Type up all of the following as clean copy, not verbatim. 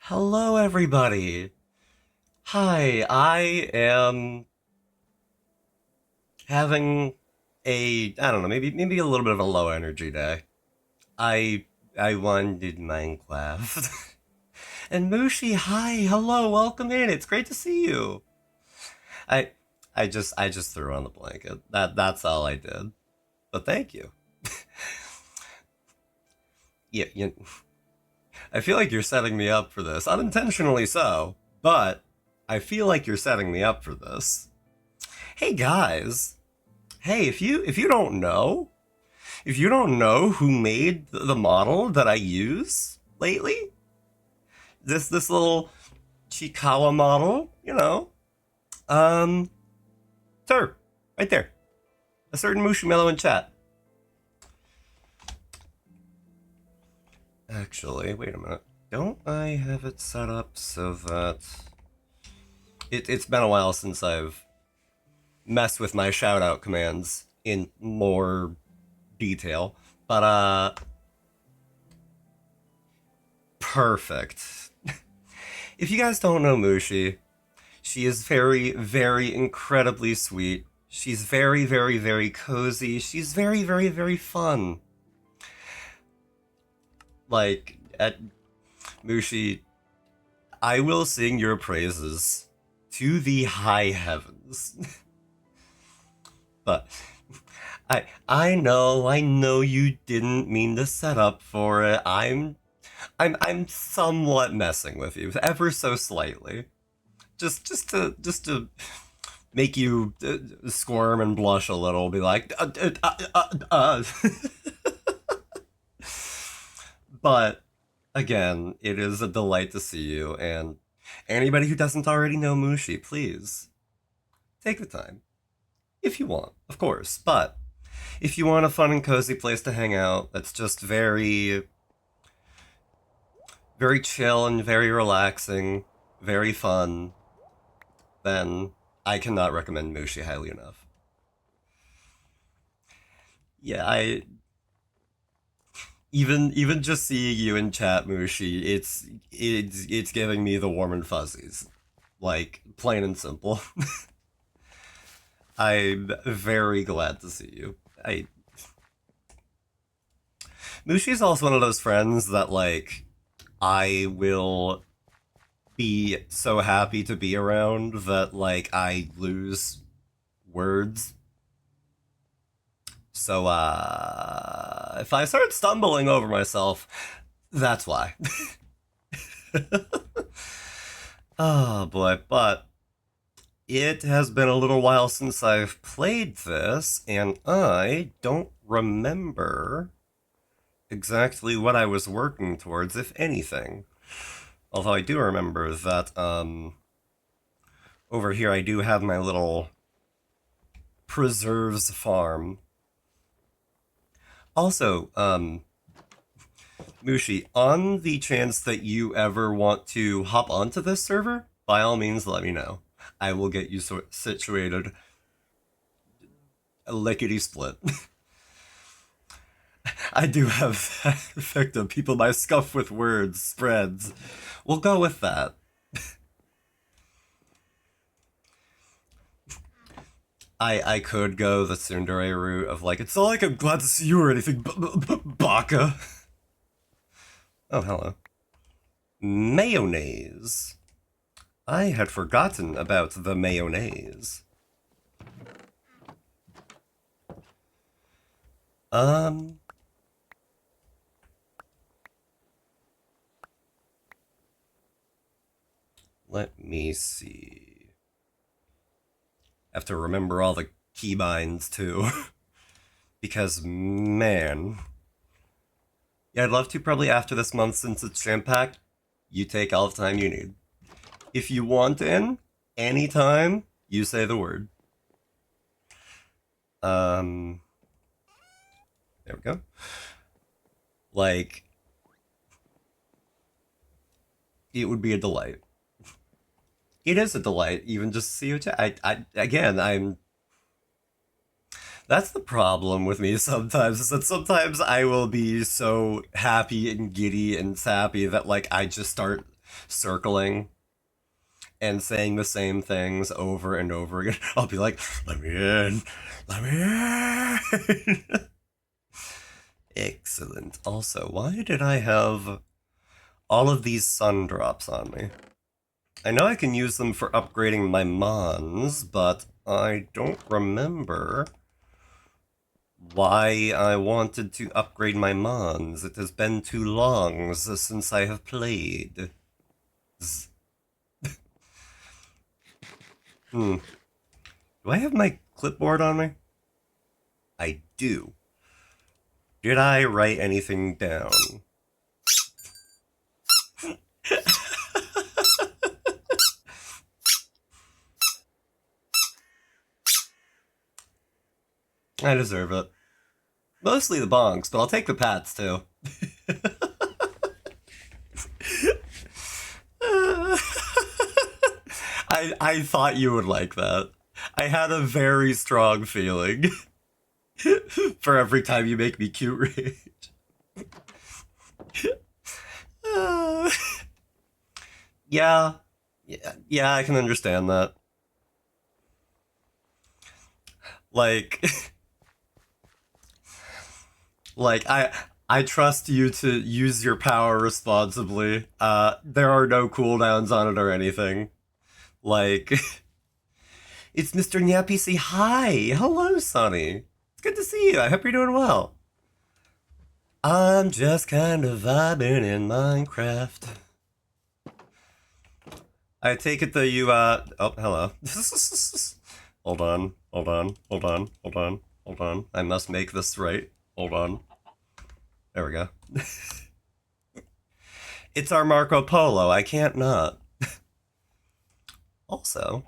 Hello, everybody. Hi, I am having I don't know, maybe a little bit of a low energy day. I I wanted Minecraft. And Mushi, hi, hello, welcome in. It's great to see you. I I just threw on the blanket. That's all I did. But thank you. Yeah, I feel like you're setting me up for this, unintentionally so, but I feel like you're setting me up for this. Hey guys, hey, if you don't know, if you don't know who made the model that I use lately, this little Chikawa model, um, sir, right there, a certain Mushimello in chat. Actually, wait a minute. Don't I have it set up so that it's been a while since I've messed with my shout out commands in more detail, but perfect. If you guys don't know Mushi, she is very, very incredibly sweet. She's very, very, very cozy. She's very, very, very fun. Like, at Mushi, I will sing your praises to the high heavens. But I know you didn't mean to set up for it. I'm somewhat messing with you, ever so slightly. Just to make you squirm and blush a little, be like, But again, it is a delight to see you, and anybody who doesn't already know Mushi, please take the time if you want, of course. But if you want a fun and cozy place to hang out, that's just very, very chill and very relaxing, very fun, then I cannot recommend Mushi highly enough. Yeah, I even just seeing you in chat, Mushi, it's giving me the warm and fuzzies, like plain and simple. I'm very glad to see you. I Mushi's also one of those friends that like I will be so happy to be around that like I lose words. So if I start stumbling over myself, that's why. Oh boy, but it has been a little while since I've played this, and I don't remember exactly what I was working towards, if anything. Although I do remember that over here I do have my little preserves farm. Also, Mushi, on the chance that you ever want to hop onto this server, by all means let me know. I will get you situated a lickety split. I do have that effect of people my scuff with words spreads. We'll go with that. I could go the tsundere route of like, it's not like I'm glad to see you or anything, baka. Oh, hello. Mayonnaise. I had forgotten about the mayonnaise. Um, let me see. Have to remember all the keybinds too. Because, man. Yeah, I'd love to probably after this month since it's jam-packed. You take all the time you need. If you want in, anytime, you say the word. There we go. Like, it would be a delight. It is a delight, even just to see you. Again, I'm. That's the problem with me sometimes, is that sometimes I will be so happy and giddy and sappy that, like, I just start circling and saying the same things over and over again. I'll be like, let me in, let me in. Excellent. Also, why did I have all of these sun drops on me? I know I can use them for upgrading my mons, but I don't remember why I wanted to upgrade my mons. It has been too long since I have played. Do I have my clipboard on me? I do. Did I write anything down? I deserve it. Mostly the bonks, but I'll take the pats too. I thought you would like that. I had a very strong feeling for every time you make me cute rage. Yeah, I can understand that. Like, I trust you to use your power responsibly. There are no cooldowns on it or anything. Like, it's Mr. NyaPC. Hi, hello, Sonny. It's good to see you. I hope you're doing well. I'm just kind of vibing in Minecraft. I take it that you, oh, hello. Hold on. I must make this right. Hold on. There we go. It's our Marco Polo. I can't not. Also,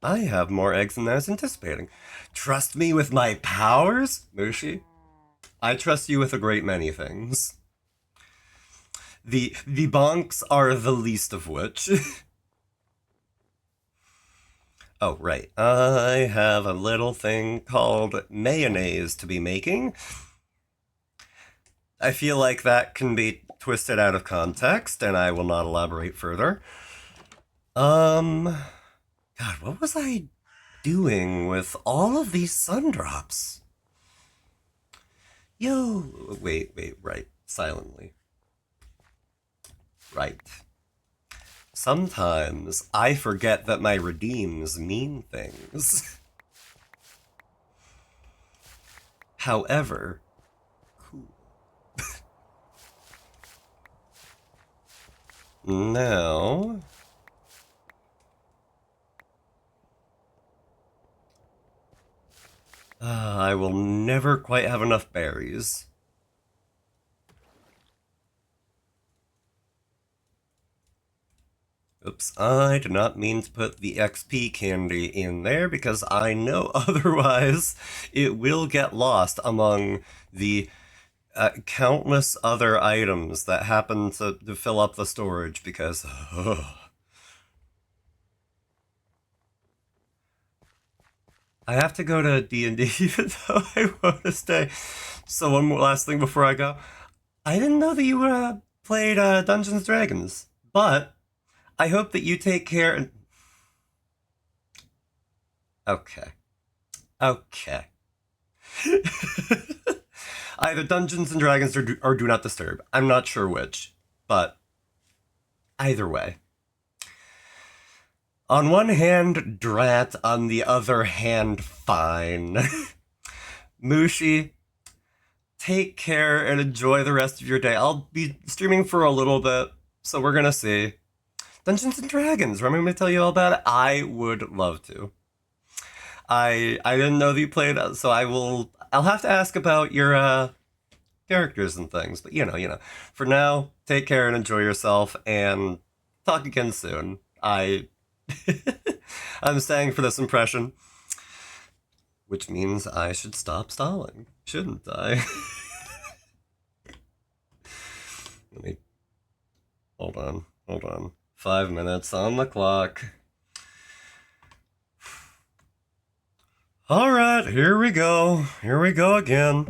I have more eggs than I was anticipating. Trust me with my powers, Mushi? I trust you with a great many things. The bonks are the least of which. Oh, right. I have a little thing called mayonnaise to be making. I feel like that can be twisted out of context, and I will not elaborate further. God, what was I doing with all of these sun drops? Yo, wait, right. Silently. Right. Sometimes I forget that my redeems mean things. However, cool. Now, I will never quite have enough berries. Oops, I did not mean to put the XP candy in there because I know otherwise it will get lost among the countless other items that happen to fill up the storage because... I have to go to D&D even though I want to stay. So one more last thing before I go. I didn't know that you played Dungeons & Dragons, but I hope that you take care and... Okay. Either Dungeons & Dragons or Do Not Disturb. I'm not sure which, but either way. On one hand, drat. On the other hand, fine. Mushi, take care and enjoy the rest of your day. I'll be streaming for a little bit, so we're gonna see. Dungeons and Dragons, remember me to tell you all about it? I would love to. I didn't know that you played, so I'll have to ask about your characters and things, but you know. For now, take care and enjoy yourself, and talk again soon. I'm staying for this impression, which means I should stop stalling, shouldn't I? Let me... Hold on. 5 minutes on the clock. Alright, here we go again.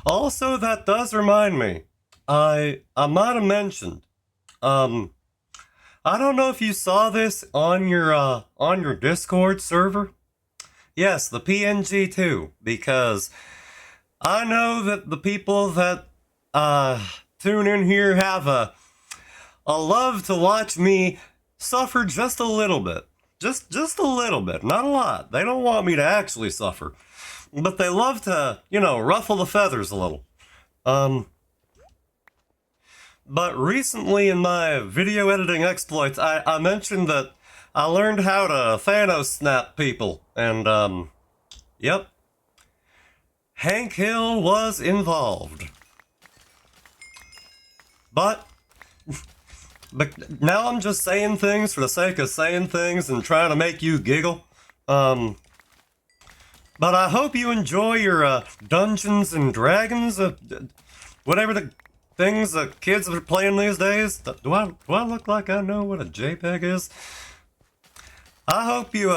Also, that does remind me, I might have mentioned, I don't know if you saw this on your Discord server. Yes, the PNG too, because I know that the people that tune in here have a love to watch me suffer just a little bit. Just a little bit, not a lot. They don't want me to actually suffer. But they love to, ruffle the feathers a little. But recently in my video editing exploits, I mentioned that I learned how to Thanos snap people. And, yep. Hank Hill was involved. But now I'm just saying things for the sake of saying things and trying to make you giggle. But I hope you enjoy your Dungeons and Dragons, whatever the things that kids are playing these days. Do I look like I know what a JPEG is? I hope you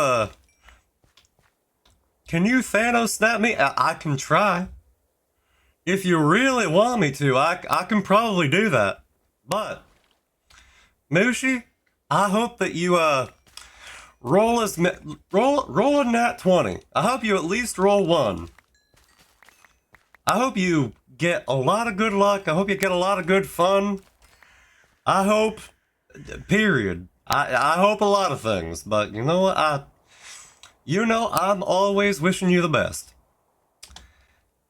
can you Thanos snap me? I can try. If you really want me to, I can probably do that. But Mushi, I hope that you roll a nat 20. I hope you at least roll one. I hope you get a lot of good luck. I hope you get a lot of good fun. I hope, period. I hope a lot of things, but you know what? I'm always wishing you the best.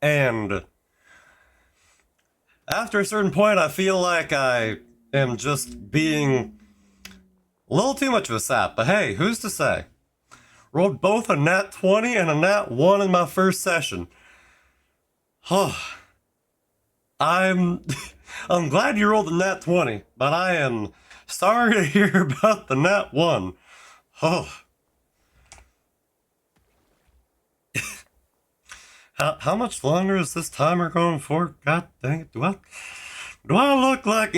And after a certain point, I feel like I am just being a little too much of a sap, but hey, who's to say? Rolled both a nat 20 and a nat 1 in my first session. I'm glad you rolled the nat 20, but I am sorry to hear about the nat 1. How much longer is this timer going for? God dang it, do I look like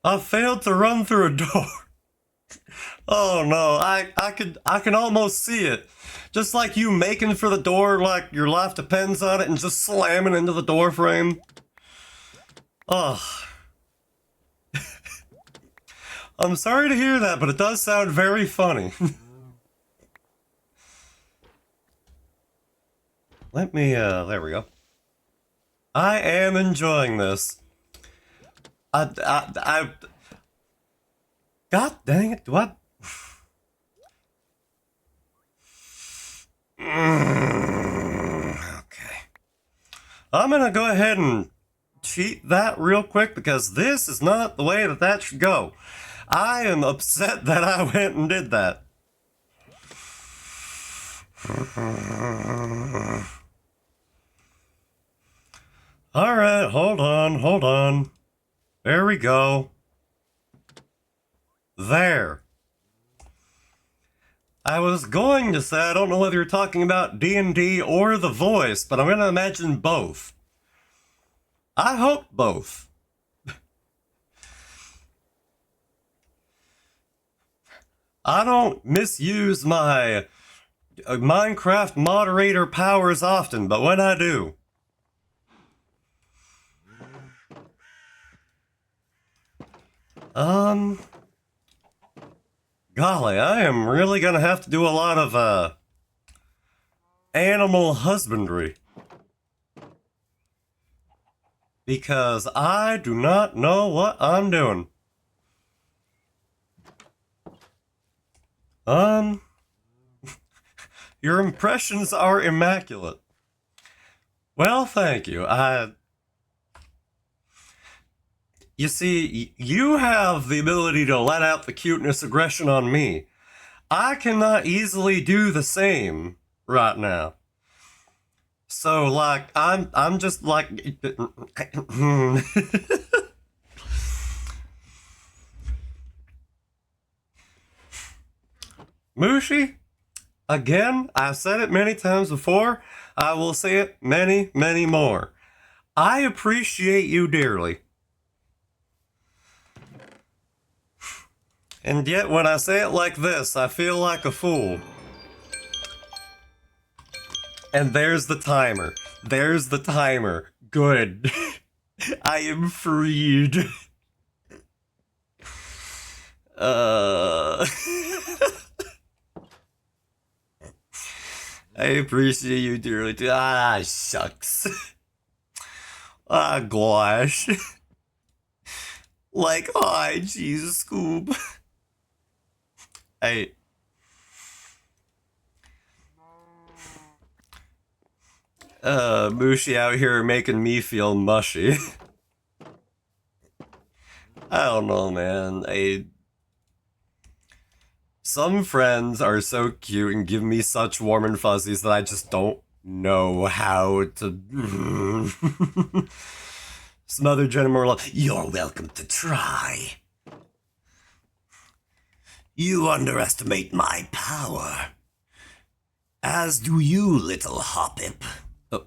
I failed to run through a door. Oh no, I can almost see it. Just like you making for the door like your life depends on it and just slamming into the door frame. Oh. I'm sorry to hear that, but it does sound very funny. Let me, there we go. I am enjoying this. God dang it, what? Okay. I'm gonna go ahead and cheat that real quick because this is not the way that should go. I am upset that I went and did that. Alright, hold on. There we go. There. I was going to say, I don't know whether you're talking about D&D or The Voice, but I'm going to imagine both. I hope both. I don't misuse my Minecraft moderator powers often, but when I do. Golly, I am really gonna have to do a lot of, animal husbandry. Because I do not know what I'm doing. Your impressions are immaculate. Well, thank you. You see, you have the ability to let out the cuteness aggression on me. I cannot easily do the same right now. So, like, I'm just like... Mushi, again, I've said it many times before. I will say it many, many more. I appreciate you dearly. And yet, when I say it like this, I feel like a fool. And there's the timer. There's the timer. Good. I am freed. Uh... I appreciate you dearly too. Ah, shucks. Ah, gosh. Like, oh, Jesus, Scoob. I... Mushi out here making me feel mushy. I don't know, man. Some friends are so cute and give me such warm and fuzzies that I just don't know how to... Some other gentlemen are like, you're welcome to try. You underestimate my power. As do you, little hoppip. Oh,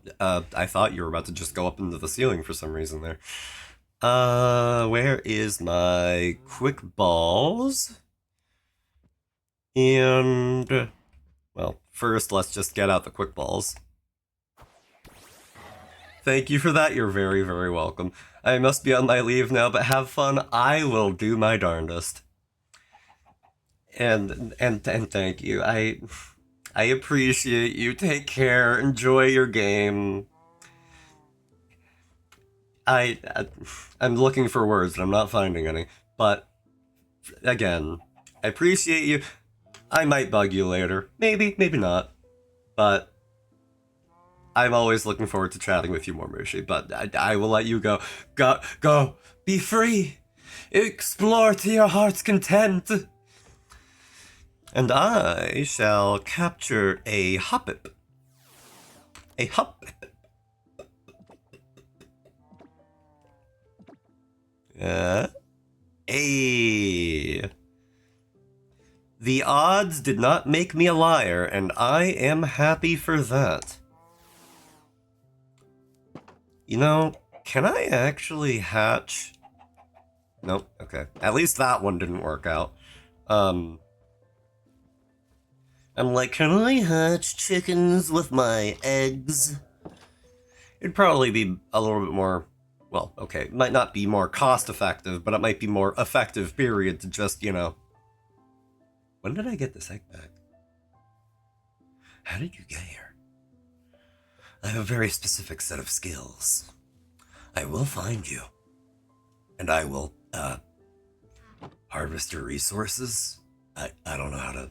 I thought you were about to just go up into the ceiling for some reason there. Where is my quick balls? And, well, first let's just get out the quick balls. Thank you for that, you're very, very welcome. I must be on my leave now, but have fun. I will do my darndest. And thank you. I appreciate you. Take care. Enjoy your game. I'm looking for words, and I'm not finding any. But, again, I appreciate you. I might bug you later. Maybe, maybe not. But I'm always looking forward to chatting with you more, Mushi. But I will let you go. Go. Be free. Explore to your heart's content. And I shall capture a hoppip. A hoppip. The odds did not make me a liar, and I am happy for that. You know, can I actually hatch? Nope, okay. At least that one didn't work out. I'm like, can I hatch chickens with my eggs? It'd probably be a little bit more, well, okay, it might not be more cost-effective, but it might be more effective, period, to just, you know... When did I get this egg back? How did you get here? I have a very specific set of skills. I will find you. And I will, harvest your resources. I don't know how to,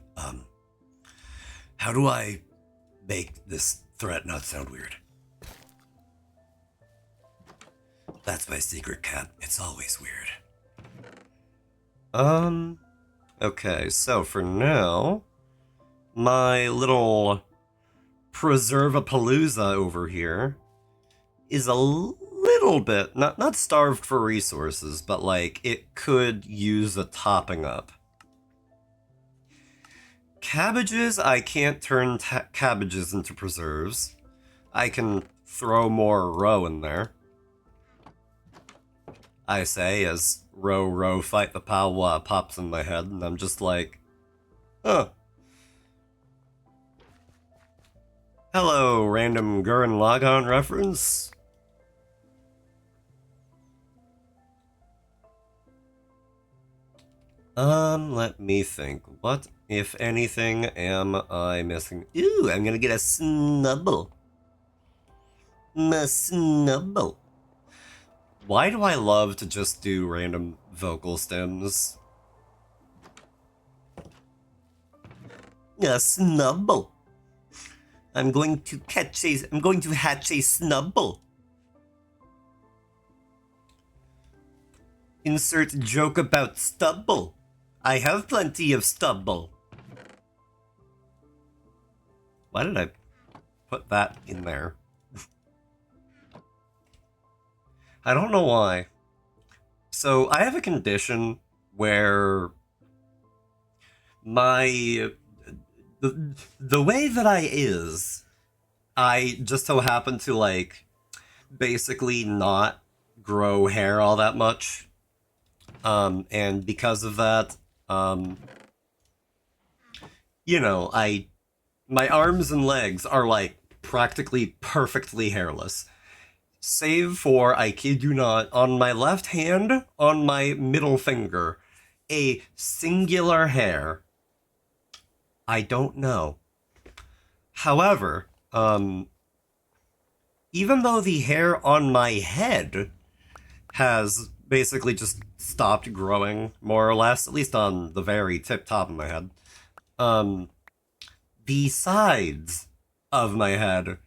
how do I make this threat not sound weird? That's my secret, cat. It's always weird. Okay, so for now, my little Preserve-a-Palooza over here is a little bit, not starved for resources, but like, it could use a topping up. Cabbages, I can't turn cabbages into preserves. I can throw more roe in there. I say, as row, fight the pow pops in my head, and I'm just like, huh. Hello, random Gurren Lagann reference. Let me think. What, if anything, am I missing? Ooh, I'm gonna get a snubble. My snubble. Why do I love to just do random vocal stems? A snubble. I'm going to hatch a snubble. Insert joke about stubble. I have plenty of stubble. Why did I put that in there? I don't know why. So, I have a condition where the way that I just so happen to, like, basically not grow hair all that much. And because of that, you know, my arms and legs are, like, practically perfectly hairless. Save for, I kid you not, on my left hand, on my middle finger, a singular hair. I don't know. However, even though the hair on my head has basically just stopped growing, more or less, at least on the very tip top of my head, the sides of my head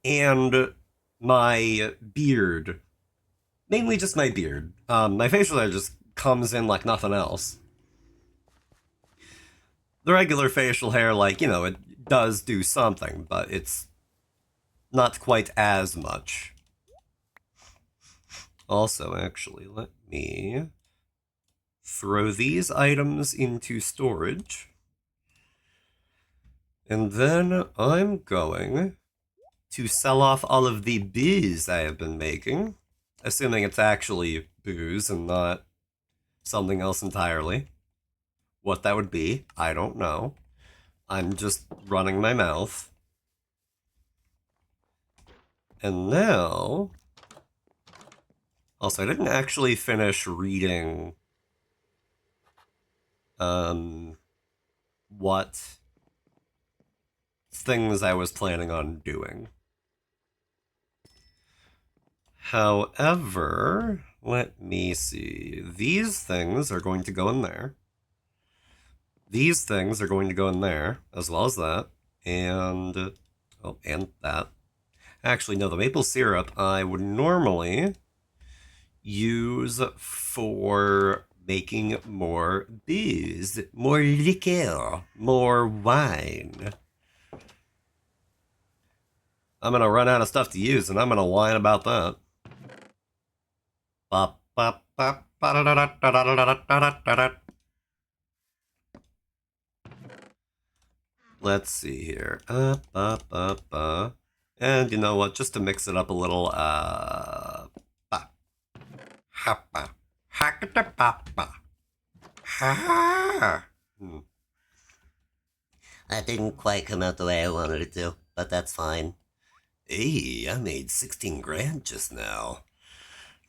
and my beard, mainly just my beard, my facial hair just comes in like nothing else. The regular facial hair, like, you know, it does do something, but it's not quite as much. Also, actually, let me throw these items into storage. And then I'm going to sell off all of the booze I have been making, assuming it's actually booze and not something else entirely. What that would be, I don't know. I'm just running my mouth. And now... Also, I didn't actually finish reading what things I was planning on doing. However, let me see. These things are going to go in there. These things are going to go in there, as well as that. And, oh, and that. Actually, no, the maple syrup I would normally use for making more booze, more liquor, more wine. I'm gonna run out of stuff to use, and I'm gonna whine about that. Let's see here. And you know what? Just to mix it up a little, That didn't quite come out the way I wanted it to, but that's fine. Hey, I made 16 grand just now.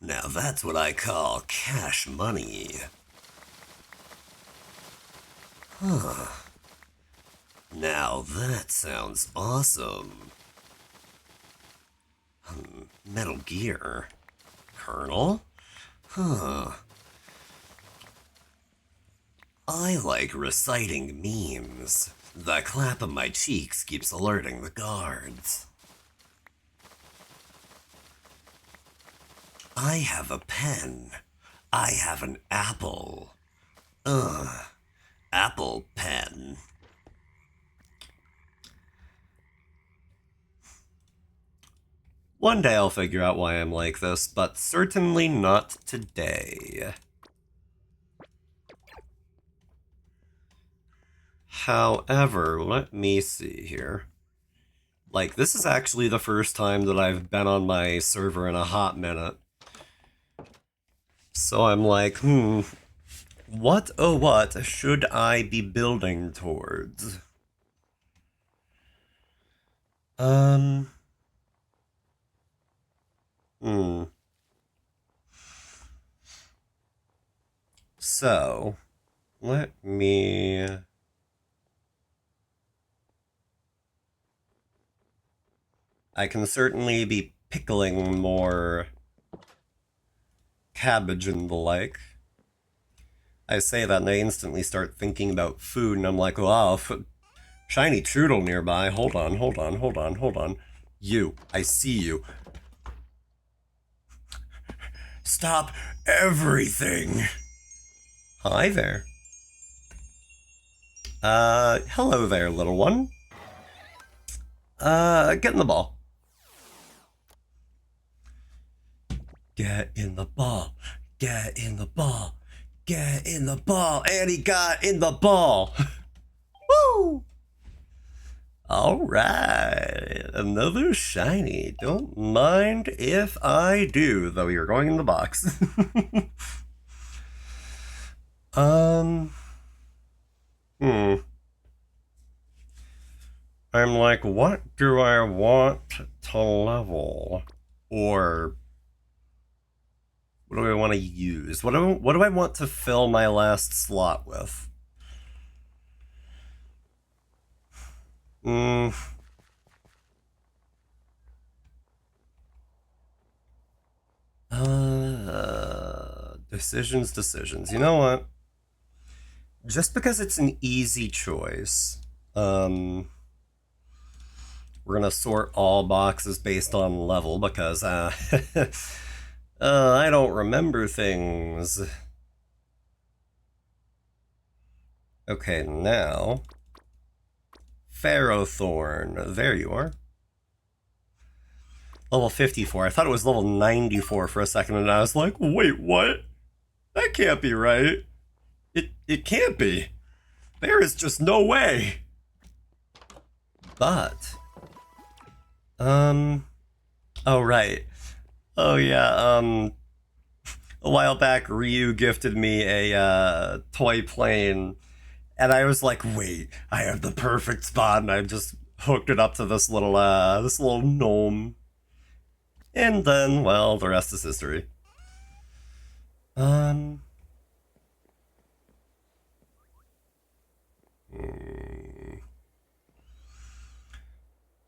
Now that's what I call cash money. Huh. Now that sounds awesome. Metal Gear. Colonel? Huh. I like reciting memes. The clap of my cheeks keeps alerting the guards. I have a pen. I have an apple. Apple pen. One day I'll figure out why I'm like this, but certainly not today. However, let me see here. Like, this is actually the first time that I've been on my server in a hot minute. So I'm like, what oh what should I be building towards? So, let me... I can certainly be pickling more cabbage and the like. I say that and I instantly start thinking about food, and I'm like, wow, shiny Trudel nearby. Hold on. You, I see you. Stop everything. Hi there. Hello there, little one. Get in the ball. Get in the ball. Get in the ball. Get in the ball. And he got in the ball. Woo! Alright. Another shiny. Don't mind if I do, though you're going in the box. I'm like, what do I want to level? Or what do I want to use? What do I want to fill my last slot with? Decisions. You know what? Just because it's an easy choice, we're gonna sort all boxes based on level because I don't remember things. Okay, now Ferrothorn. There you are. Level 54. I thought it was level 94 for a second, and I was like, wait, what? That can't be right. It can't be. There is just no way. But, oh right. Oh yeah, a while back Ryu gifted me a toy plane, and I was like, wait, I have the perfect spot, and I just hooked it up to this little gnome. And then, well, the rest is history.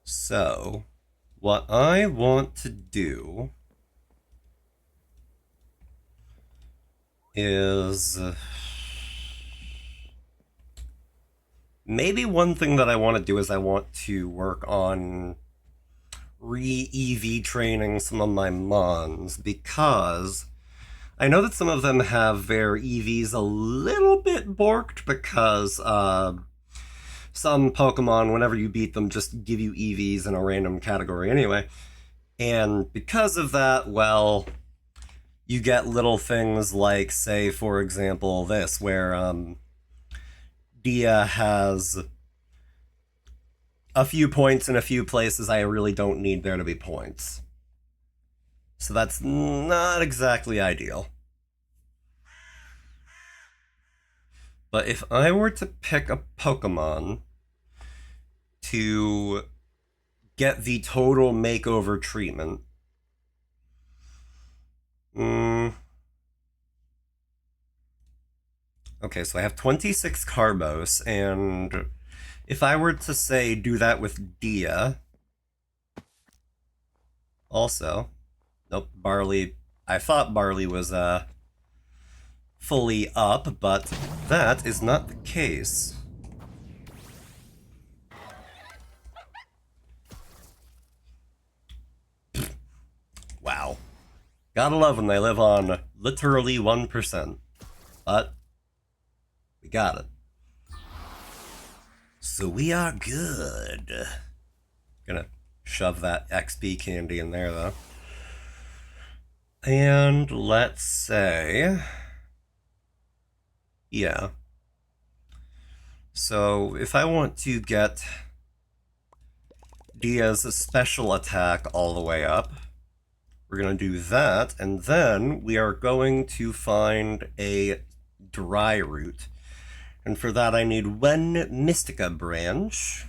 So, what I want to do is maybe one thing that I want to do is I want to work on re-EV training some of my Mons, because I know that some of them have their EVs a little bit borked because some Pokemon, whenever you beat them, just give you EVs in a random category anyway. And because of that, well, you get little things like, say, for example, this, where Dia has a few points in a few places I really don't need there to be points. So that's not exactly ideal. But if I were to pick a Pokemon to get the total makeover treatment, okay, so I have 26 Carbos, and if I were to say do that with Dia, also, nope, Barley, I thought Barley was fully up, but that is not the case. Wow. Gotta love when they live on literally 1%. But we got it. So we are good. Gonna shove that XP candy in there, though. And let's say, yeah. So if I want to get Dia's special attack all the way up, we're going to do that, and then we are going to find a dry root. And for that I need one Mystica branch,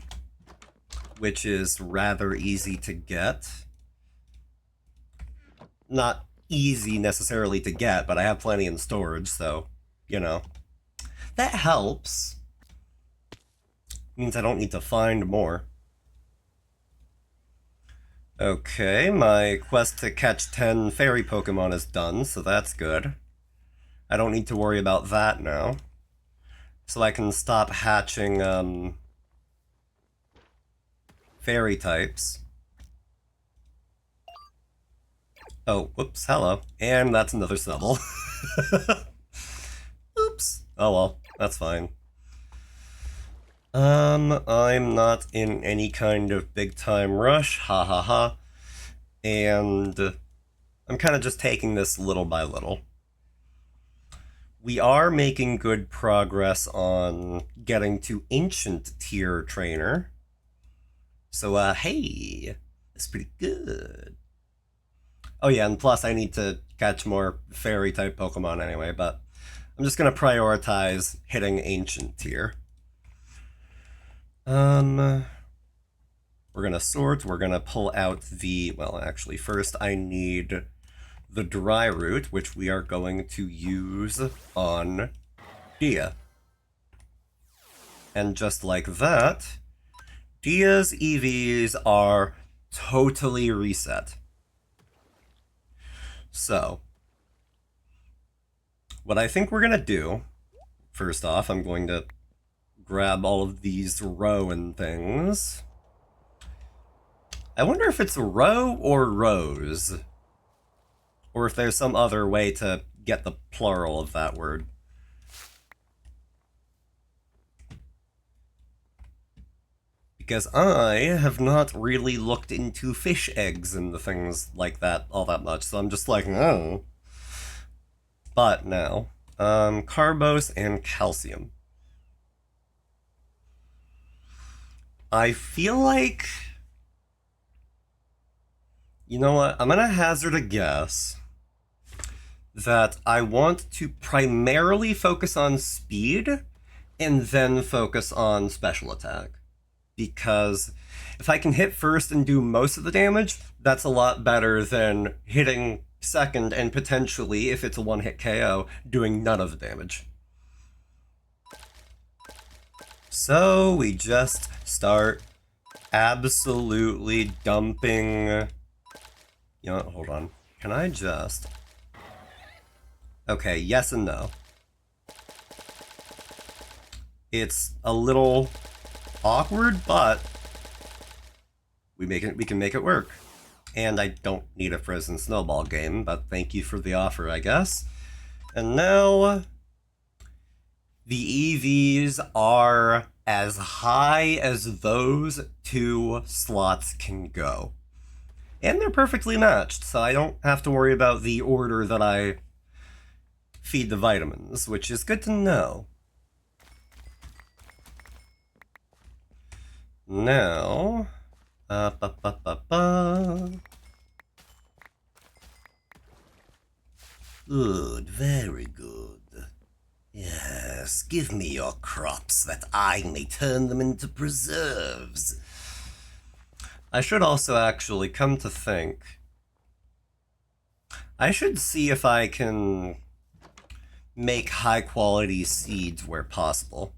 which is rather easy to get. Not easy necessarily to get, but I have plenty in storage, so, you know. That helps. Means I don't need to find more. Okay, my quest to catch 10 fairy Pokemon is done, so that's good. I don't need to worry about that now. So I can stop hatching, fairy types. Oh, whoops, hello. And that's another Snubble. Oops. Oh well, that's fine. I'm not in any kind of big time rush, ha ha ha. And I'm kind of just taking this little by little. We are making good progress on getting to Ancient Tier Trainer. So, hey, that's pretty good. Oh yeah, and plus I need to catch more Fairy-type Pokemon anyway, but I'm just gonna prioritize hitting Ancient Tier. We're We're gonna sort, we're gonna pull out the, well, actually, first I need the dry root, which we are going to use on Dia. And just like that, Dia's EVs are totally reset. So, what I think we're gonna do, first off, I'm going to grab all of these Rowan things. I wonder if it's row or rows, or if there's some other way to get the plural of that word. Because I have not really looked into fish eggs and the things like that all that much, so I'm just like, oh. But now, carbose and calcium. I feel like, you know what, I'm gonna hazard a guess that I want to primarily focus on speed and then focus on special attack. Because if I can hit first and do most of the damage, that's a lot better than hitting second and potentially, if it's a one-hit KO, doing none of the damage. So we just start absolutely dumping... You know what, hold on. Can I just... Okay, yes and no. It's a little awkward, but we can make it work. And I don't need a frozen snowball game, but thank you for the offer, I guess. And now the EVs are as high as those two slots can go. And they're perfectly matched, so I don't have to worry about the order that I feed the vitamins, which is good to know. Now, Good, very good. Yes, give me your crops that I may turn them into preserves. I should also actually, come to think, I should see if I can make high quality seeds where possible.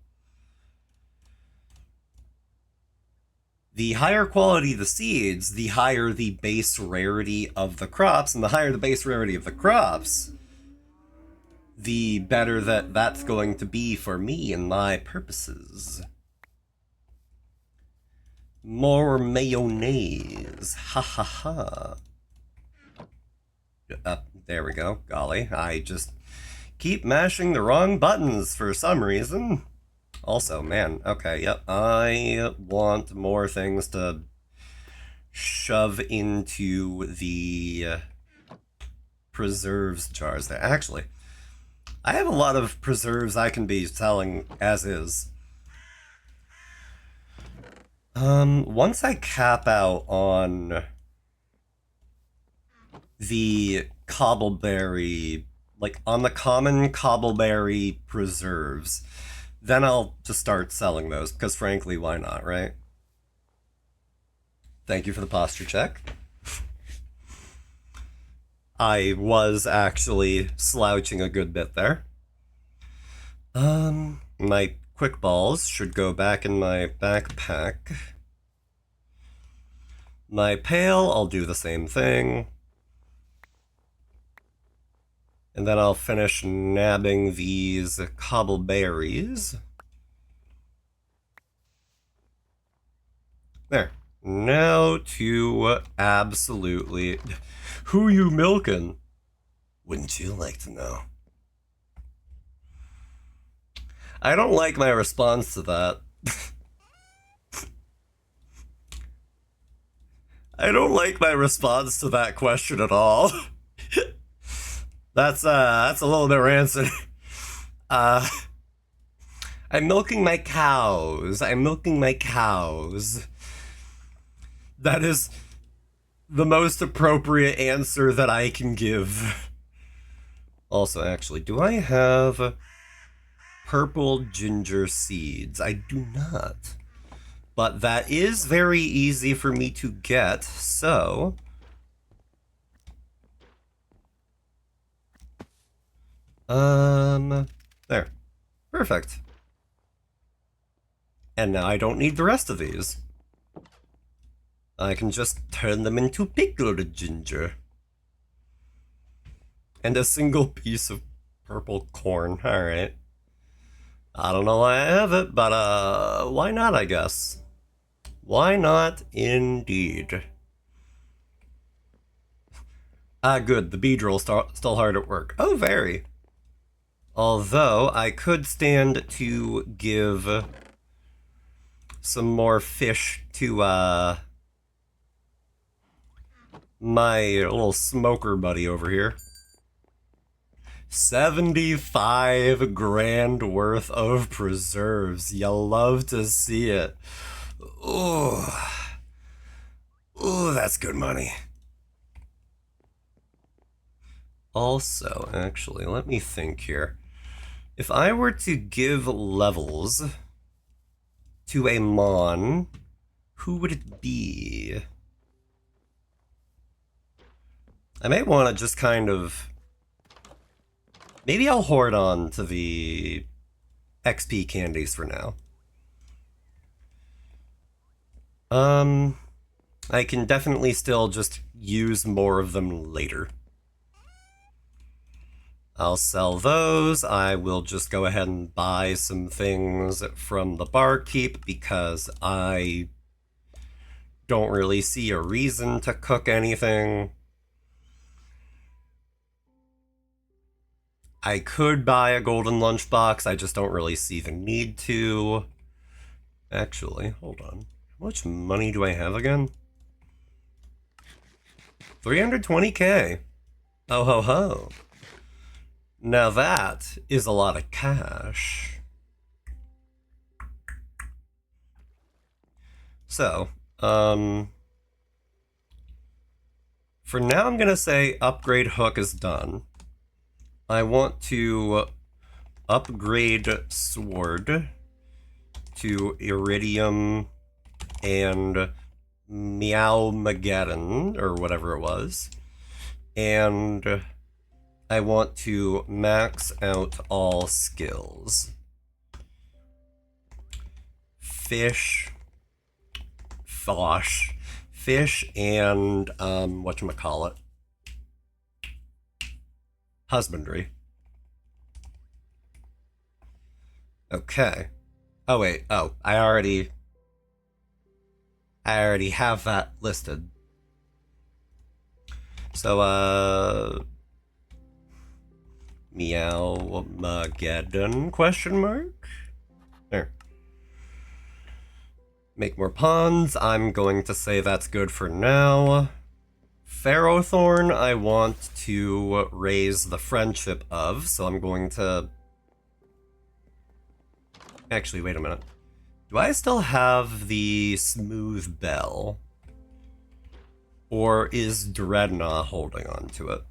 The higher quality the seeds, the higher the base rarity of the crops, and the higher the base rarity of the crops, the better that's going to be for me and my purposes. More mayonnaise. Ha ha ha. There we go. Golly, I just keep mashing the wrong buttons for some reason. Also, man, okay, yep, I want more things to shove into the preserves jars there. Actually, I have a lot of preserves I can be selling as is. Once I cap out on the cobbleberry, like on the common cobbleberry preserves, then I'll just start selling those, because frankly, why not, right? Thank you for the posture check. I was actually slouching a good bit there. My quick balls should go back in my backpack. My pail, I'll do the same thing. And then I'll finish nabbing these cobbleberries. There. Now to absolutely... Who you milking? Wouldn't you like to know? I don't like my response to that. I don't like my response to that question at all. That's a little bit rancid. I'm milking my cows. I'm milking my cows. That is the most appropriate answer that I can give. Also, actually, do I have purple ginger seeds? I do not. But that is very easy for me to get, so... There. Perfect. And now I don't need the rest of these. I can just turn them into pickled ginger. And a single piece of purple corn, alright. I don't know why I have it, but why not, I guess. Why not, indeed. Ah, good, the Beedrill's still hard at work. Oh, very. Although, I could stand to give some more fish to, my little smoker buddy over here. 75 grand worth of preserves. You'll love to see it. Ooh. Ooh, that's good money. Also, actually, let me think here. If I were to give levels to a Mon, who would it be? I may want to just kind of... Maybe I'll hoard on to the XP candies for now. I can definitely still just use more of them later. I'll sell those. I will just go ahead and buy some things from the barkeep because I don't really see a reason to cook anything. I could buy a golden lunchbox, I just don't really see the need to. Actually, hold on. How much money do I have again? 320k. Oh ho ho. Now that is a lot of cash. So, for now I'm gonna say upgrade hook is done. I want to upgrade sword to iridium and Meowmageddon, or whatever it was. And I want to max out all skills. Fish, and, whatchamacallit? Husbandry. Okay. Oh wait, oh, I already have that listed. So, Meowmageddon, question mark? There. Make more ponds, I'm going to say that's good for now. Ferrothorn, I want to raise the friendship of, so I'm going to... Actually, wait a minute. Do I still have the Smooth Bell? Or is Dreadnought holding on to it?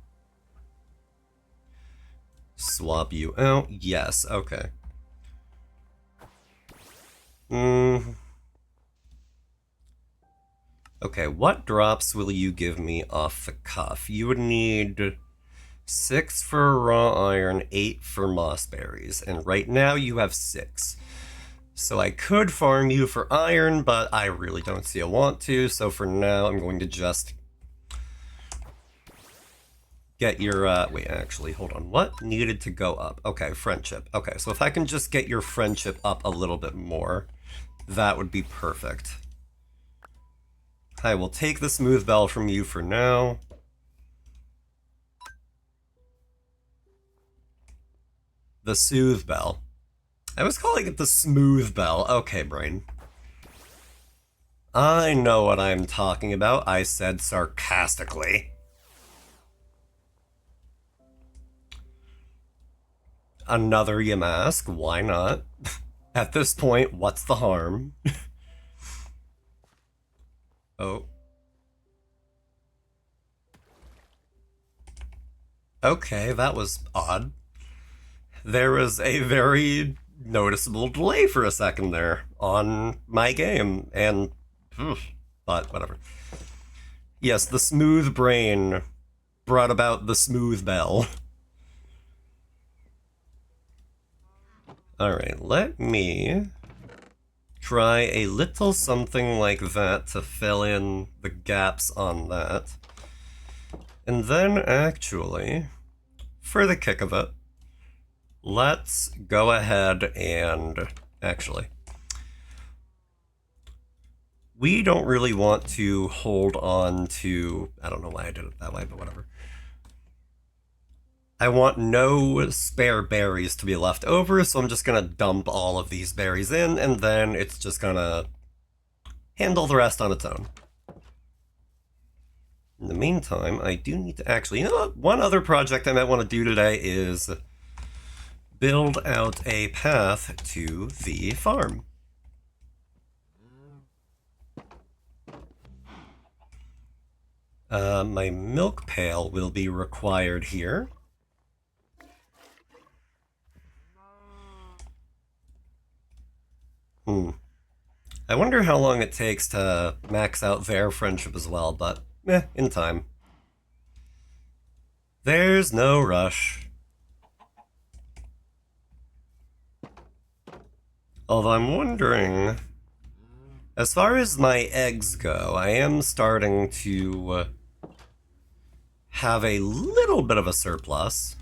Swap you out? Yes, okay. Okay, what drops will you give me off the cuff? You would need 6 for raw iron, 8 for moss berries, and right now you have 6. So I could farm you for iron, but I really don't see a want to, so for now I'm going to just get your, wait, actually, hold on. What needed to go up? Okay, friendship. Okay, so if I can just get your friendship up a little bit more, that would be perfect. I will take the Smooth Bell from you for now. The Soothe Bell. I was calling it the Smooth Bell. Okay, brain. I know what I'm talking about. I said sarcastically. Another Yamask. Why not? At this point, what's the harm? Oh. Okay, that was odd. There was a very noticeable delay for a second there. on my game, and but whatever. Yes, the smooth brain brought about the smooth bell. Alright, let me try a little something like that to fill in the gaps on that. And then, actually, for the kick of it, let's go ahead and... Actually, we don't really want to hold on to... I don't know why I did it that way, but whatever. I want no spare berries to be left over, so I'm just gonna dump all of these berries in, and then it's just gonna handle the rest on its own. In the meantime, I do need to actually... You know what? One other project I might want to do today is build out a path to the farm. My milk pail will be required here. I wonder how long it takes to max out their friendship as well, but in time. There's no rush. Although I'm wondering, as far as my eggs go, I am starting to have a little bit of a surplus.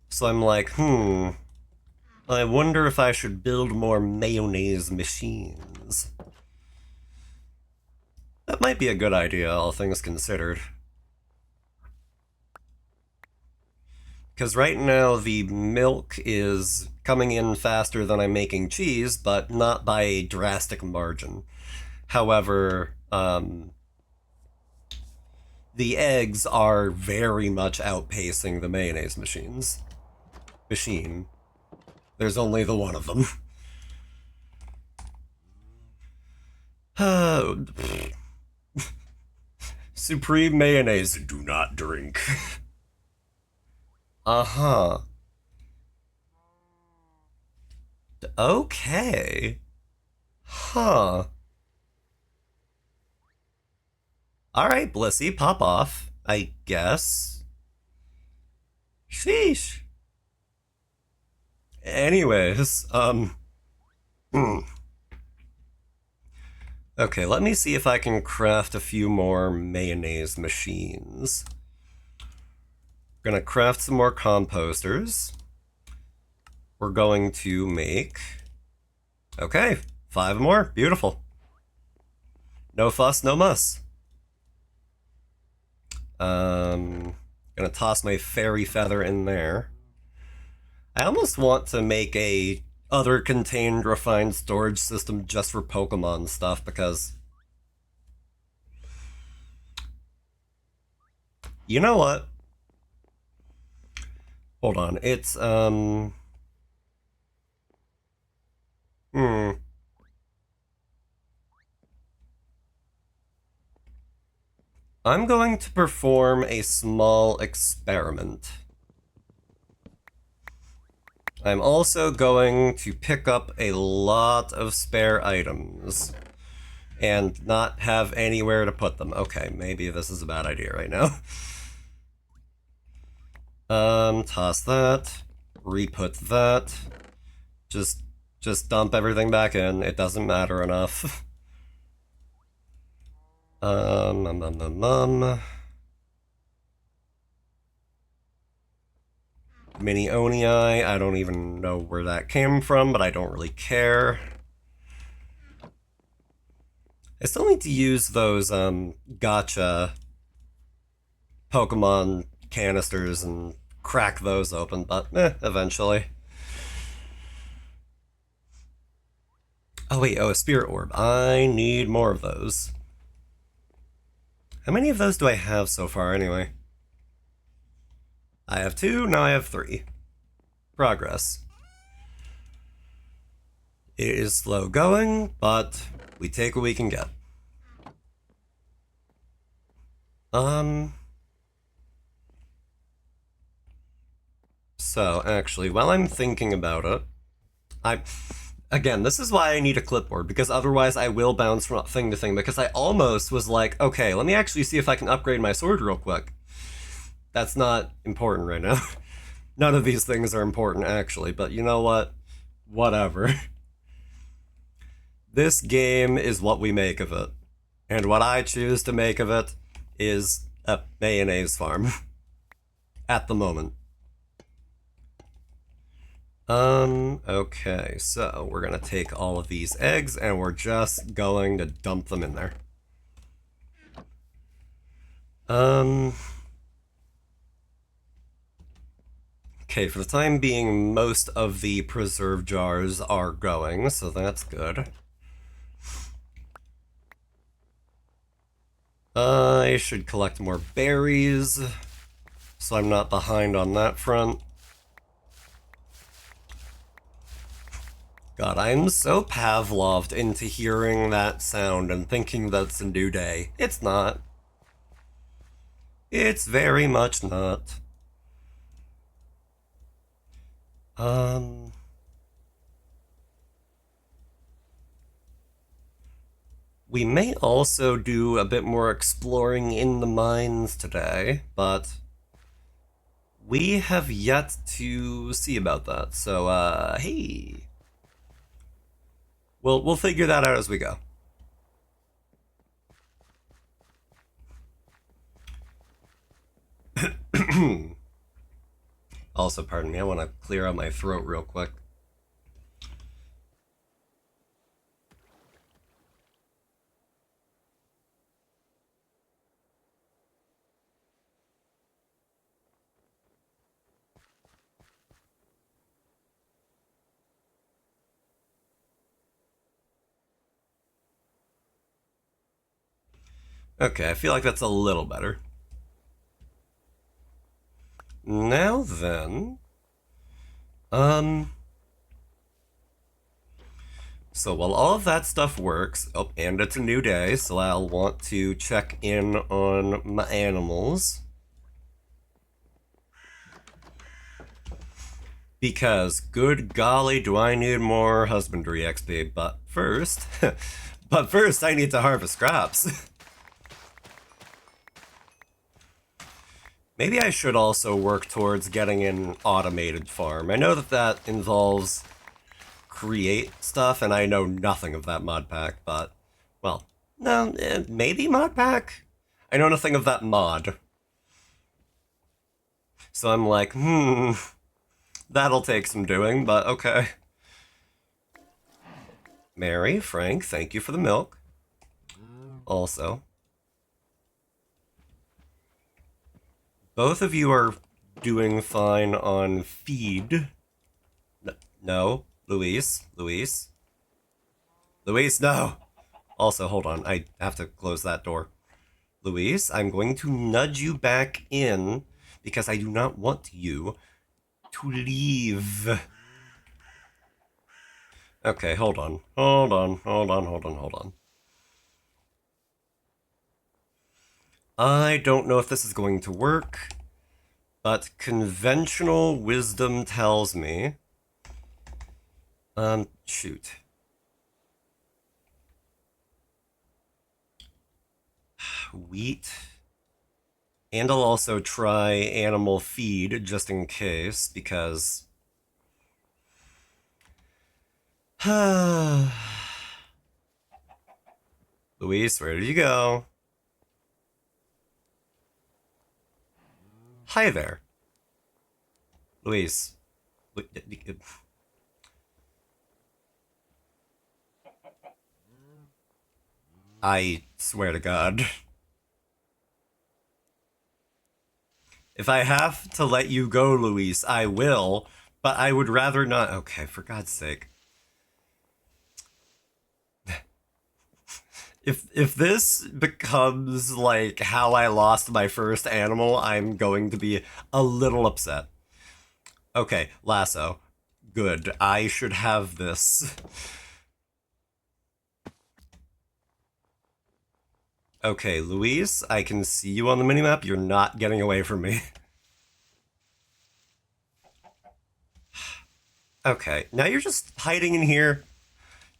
So I'm like, I wonder if I should build more mayonnaise machines. That might be a good idea, all things considered. Because right now the milk is coming in faster than I'm making cheese, but not by a drastic margin. However, the eggs are very much outpacing the mayonnaise machine. There's only the one of them. Supreme mayonnaise, do not drink. Uh-huh. Okay. Huh. Alright, Blissey, pop off, I guess. Sheesh. Anyways, Okay, let me see if I can craft a few more mayonnaise machines. Gonna craft some more composters. We're going to make... Okay, 5 more. Beautiful. No fuss, no muss. Gonna toss my fairy feather in there. I almost want to make a other contained refined storage system just for Pokemon stuff, because... You know what? Hold on, it's, I'm going to perform a small experiment. I'm also going to pick up a lot of spare items and not have anywhere to put them. Okay, maybe this is a bad idea right now. Toss that, re-put that, just dump everything back in. It doesn't matter enough. Mini Onii, I don't even know where that came from, but I don't really care. I still need to use those, gacha Pokemon canisters and crack those open, but eventually. Oh wait, a spirit orb. I need more of those. How many of those do I have so far, anyway? I have 2, now I have 3. Progress. It is slow going, but we take what we can get. So, actually, while I'm thinking about it, Again, this is why I need a clipboard, because otherwise I will bounce from thing to thing, because I almost was like, okay, let me actually see if I can upgrade my sword real quick. That's not important right now. None of these things are important, actually, but you know what? Whatever. This game is what we make of it. And what I choose to make of it is a mayonnaise farm. At the moment. Okay, so we're gonna take all of these eggs and we're just going to dump them in there. Okay, for the time being, most of the preserve jars are going, so that's good. I should collect more berries, so I'm not behind on that front. God, I'm so Pavloved into hearing that sound and thinking that's a new day. It's not. It's very much not. We may also do a bit more exploring in the mines today, but we have yet to see about that. So, hey. We'll figure that out as we go. Also, pardon me, I want to clear out my throat real quick. Okay, I feel like that's a little better. Now then, so while all of that stuff works, oh, and it's a new day, so I'll want to check in on my animals. Because, good golly, do I need more husbandry XP, but first, I need to harvest scraps. Maybe I should also work towards getting an automated farm. I know that involves create stuff, and I know nothing of that mod pack, but, well, no, maybe mod pack? I know nothing of that mod. So I'm like, that'll take some doing, but okay. Mary, Frank, thank you for the milk. Also, both of you are doing fine on feed. No, Luis, no. Also, hold on, I have to close that door. Luis, I'm going to nudge you back in because I do not want you to leave. Okay, hold on. I don't know if this is going to work, but conventional wisdom tells me... shoot. Wheat. And I'll also try animal feed, just in case, because... Luis, where did you go? Hi there. Luis. I swear to God. If I have to let you go, Luis, I will, but I would rather not. Okay, for God's sake. If this becomes like how I lost my first animal, I'm going to be a little upset. Okay, lasso. Good. I should have this. Okay, Luis, I can see you on the minimap. You're not getting away from me. Okay, now you're just hiding in here.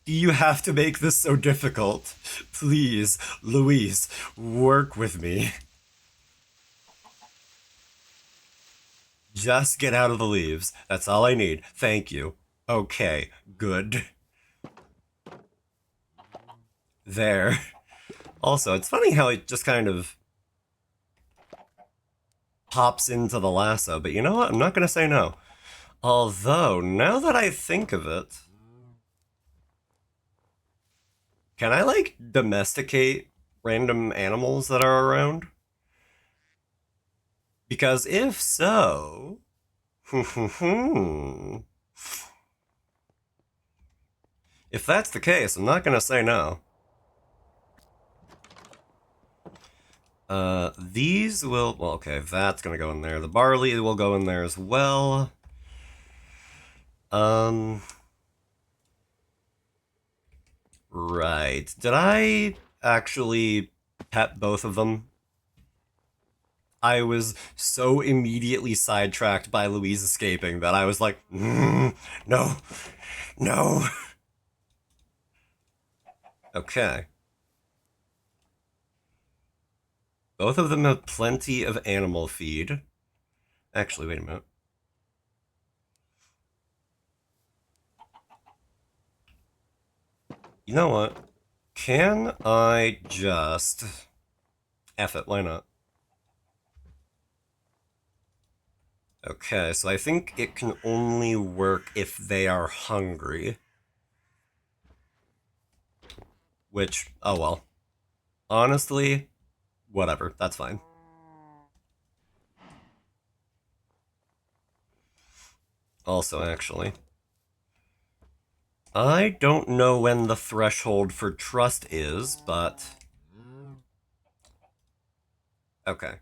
Do you have to make this so difficult? Please, Louise, work with me. Just get out of the leaves. That's all I need. Thank you. Okay, good. There. Also, it's funny how it just kind of pops into the lasso, but you know what? I'm not gonna say no. Although, now that I think of it, can I, like, domesticate random animals that are around? Because if so... if that's the case, I'm not gonna say no. These will... well, okay, that's gonna go in there. The barley will go in there as well. Right. Did I actually pet both of them? I was so immediately sidetracked by Louise escaping that I was like, no, no. Okay. Both of them have plenty of animal feed. Actually, wait a minute. You know what? Can I just... F it, why not? Okay, so I think it can only work if they are hungry. Which, oh well. Honestly, whatever, that's fine. Also, actually, I don't know when the threshold for trust is, but... okay.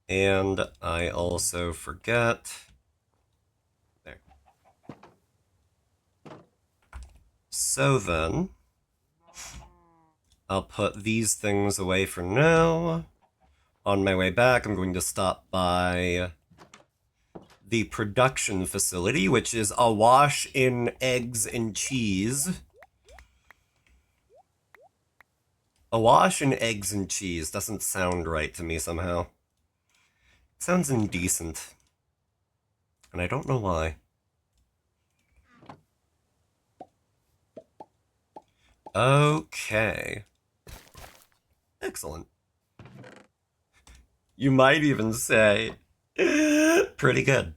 And I also forget... there. So then, I'll put these things away for now. On my way back, I'm going to stop by the production facility, which is awash in eggs and cheese. Awash in eggs and cheese doesn't sound right to me somehow. It sounds indecent. And I don't know why. Okay. Excellent. You might even say, pretty good.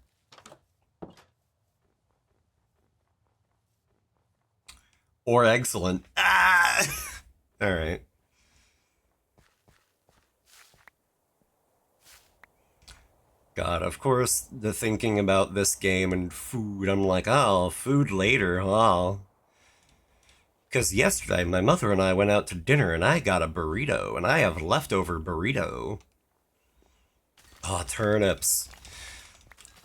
Or excellent. Ah! Alright. God, of course, the thinking about this game and food, I'm like, oh, food later, oh. Because yesterday, my mother and I went out to dinner and I got a burrito, and I have leftover burrito. Oh, turnips.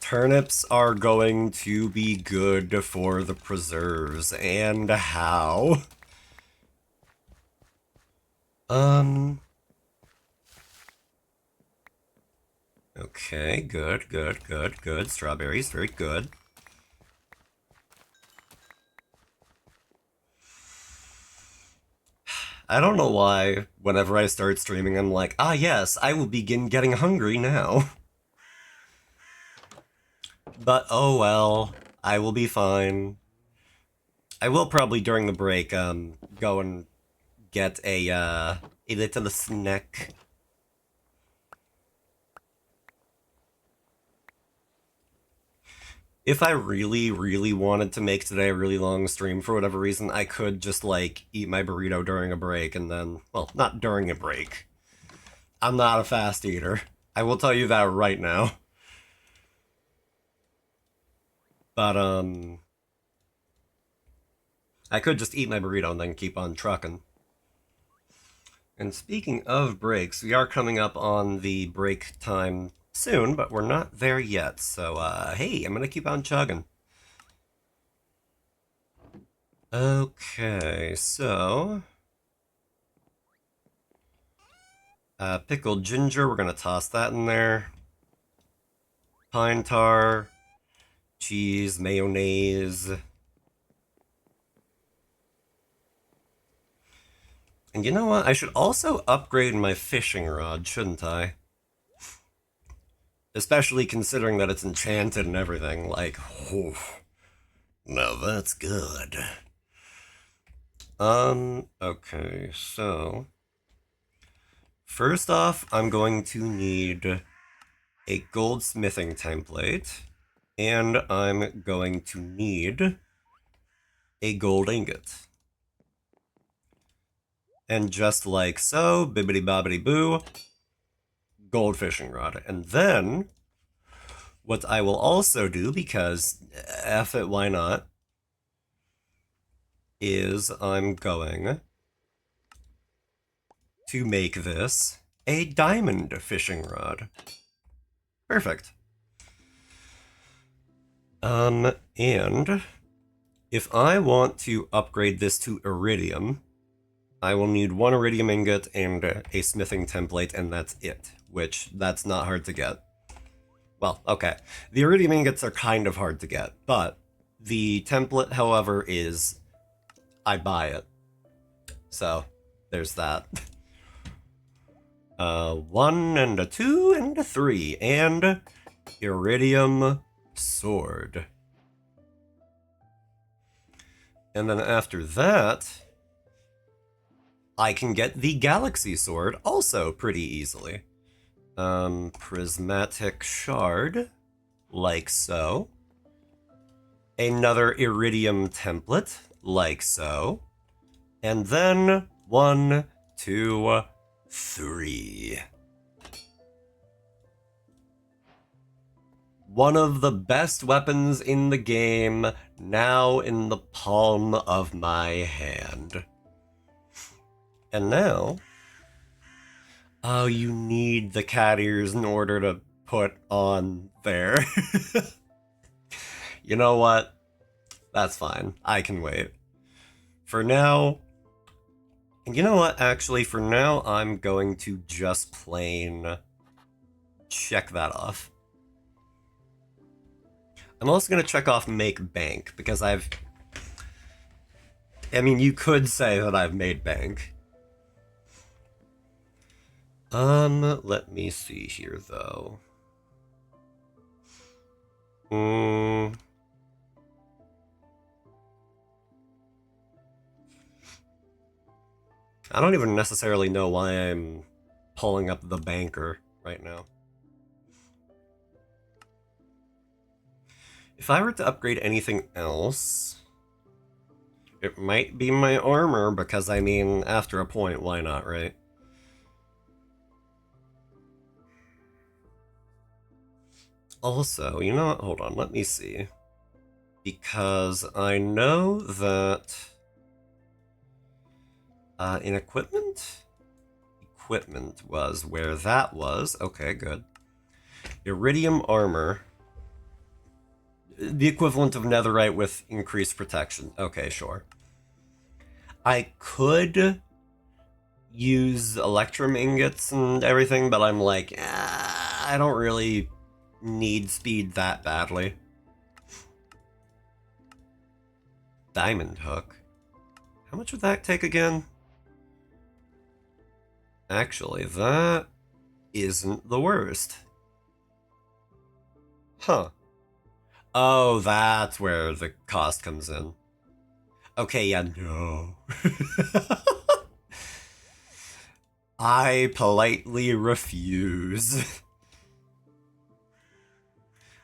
Turnips are going to be good for the preserves, and how? Okay, good, good, good, good. Strawberries, very good. I don't know why, whenever I start streaming, I'm like, ah yes, I will begin getting hungry now. But oh well, I will be fine. I will probably, during the break, go and get a little snack. If I really, really wanted to make today a really long stream for whatever reason, I could just, like, eat my burrito during a break and then... well, not during a break. I'm not a fast eater. I will tell you that right now. But, I could just eat my burrito and then keep on trucking. And speaking of breaks, we are coming up on the break time soon, but we're not there yet. So, hey, I'm gonna keep on chugging. Okay, so... pickled ginger, we're gonna toss that in there. Pine tar. cheese, mayonnaise. And you know what? I should also upgrade my fishing rod, shouldn't I? Especially considering that it's enchanted and everything. Like, oh, now that's good. Okay, so first off, I'm going to need a goldsmithing template, and I'm going to need a gold ingot. And just like so, bibbidi bobbidi boo, gold fishing rod. And then, what I will also do, because F it, why not, is I'm going to make this a diamond fishing rod. Perfect. And if I want to upgrade this to iridium, I will need 1 iridium ingot and a smithing template, and that's it, which that's not hard to get. Well, okay. The iridium ingots are kind of hard to get, but the template, however, is I buy it. So, there's that. 1 and a 2 and a 3, and iridium sword. And then after that, I can get the galaxy sword also pretty easily. Prismatic shard, like so. Another iridium template, like so. And then 1, 2, 3. One of the best weapons in the game, now in the palm of my hand. And now, oh, you need the cat ears in order to put on there. You know what? That's fine. I can wait. For now, and you know what? Actually, for now, I'm going to just plain check that off. I'm also going to check off make bank, because I mean, you could say that I've made bank. Let me see here, though. I don't even necessarily know why I'm pulling up the banker right now. If I were to upgrade anything else, it might be my armor, because, I mean, after a point, why not, right? Also, you know what? Hold on, let me see. Because I know that in equipment? Equipment was where that was. Okay, good. Iridium armor. The equivalent of netherite with increased protection. Okay, sure. I could use electrum ingots and everything, but I'm like, I don't really need speed that badly. Diamond hook. How much would that take again? Actually, that isn't the worst. Huh. Oh, that's where the cost comes in. Okay, yeah, no. I politely refuse.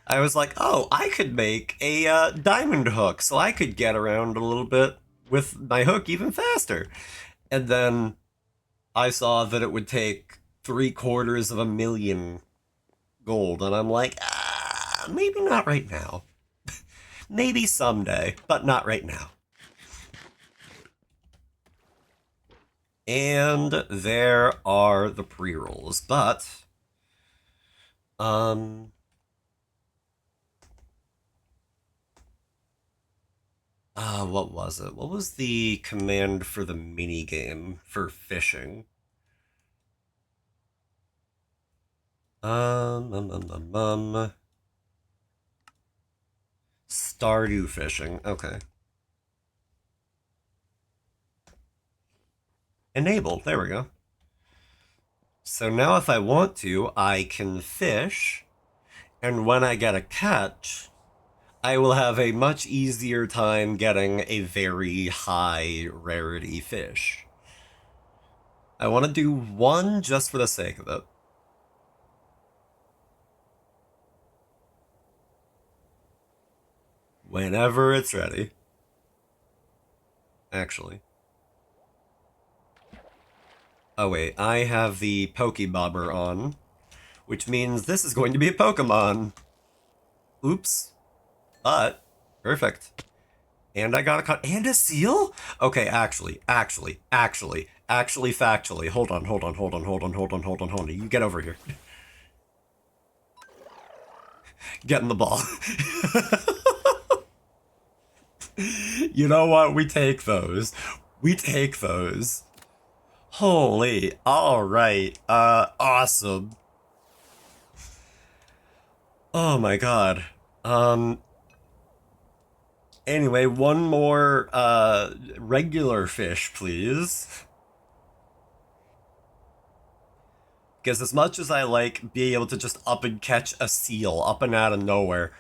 I was like, oh, I could make a diamond hook, so I could get around a little bit with my hook even faster. And then I saw that it would take 750,000 gold, and I'm like, maybe not right now. Maybe someday, but not right now. And there are the pre-rolls, but what was it? What was the command for the minigame for fishing? Stardew fishing. Okay. Enabled. There we go. So now if I want to, I can fish, and when I get a catch, I will have a much easier time getting a very high rarity fish. I want to do one just for the sake of it. Whenever it's ready. Actually. Oh wait, I have the Pokebobber on, which means this is going to be a Pokemon. Oops. But, perfect. And I got a cut and a seal? Okay, factually. Hold on. You get over here. Get in the ball. You know what? We take those. Holy, alright. Awesome. Oh my god. Anyway, one more, regular fish, please. Because as much as I like being able to just up and catch a seal up and out of nowhere,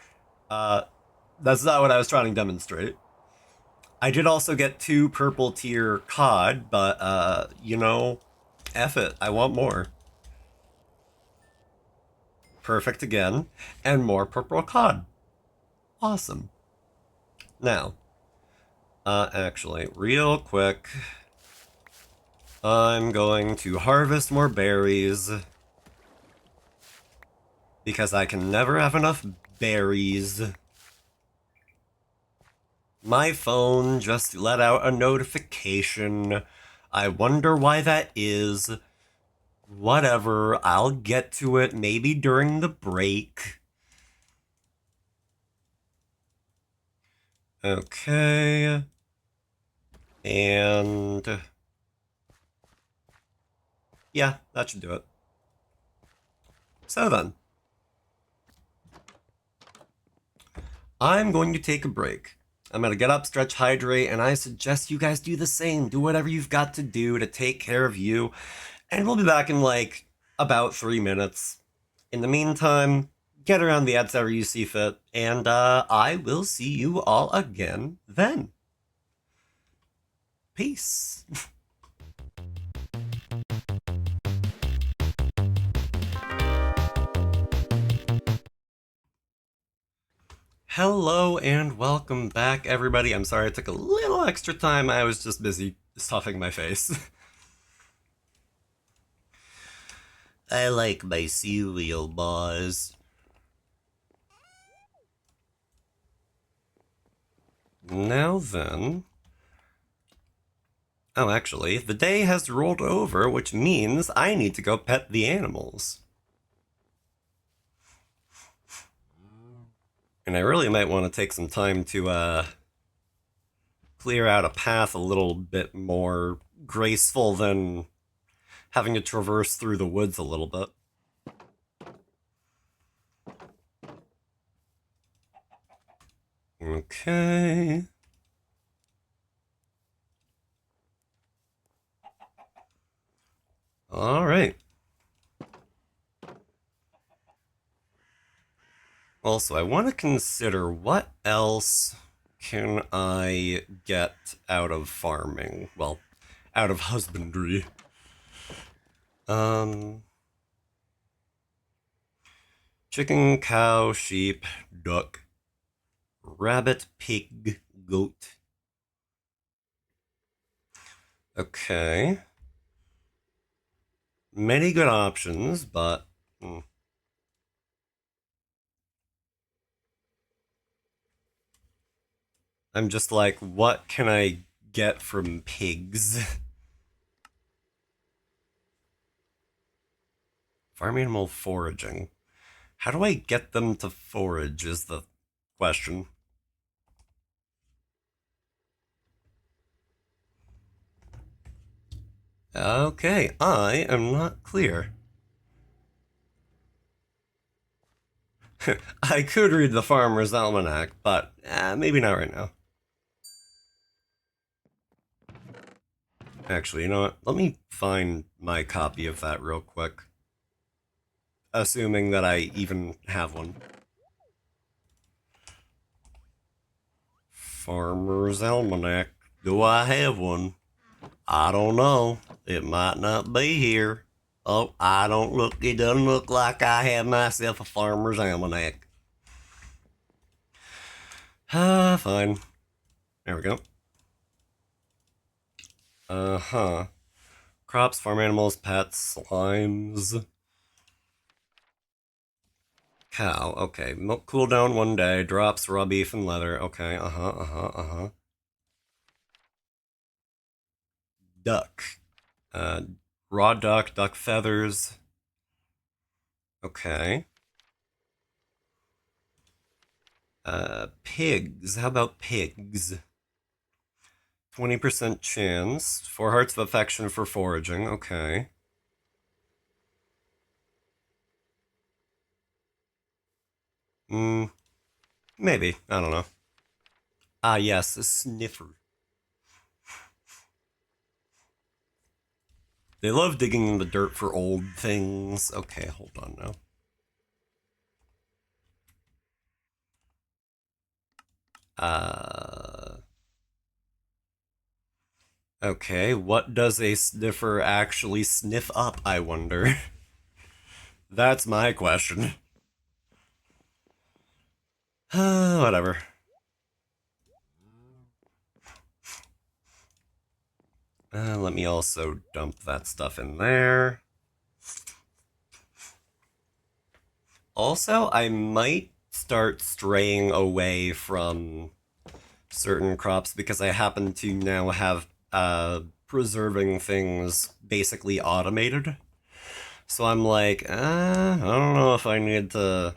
that's not what I was trying to demonstrate. I did also get 2 purple tier cod, but, you know, F it, I want more. Perfect again, and more purple cod. Awesome. Now, actually, real quick, I'm going to harvest more berries, because I can never have enough berries. My phone just let out a notification. I wonder why that is. Whatever, I'll get to it maybe during the break. Okay. And yeah, that should do it. So then, I'm going to take a break. I'm going to get up, stretch, hydrate, and I suggest you guys do the same. Do whatever you've got to do to take care of you. And we'll be back in like about 3 minutes. In the meantime, get around the ads however you see fit, and I will see you all again then. Peace. Hello and welcome back, everybody. I'm sorry it took a little extra time. I was just busy stuffing my face. I like my cereal bars. Now then... Oh, actually, the day has rolled over, which means I need to go pet the animals. And I really might want to take some time to, clear out a path a little bit more graceful than having to traverse through the woods a little bit. Okay. All right. Also, I want to consider what else can I get out of farming? Well, out of husbandry. Chicken, cow, sheep, duck, rabbit, pig, goat. Okay. Many good options, but... I'm just like, what can I get from pigs? Farm animal foraging. How do I get them to forage is the question. Okay, I am not clear. I could read the Farmer's Almanac, but maybe not right now. Actually, you know what? Let me find my copy of that real quick. Assuming that I even have one. Farmer's Almanac. Do I have one? I don't know. It might not be here. Oh, it doesn't look like I have myself a Farmer's Almanac. Fine. There we go. Uh-huh. Crops, farm animals, pets, slimes. Cow, okay. Milk cooldown 1 day, drops raw beef and leather. Okay, uh-huh. Duck. Uh, raw duck, duck feathers. Okay. Pigs. How about pigs? 20% chance. 4 hearts of affection for foraging. Okay. Maybe. I don't know. Ah, yes, a sniffer. They love digging in the dirt for old things. Okay, hold on now. Okay, what does a sniffer actually sniff up, I wonder? That's my question. Whatever. Let me also dump that stuff in there. Also, I might start straying away from certain crops because I happen to now have preserving things basically automated. So I'm like, I don't know if I need to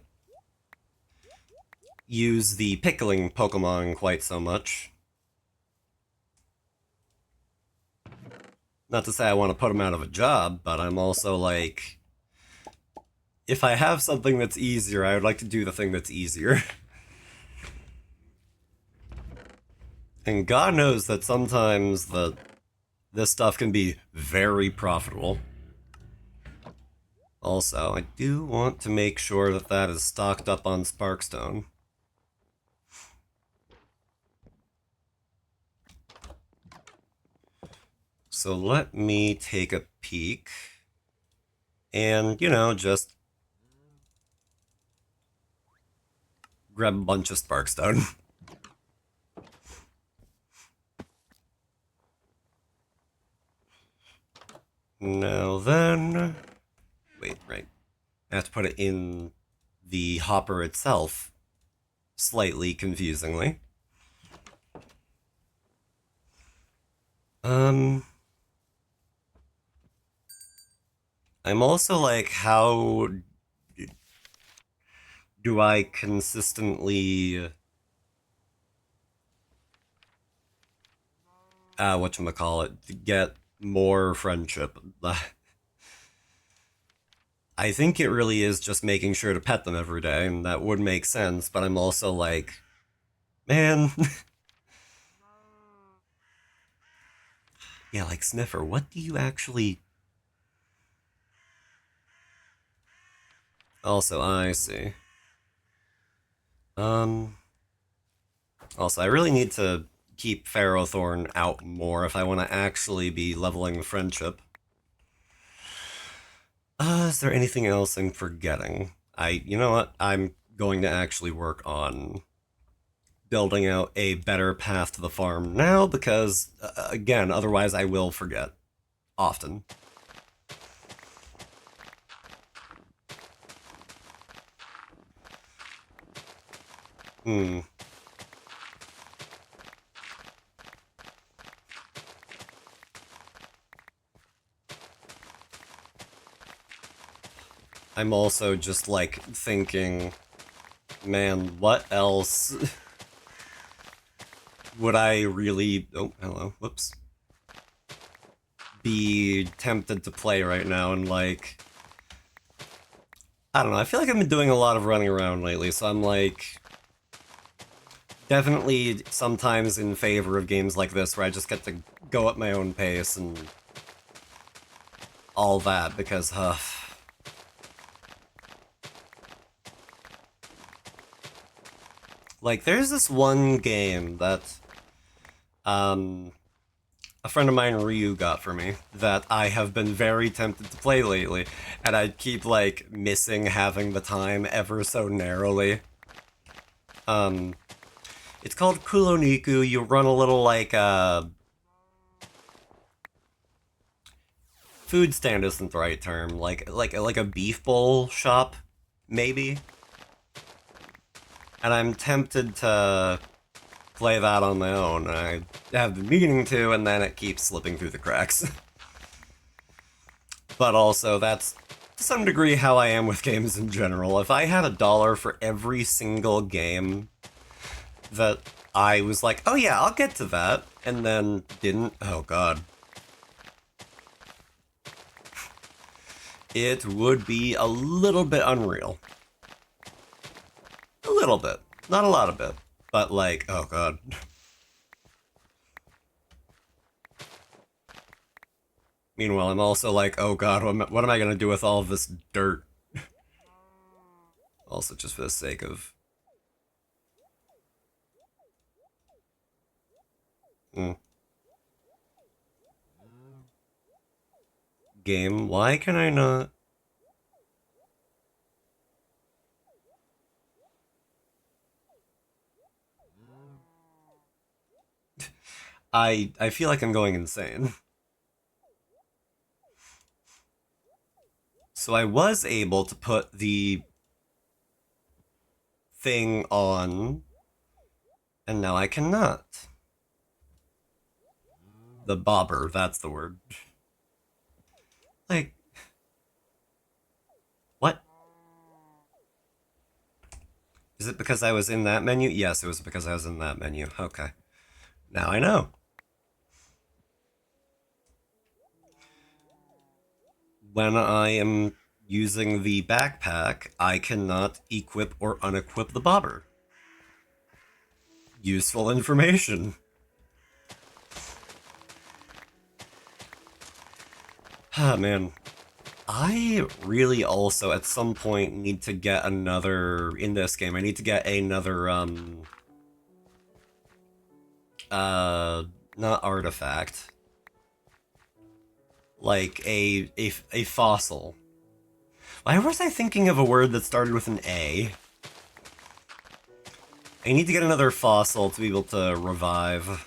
use the pickling Pokemon quite so much. Not to say I want to put them out of a job, but I'm also like, if I have something that's easier, I would like to do the thing that's easier. And God knows that sometimes this stuff can be very profitable. Also, I do want to make sure that that is stocked up on Sparkstone. So let me take a peek. And, you know, just grab a bunch of Sparkstone. Now then... Wait, right. I have to put it in the hopper itself. Slightly confusingly. I'm also like, how do I consistently whatchamacallit, get more friendship? I think it really is just making sure to pet them every day, and that would make sense, but I'm also like, man. Yeah, like, Sniffer, what do you actually... Also, I see. Also, I really need to keep Ferrothorn out more if I want to actually be leveling friendship. Is there anything else I'm forgetting? You know what? I'm going to actually work on building out a better path to the farm now because, again, otherwise I will forget. Often. I'm also just, like, thinking, man, what else would I really... Oh, hello. Whoops. Be tempted to play right now, and, like... I don't know, I feel like I've been doing a lot of running around lately, so I'm like, definitely sometimes in favor of games like this where I just get to go at my own pace and all that, because, like, there's this one game that, a friend of mine, Ryu, got for me that I have been very tempted to play lately, and I keep, like, missing having the time ever so narrowly. Um, it's called Kuloniku. You run a little, like, food stand isn't the right term, like a beef bowl shop, maybe? And I'm tempted to play that on my own. I have been meaning to, and then it keeps slipping through the cracks. But also, that's to some degree how I am with games in general. If I had $1 for every single game that I was like, oh yeah, I'll get to that, and then didn't, oh god. It would be a little bit unreal. A little bit. Not a lot of it. But like, oh god. Meanwhile, I'm also like, oh god, what am I gonna do with all of this dirt? Also, just for the sake of... Game, why can I not... I feel like I'm going insane. So I was able to put the thing on, and now I cannot. The bobber, that's the word. Like, what? Is it because I was in that menu? Yes, it was because I was in that menu. Okay. Now I know. When I am using the backpack, I cannot equip or unequip the bobber. Useful information. Ah, man. I really also, at some point, need to get another... In this game, I need to get another, not artifact. Like, a fossil. Why was I thinking of a word that started with an A? I need to get another fossil to be able to revive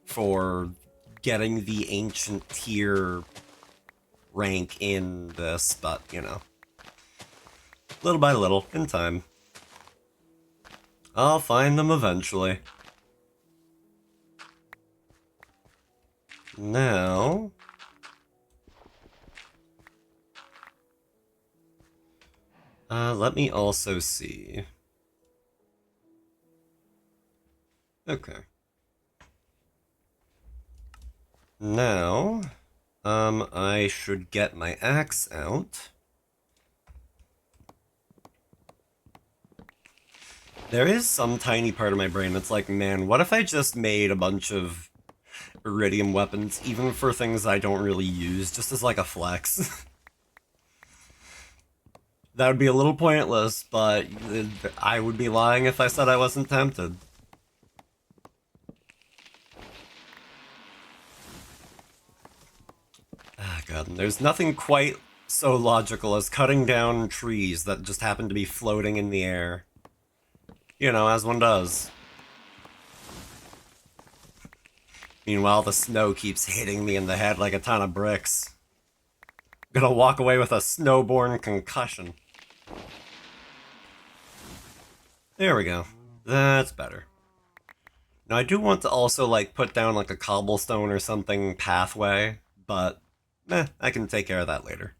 for getting the ancient tier rank in this, but, you know. Little by little, in time. I'll find them eventually. Now... let me also see. Okay. Now, I should get my axe out. There is some tiny part of my brain that's like, man, what if I just made a bunch of iridium weapons, even for things I don't really use, just as like a flex? That would be a little pointless, but I would be lying if I said I wasn't tempted. Ah, God, there's nothing quite so logical as cutting down trees that just happen to be floating in the air. You know, as one does. Meanwhile, the snow keeps hitting me in the head like a ton of bricks. I'm gonna walk away with a snowborn concussion. There we go. That's better. Now, I do want to also, like, put down, like, a cobblestone or something pathway, but, I can take care of that later.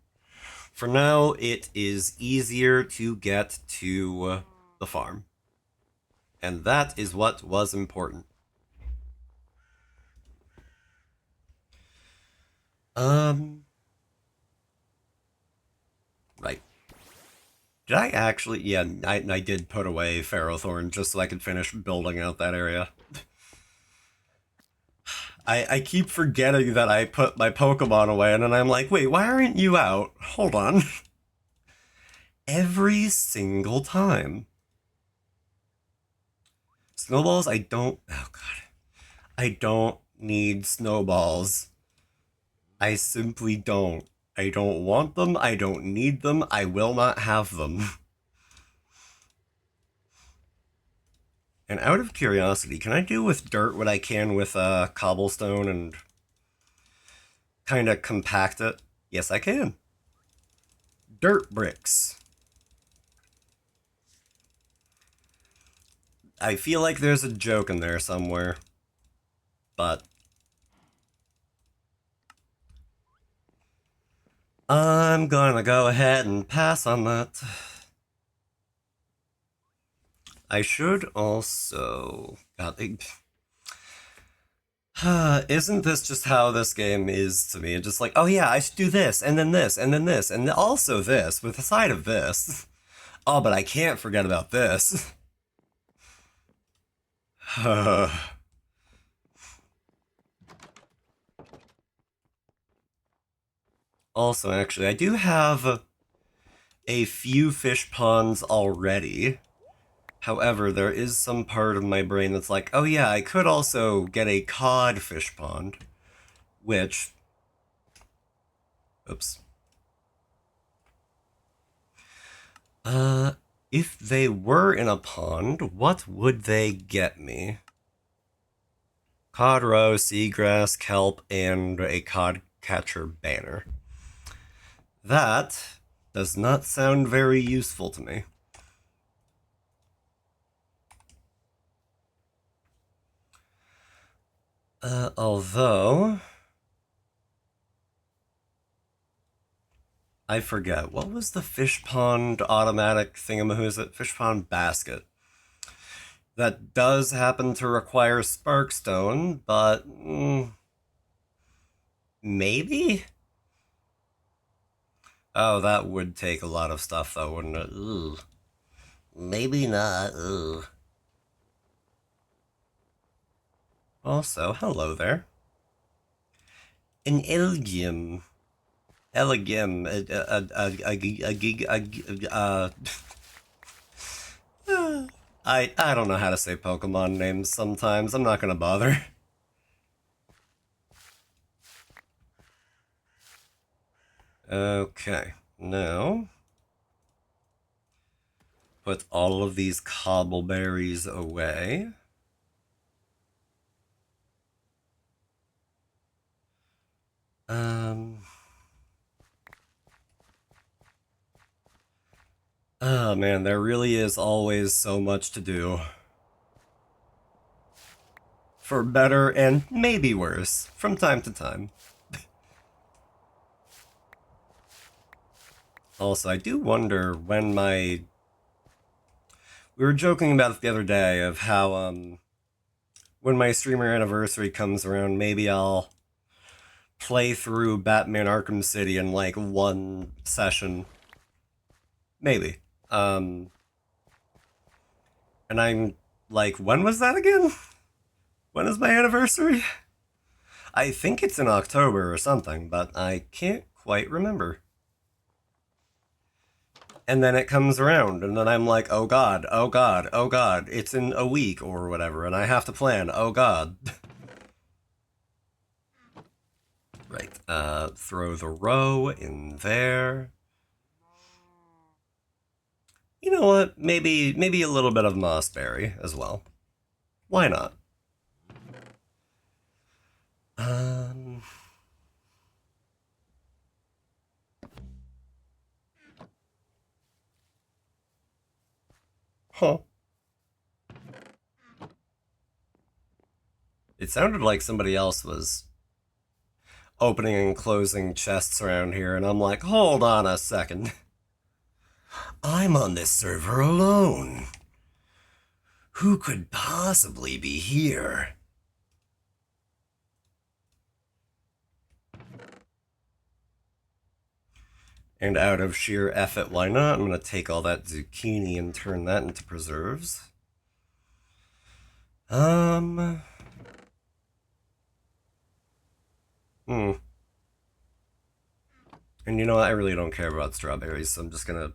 For now, it is easier to get to the farm. And that is what was important. Right. Did I actually? Yeah, I did put away Ferrothorn just so I could finish building out that area. I keep forgetting that I put my Pokemon away, and then I'm like, wait, why aren't you out? Hold on. Every single time. Snowballs, I don't... Oh, God. I don't need snowballs. I simply don't. I don't want them. I don't need them. I will not have them. And out of curiosity, can I do with dirt what I can with cobblestone and kind of compact it? Yes, I can. Dirt bricks. I feel like there's a joke in there somewhere, but I'm gonna go ahead and pass on that. I should also... God, isn't this just how this game is to me? It's just like, oh yeah, I should do this, and then this, and then this, and also this, with the side of this. Oh, but I can't forget about this. Also, actually, I do have a few fish ponds already. However, there is some part of my brain that's like, oh yeah, I could also get a cod fish pond, which... Oops. If they were in a pond, what would they get me? Cod roe, seagrass, kelp, and a cod catcher banner. That does not sound very useful to me. Although... I forget. What was the fish pond automatic thingamahoosit? Fish pond basket. That does happen to require sparkstone, but... maybe? Oh, that would take a lot of stuff, though, wouldn't it? Ooh. Maybe not. Ooh. Also, hello there. An Elgium. Elegim. I don't know how to say Pokemon names sometimes. I'm not gonna bother. Okay, now put all of these cobbleberries away. Oh man, there really is always so much to do. For better and maybe worse, from time to time. Also, I do wonder when my... We were joking about it the other day of how, when my streamer anniversary comes around, maybe I'll play through Batman Arkham City in, like, one session. Maybe. And I'm like, when was that again? When is my anniversary? I think it's in October or something, but I can't quite remember. And then it comes around, and then I'm like, oh god, oh god, oh god, it's in a week or whatever, and I have to plan, oh god. Right, throw the row in there. You know what, maybe a little bit of mossberry as well. Why not? Huh. It sounded like somebody else was opening and closing chests around here, and I'm like, hold on a second. I'm on this server alone. Who could possibly be here? And out of sheer effort, why not? I'm gonna take all that zucchini and turn that into preserves. Hmm. And you know what? I really don't care about strawberries, so I'm just gonna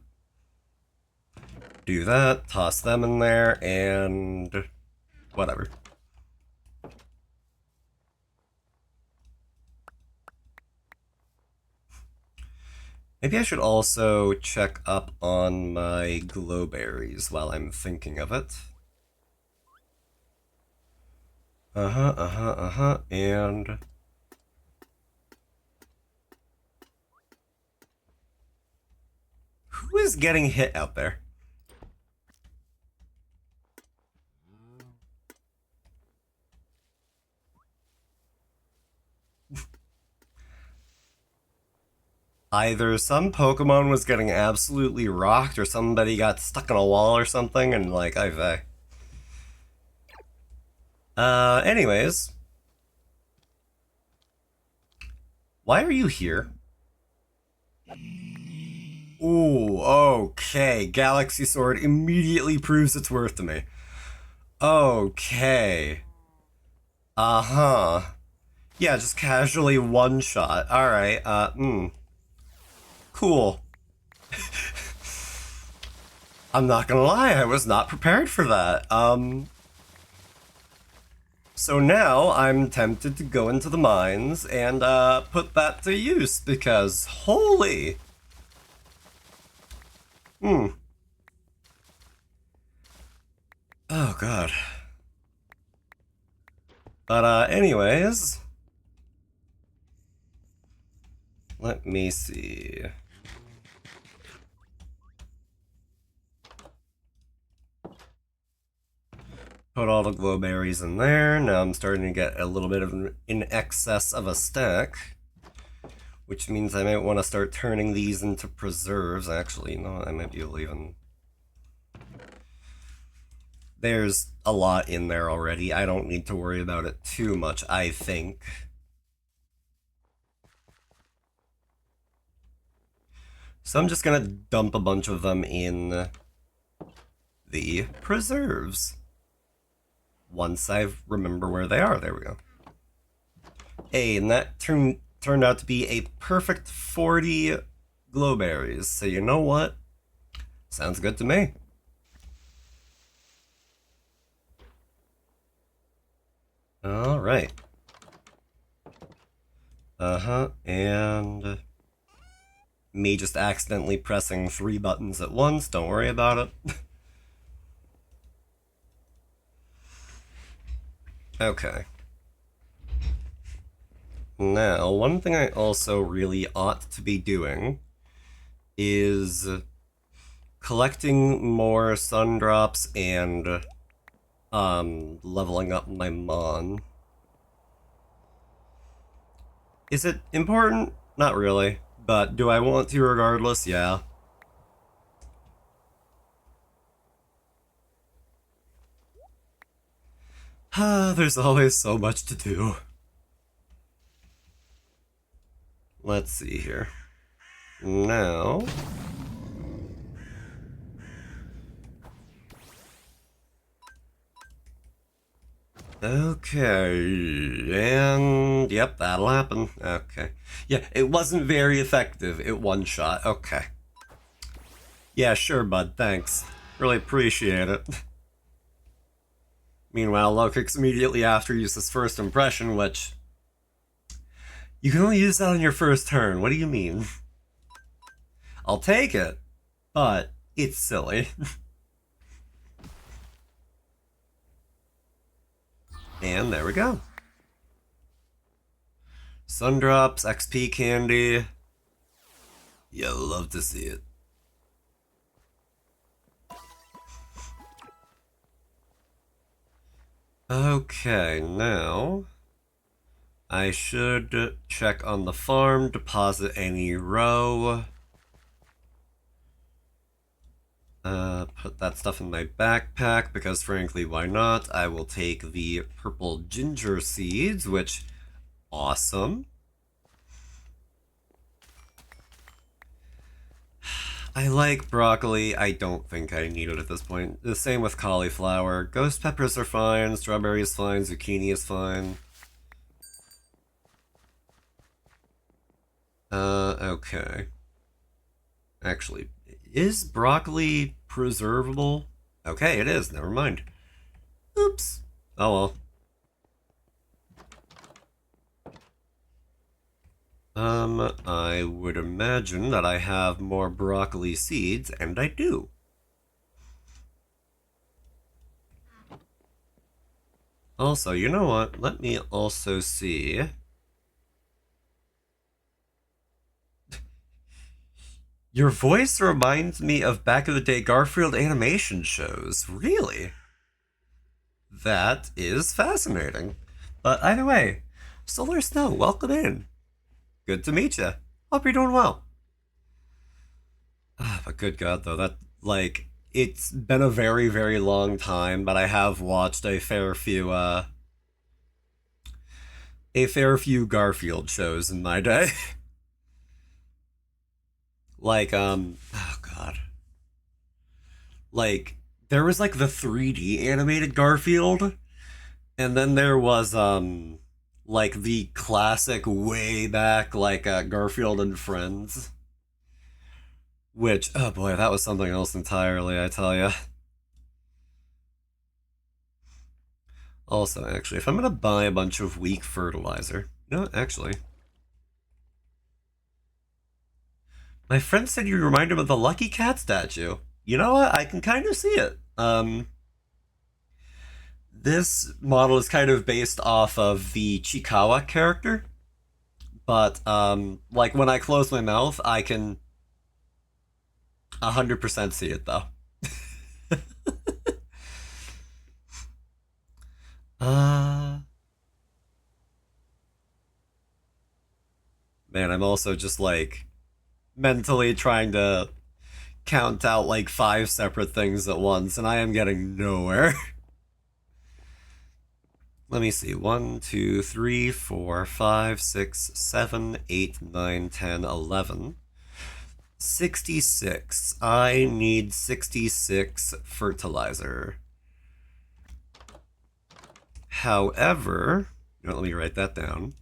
do that, toss them in there, and whatever. Maybe I should also check up on my glowberries while I'm thinking of it. And who is getting hit out there? Either some Pokemon was getting absolutely rocked or somebody got stuck in a wall or something and like, anyways. Why are you here? Ooh, okay. Galaxy Sword immediately proves its worth to me. Okay. Uh-huh. Yeah, just casually one shot. Alright, cool. I'm not gonna lie, I was not prepared for that. So now I'm tempted to go into the mines and, put that to use, because holy... Oh, God. But, anyways... Let me see... Put all the glowberries in there. Now I'm starting to get a little bit of in excess of a stack, which means I might want to start turning these into preserves. Actually, you know what? I might be able to even... There's a lot in there already. I don't need to worry about it too much, I think. So I'm just gonna dump a bunch of them in the preserves. Once I remember where they are. There we go. Hey, and that turned out to be a perfect 40 glowberries. So you know what? Sounds good to me. Alright. And... me just accidentally pressing 3 buttons at once. Don't worry about it. Okay. Now, one thing I also really ought to be doing is collecting more sun drops and leveling up my Mon. Is it important? Not really, but do I want to regardless? Yeah. There's always so much to do. Let's see here. Now... Okay, and yep, that'll happen. Okay. Yeah, it wasn't very effective. It one-shot. Okay. Yeah, sure, bud, thanks. Really appreciate it. Meanwhile, Lokix immediately after uses first impression, which... You can only use that on your first turn. What do you mean? I'll take it, but it's silly. And there we go. Sundrops, XP candy. You'll love to see it. Okay, now I should check on the farm, deposit any row. Put that stuff in my backpack because frankly, why not? I will take the purple ginger seeds, which, awesome. I like broccoli. I don't think I need it at this point. The same with cauliflower. Ghost peppers are fine. Strawberry is fine. Zucchini is fine. Okay. Actually, is broccoli preservable? Okay, it is. Never mind. Oops. Oh well. I would imagine that I have more broccoli seeds, and I do. Also, you know what? Let me also see. Your voice reminds me of back in the day Garfield animation shows. Really? That is fascinating. But either way, Solar Snow, welcome in. Good to meet you. Hope you're doing well. But good God, though, like, it's been a very, very long time, but I have watched a fair few Garfield shows in my day. Like, oh God. Like, there was, like, the 3D animated Garfield, and then there was, like, the classic way back, like, Garfield and Friends. Which, oh boy, that was something else entirely, I tell ya. Also, actually, if I'm gonna buy a bunch of weak fertilizer, you know what, actually. My friend said you remind him of the Lucky Cat statue. You know what, I can kind of see it. This model is kind of based off of the Chikawa character, but, like, when I close my mouth, I can 100% see it, though. uh... Man, I'm also just, like, mentally trying to count out, like, 5 separate things at once, and I am getting nowhere. Let me see. 1, 2, 3, 4, 5, 6, 7, 8, 9, 10, 11. 66. I need 66 fertilizer. However, you know, let me write that down.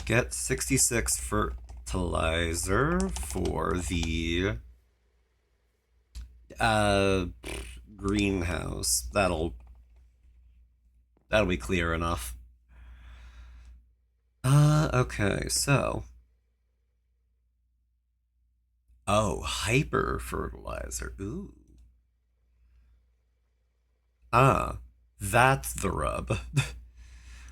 Get 66 fertilizer for the greenhouse. That'll be clear enough. Okay, so. Oh, hyper fertilizer. Ooh. Ah, that's the rub.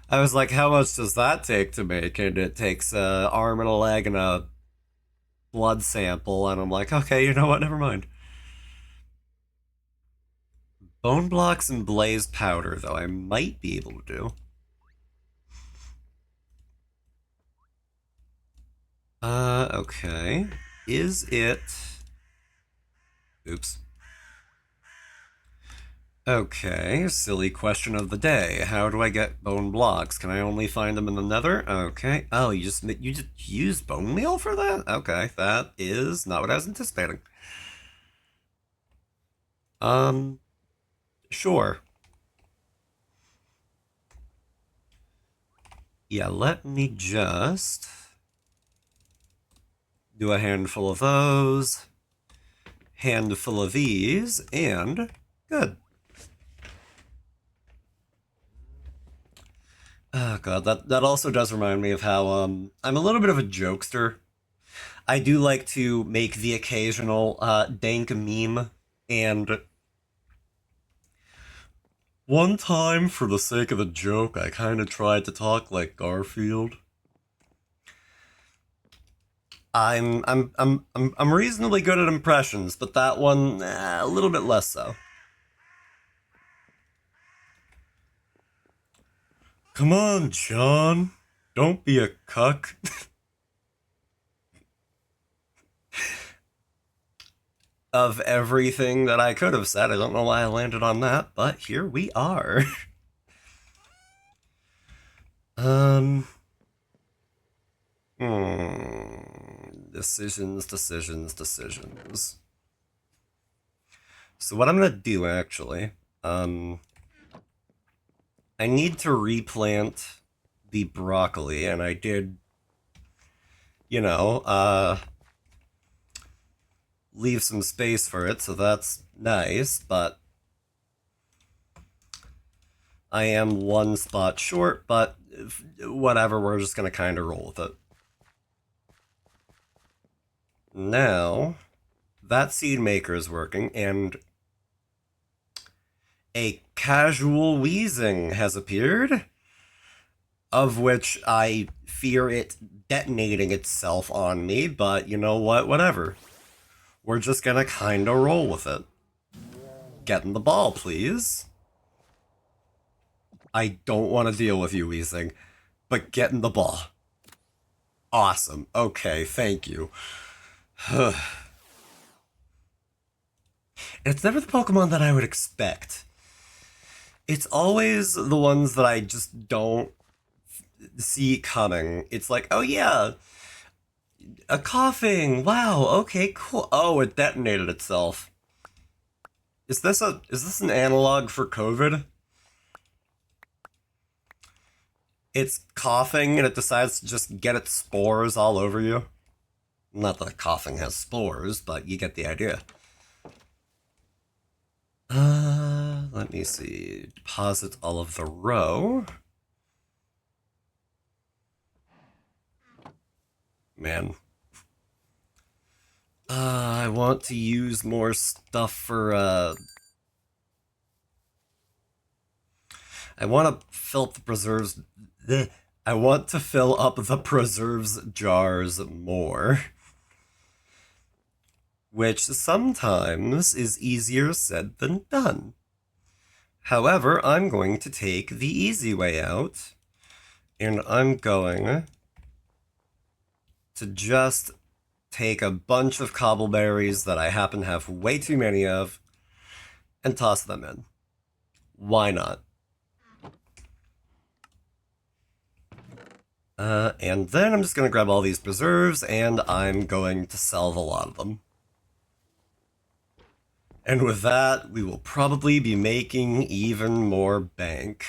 I was like, how much does that take to make? And it takes a arm and a leg and a blood sample, and I'm like, okay, you know what? Never mind. Bone blocks and blaze powder, though, I might be able to do. Okay. Is it... Oops. Okay, silly question of the day. How do I get bone blocks? Can I only find them in the nether? Okay. Oh, you just use bone meal for that? Okay, that is not what I was anticipating. Sure. Yeah, let me just do a handful of those, handful of these, and good. Oh god, that also does remind me of how I'm a little bit of a jokester. I do like to make the occasional dank meme, and one time, for the sake of the joke, I kind of tried to talk like Garfield. I'm reasonably good at impressions, but that one a little bit less so. Come on, John. Don't be a cuck. Of everything that I could have said, I don't know why I landed on that, but here we are. um. Decisions, decisions, decisions. So what I'm gonna do, actually, I need to replant the broccoli, and I did, you know, leave some space for it, so that's nice, but I am one spot short, but whatever, we're just gonna kind of roll with it. Now, that seed maker is working, and a casual wheezing has appeared, of which I fear it detonating itself on me, but you know what, whatever. We're just gonna kinda roll with it. Get in the ball, please. I don't want to deal with you, wheezing, but get in the ball. Awesome. Okay, thank you. It's never the Pokemon that I would expect. It's always the ones that I just don't see coming. It's like, oh yeah, a coughing. Wow, okay, cool. Oh, it detonated itself. Is this an analog for COVID? It's coughing and it decides to just get its spores all over you. Not that coughing has spores, but you get the idea. Let me see. Deposit all of the row. Man. I want to use more stuff for, I want to fill up the preserves. I want to fill up the preserves jars more. Which sometimes is easier said than done. However, I'm going to take the easy way out, and I'm going to just take a bunch of cobbleberries that I happen to have way too many of, and toss them in. Why not? And then I'm just going to grab all these preserves, and I'm going to sell a lot of them. And with that, we will probably be making even more bank.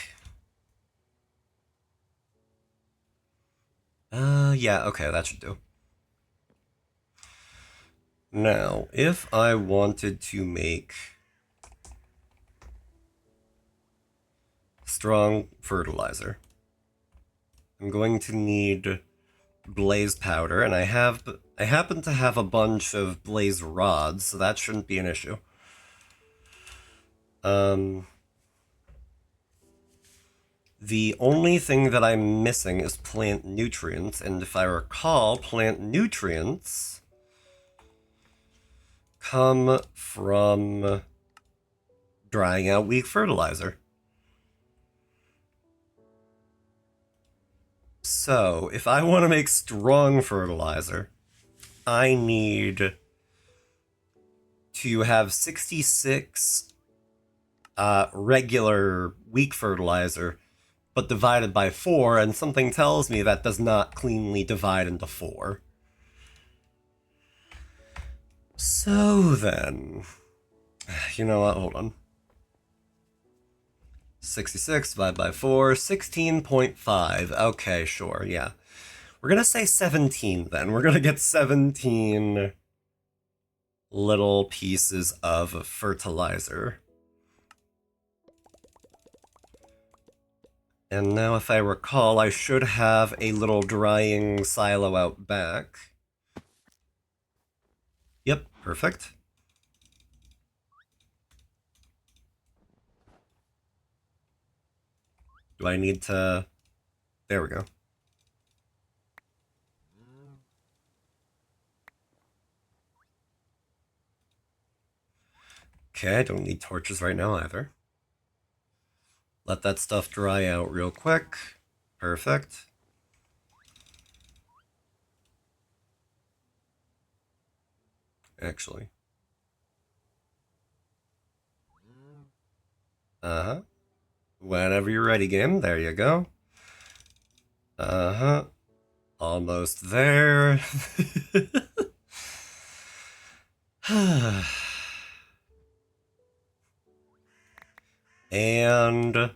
Yeah, okay, that should do. Now, if I wanted to make strong fertilizer, I'm going to need blaze powder, and I happen to have a bunch of blaze rods, so that shouldn't be an issue. The only thing that I'm missing is plant nutrients, and if I recall, plant nutrients come from drying out weak fertilizer. So, if I want to make strong fertilizer, I need to have 66 regular weak fertilizer, but divided by 4, and something tells me that does not cleanly divide into 4. So then, you know what, hold on. 66 divided by 4, 16.5. Okay, sure, yeah. We're gonna say 17 then. We're gonna get 17 little pieces of fertilizer. And now, if I recall, I should have a little drying silo out back. Yep, perfect. Do I need to... There we go. Okay, I don't need torches right now either. Let that stuff dry out real quick. Perfect. Actually. Uh-huh. Whenever you're ready, game. There you go. Uh-huh. Almost there. And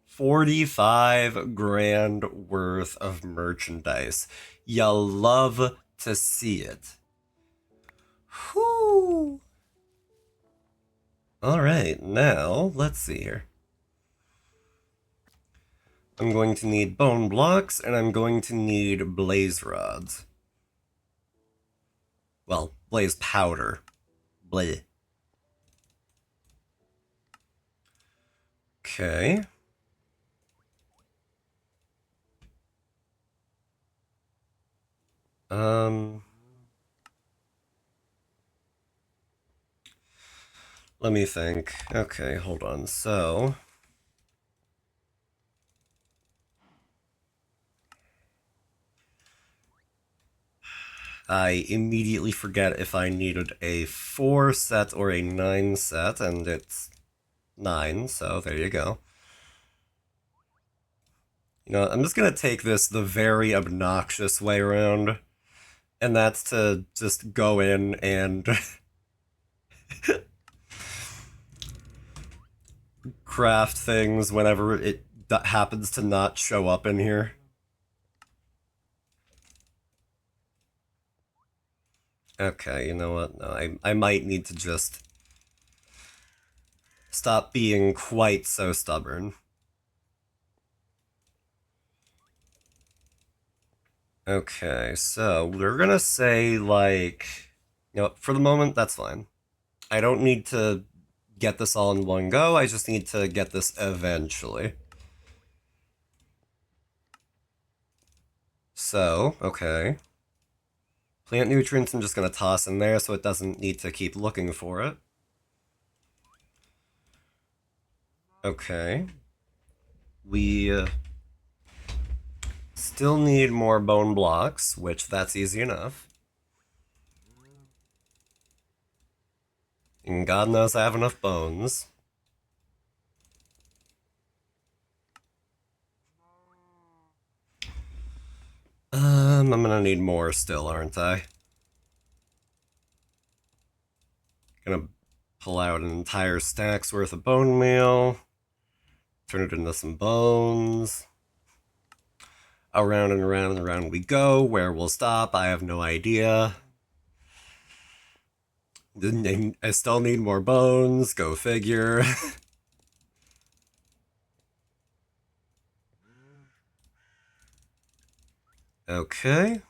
45 grand worth of merchandise. You'll love to see it. Whoo! Alright, now, let's see here. I'm going to need bone blocks, and I'm going to need blaze rods. Well, blaze powder. Bleh. Okay. Let me think. Okay, hold on. So, I immediately forget if I needed a 4 set or a 9 set, and it's 9, so there you go. You know, I'm just gonna take this the very obnoxious way around, and that's to just go in and craft things whenever it happens to not show up in here. Okay, you know what? No, I might need to just stop being quite so stubborn. Okay, so we're gonna say, like, you know, for the moment, that's fine. I don't need to get this all in one go, I just need to get this eventually. So, okay. Plant nutrients I'm just gonna toss in there so it doesn't need to keep looking for it. Okay. We still need more bone blocks, which that's easy enough. And God knows I have enough bones. I'm gonna need more still, aren't I? Gonna pull out an entire stack's worth of bone meal. Turn it into some bones. Around and around and around we go. Where we'll stop, I have no idea. I still need more bones. Go figure. Okay.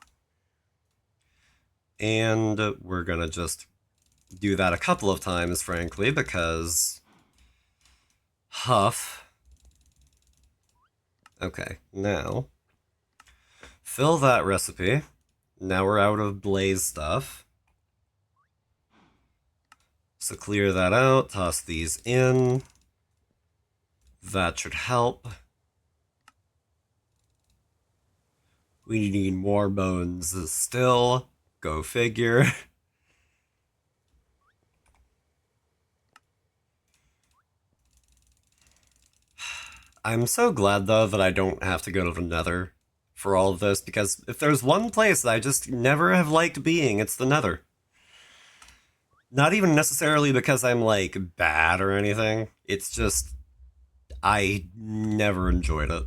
And we're gonna just do that a couple of times, frankly, because huff. Okay, now fill that recipe. Now we're out of blaze stuff. So clear that out, toss these in. That should help. We need more bones still. Go figure. I'm so glad, though, that I don't have to go to the Nether for all of this, because if there's one place that I just never have liked being, it's the Nether. Not even necessarily because I'm, like, bad or anything. It's just, I never enjoyed it.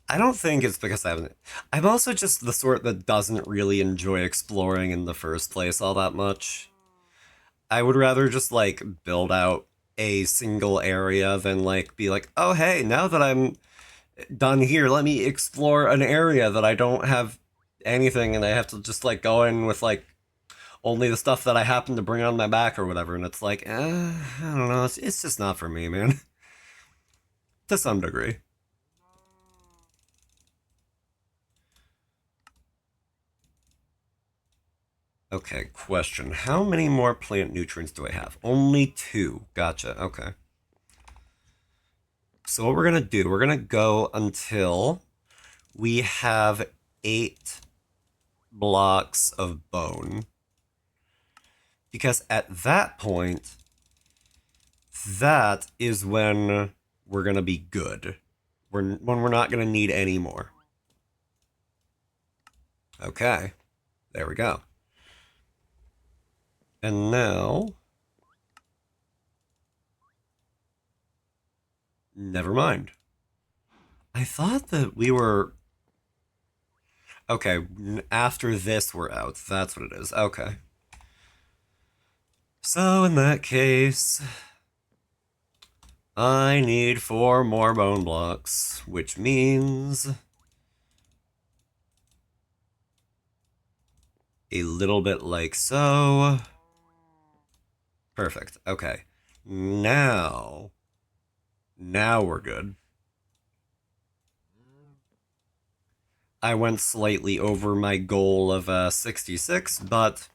I don't think it's because I haven't... I'm also just the sort that doesn't really enjoy exploring in the first place all that much. I would rather just, like, build out a single area than, like, be like, oh, hey, now that I'm done here, let me explore an area that I don't have anything and I have to just, like, go in with, like, only the stuff that I happen to bring on my back or whatever, and it's like, I don't know, it's just not for me, man. To some degree. Okay, question. How many more plant nutrients do I have? Only 2. Gotcha, okay. So what we're gonna do, we're gonna go until we have 8 blocks of bone. Because at that point, that is when we're gonna be good. When we're not gonna need any more. Okay, there we go. And now, never mind. I thought that we were... Okay, after this we're out. That's what it is. Okay. So in that case, I need 4 more bone blocks, which means a little bit like so. Perfect. Okay. Now we're good. I went slightly over my goal of 66, but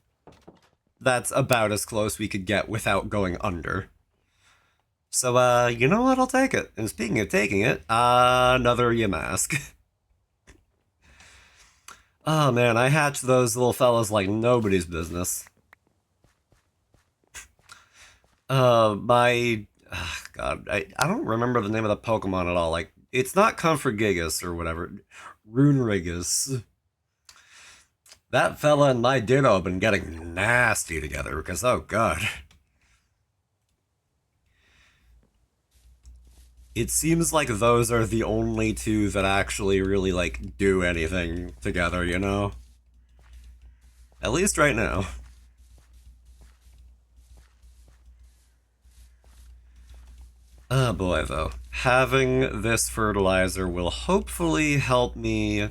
that's about as close we could get without going under. So, you know what? I'll take it. And speaking of taking it, another Yamask. Oh man, I hatched those little fellas like nobody's business. God, I don't remember the name of the Pokemon at all. Like, it's not Comfortgigas or whatever. Runerigus. That fella and my Ditto have been getting nasty together because, oh god. It seems like those are the only two that actually really, like, do anything together, you know? At least right now. Oh boy, though. Having this fertilizer will hopefully help me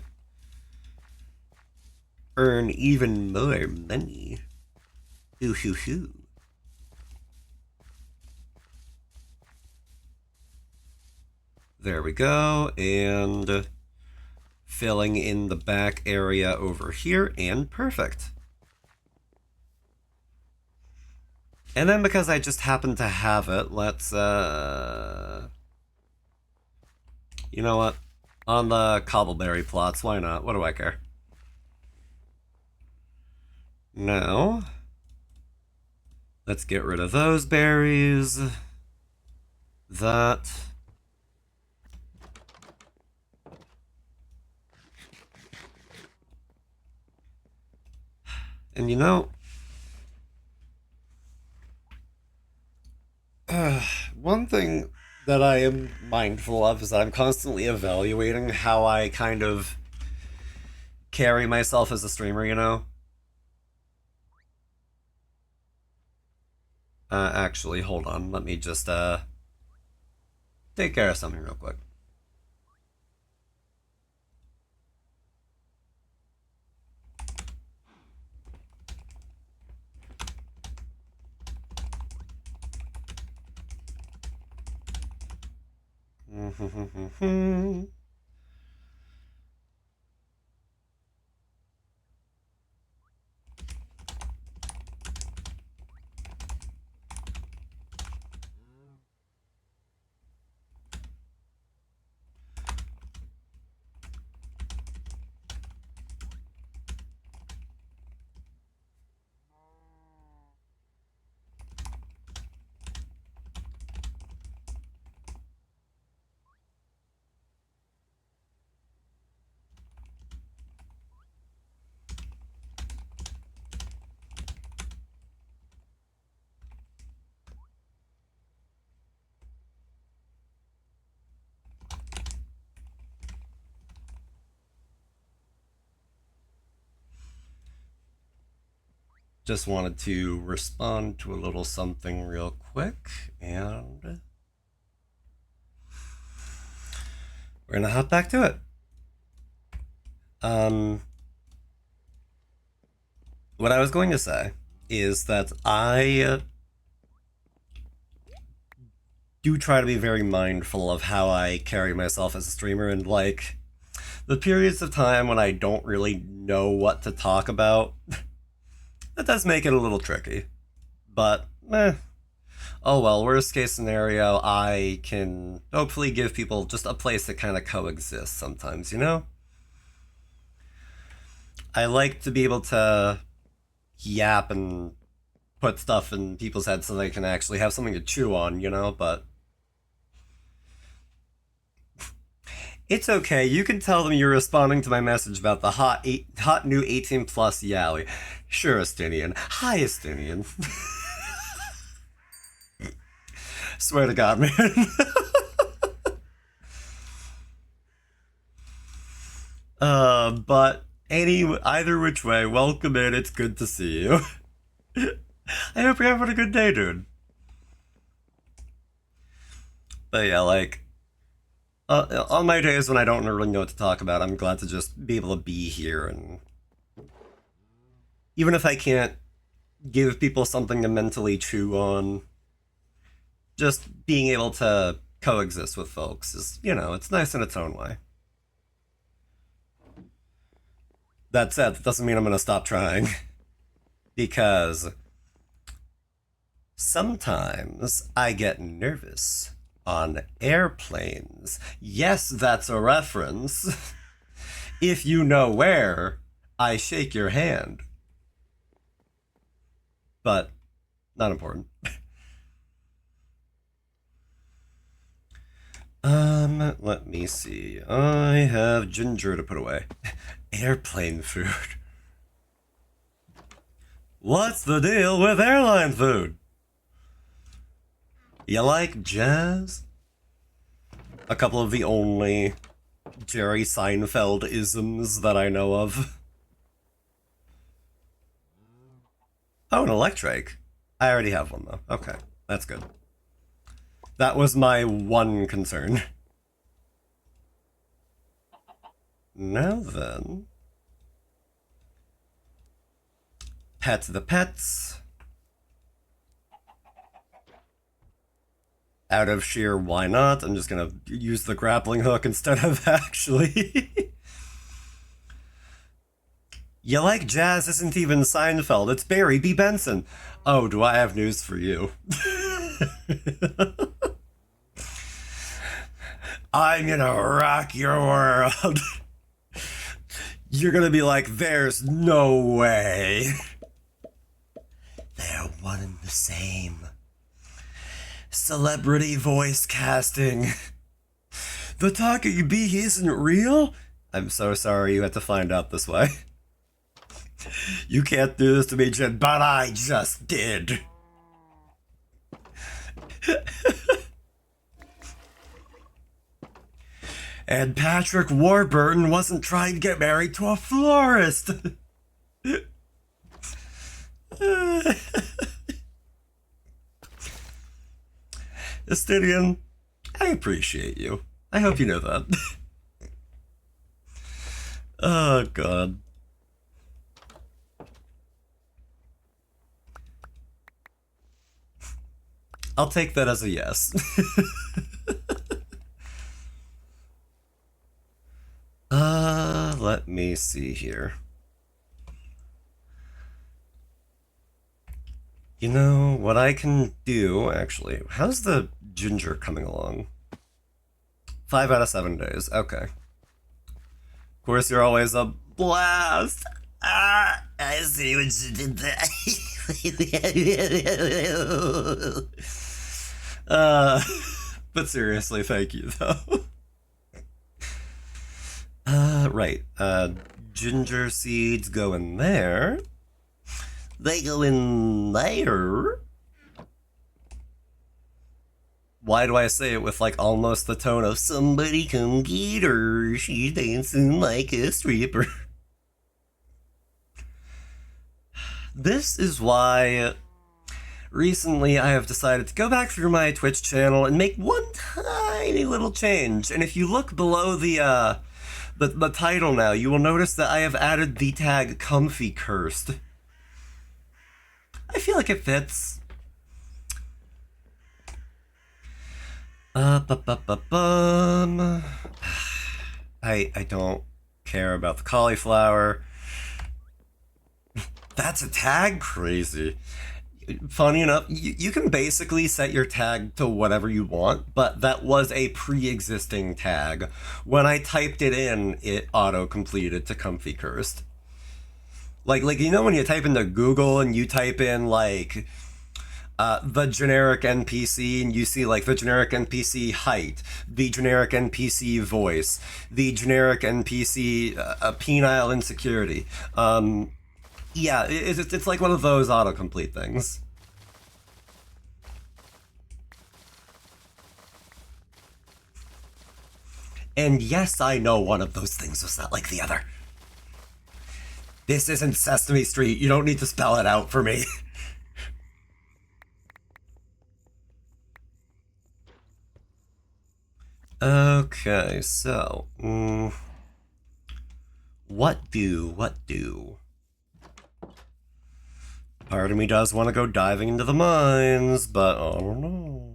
earn even more money. Ooh hoo hoo. There we go, and filling in the back area over here, and perfect. And then because I just happen to have it, let's, you know what? On the cobbleberry plots, why not? What do I care? Now, let's get rid of those berries. That. And you know, one thing that I am mindful of is that I'm constantly evaluating how I kind of carry myself as a streamer, you know? Actually, hold on. Let me just, take care of something real quick. Just wanted to respond to a little something real quick, and we're gonna hop back to it. What I was going to say is that I do try to be very mindful of how I carry myself as a streamer, and like the periods of time when I don't really know what to talk about, that does make it a little tricky. But, oh well, worst case scenario, I can hopefully give people just a place that kind of coexists sometimes, you know? I like to be able to yap and put stuff in people's heads so they can actually have something to chew on, you know, but it's okay. You can tell them you're responding to my message about the hot new 18 plus yaoi. Sure, Estinian. Hi, Estinian. Swear to God, man. But either which way, welcome in. It's good to see you. I hope you're having a good day, dude. But yeah, like, on my days when I don't really know what to talk about, I'm glad to just be able to be here, and even if I can't give people something to mentally chew on, just being able to coexist with folks is, you know, it's nice in its own way. That said, that doesn't mean I'm going to stop trying. Because sometimes I get nervous on airplanes. Yes, that's a reference. If you know where, I shake your hand. But not important. Let me see. I have ginger to put away. Airplane food. What's the deal with airline food? You like jazz? A couple of the only Jerry Seinfeld isms that I know of. Oh, an electric. I already have one though. Okay, that's good. That was my one concern. Now then. Pet the pets. Out of sheer why not, I'm just gonna use the grappling hook instead of actually. You like jazz isn't even Seinfeld, it's Barry B. Benson. Oh, do I have news for you? I'm gonna rock your world. You're gonna be like, there's no way. They're one and the same. Celebrity voice casting. The talking bee isn't real? I'm so sorry you had to find out this way. You can't do this to me, Jen, but I just did. And Patrick Warburton wasn't trying to get married to a florist. Estinian, I appreciate you. I hope you know that. Oh, God. I'll take that as a yes. Let me see here. You know, what I can do, actually, how's the ginger coming along? 5 out of 7 days, okay. Of course, you're always a blast. Ah, I see what you did there. But seriously, thank you, though. Right. Ginger seeds go in there. They go in there. Why do I say it with, like, almost the tone of somebody come get her, she's dancing like a stripper? This is why recently I have decided to go back through my Twitch channel and make one tiny little change. And if you look below the title now, you will notice that I have added the tag Comfy Cursed. I feel like it fits. I don't care about the cauliflower. That's a tag? Crazy. Funny enough, you can basically set your tag to whatever you want, but that was a pre-existing tag. When I typed it in, it auto-completed to Comfy Cursed. Like you know when you type into Google and you type in like the generic NPC and you see like the generic NPC height, the generic NPC voice, the generic NPC penile insecurity. Yeah, it's like one of those autocomplete things. And yes, I know one of those things was not like the other. This isn't Sesame Street. You don't need to spell it out for me. Okay, so... what do? Part of me does want to go diving into the mines, but I don't know.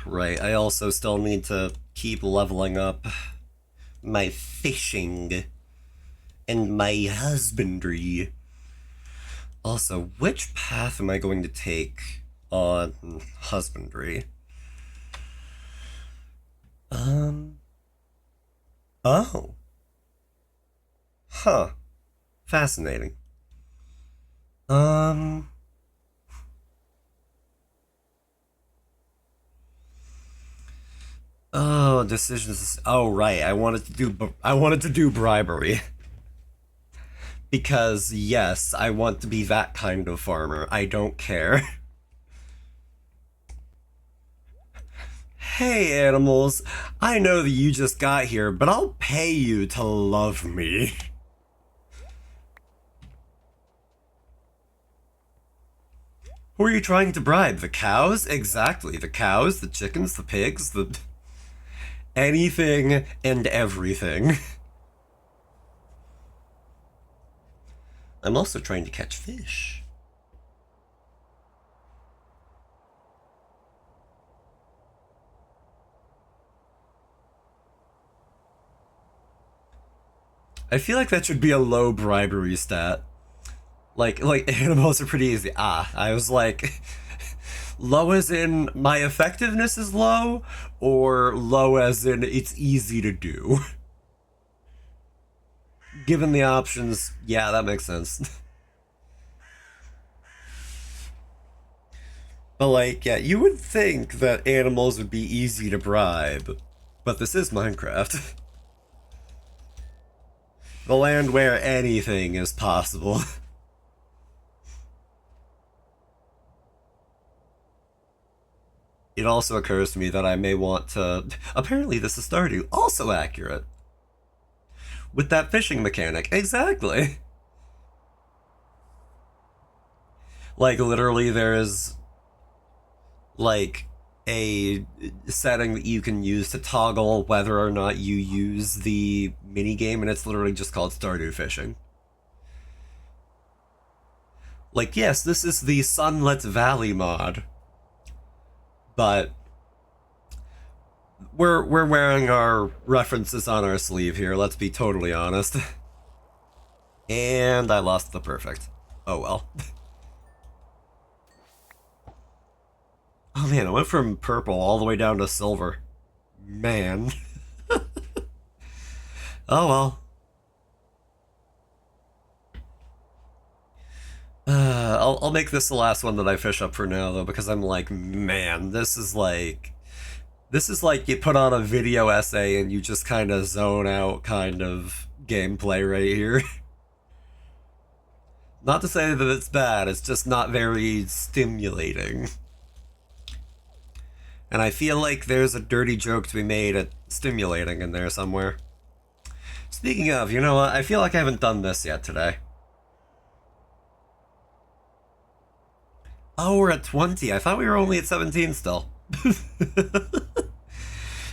Right, I also still need to keep leveling up my fishing and my husbandry. Also, which path am I going to take on husbandry? Oh. Huh. Fascinating. Oh, decisions. Oh, right. I wanted to do bribery. Because yes, I want to be that kind of farmer. I don't care. Hey, animals. I know that you just got here, but I'll pay you to love me. Who are you trying to bribe? The cows? Exactly. The cows, the chickens, the pigs, the... anything and everything. I'm also trying to catch fish. I feel like that should be a low bribery stat. Like animals are pretty easy. I was like, low as in my effectiveness is low, or low as in it's easy to do? Given the options, yeah, that makes sense. But like, yeah, you would think that animals would be easy to bribe, but this is Minecraft. The land where anything is possible. It also occurs to me that I may want to... Apparently this is Stardew, also accurate. With that fishing mechanic, exactly. Like, literally there is... like, a setting that you can use to toggle whether or not you use the minigame, and it's literally just called Stardew Fishing. Like, yes, this is the Sunlit Valley mod, but we're wearing our references on our sleeve here, let's be totally honest. And I lost the perfect. Oh well. Oh man, I went from purple all the way down to silver. Man. Oh well. I'll make this the last one that I fish up for now, though, because I'm like, man, this is like you put on a video essay and you just kind of zone out kind of gameplay right here. Not to say that it's bad, it's just not very stimulating. And I feel like there's a dirty joke to be made at stimulating in there somewhere. Speaking of, you know what? I feel like I haven't done this yet today. Oh, we're at 20. I thought we were only at 17 still.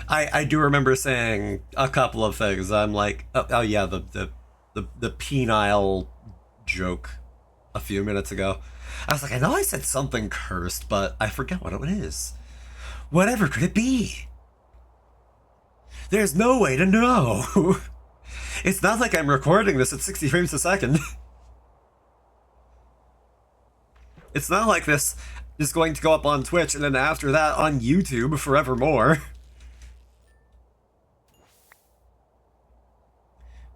I do remember saying a couple of things. I'm like, oh yeah, the penile joke a few minutes ago. I was like, I know I said something cursed, but I forget what it is. Whatever could it be? There's no way to know. It's not like I'm recording this at 60 frames a second. It's not like this is going to go up on Twitch, and then after that on YouTube forevermore.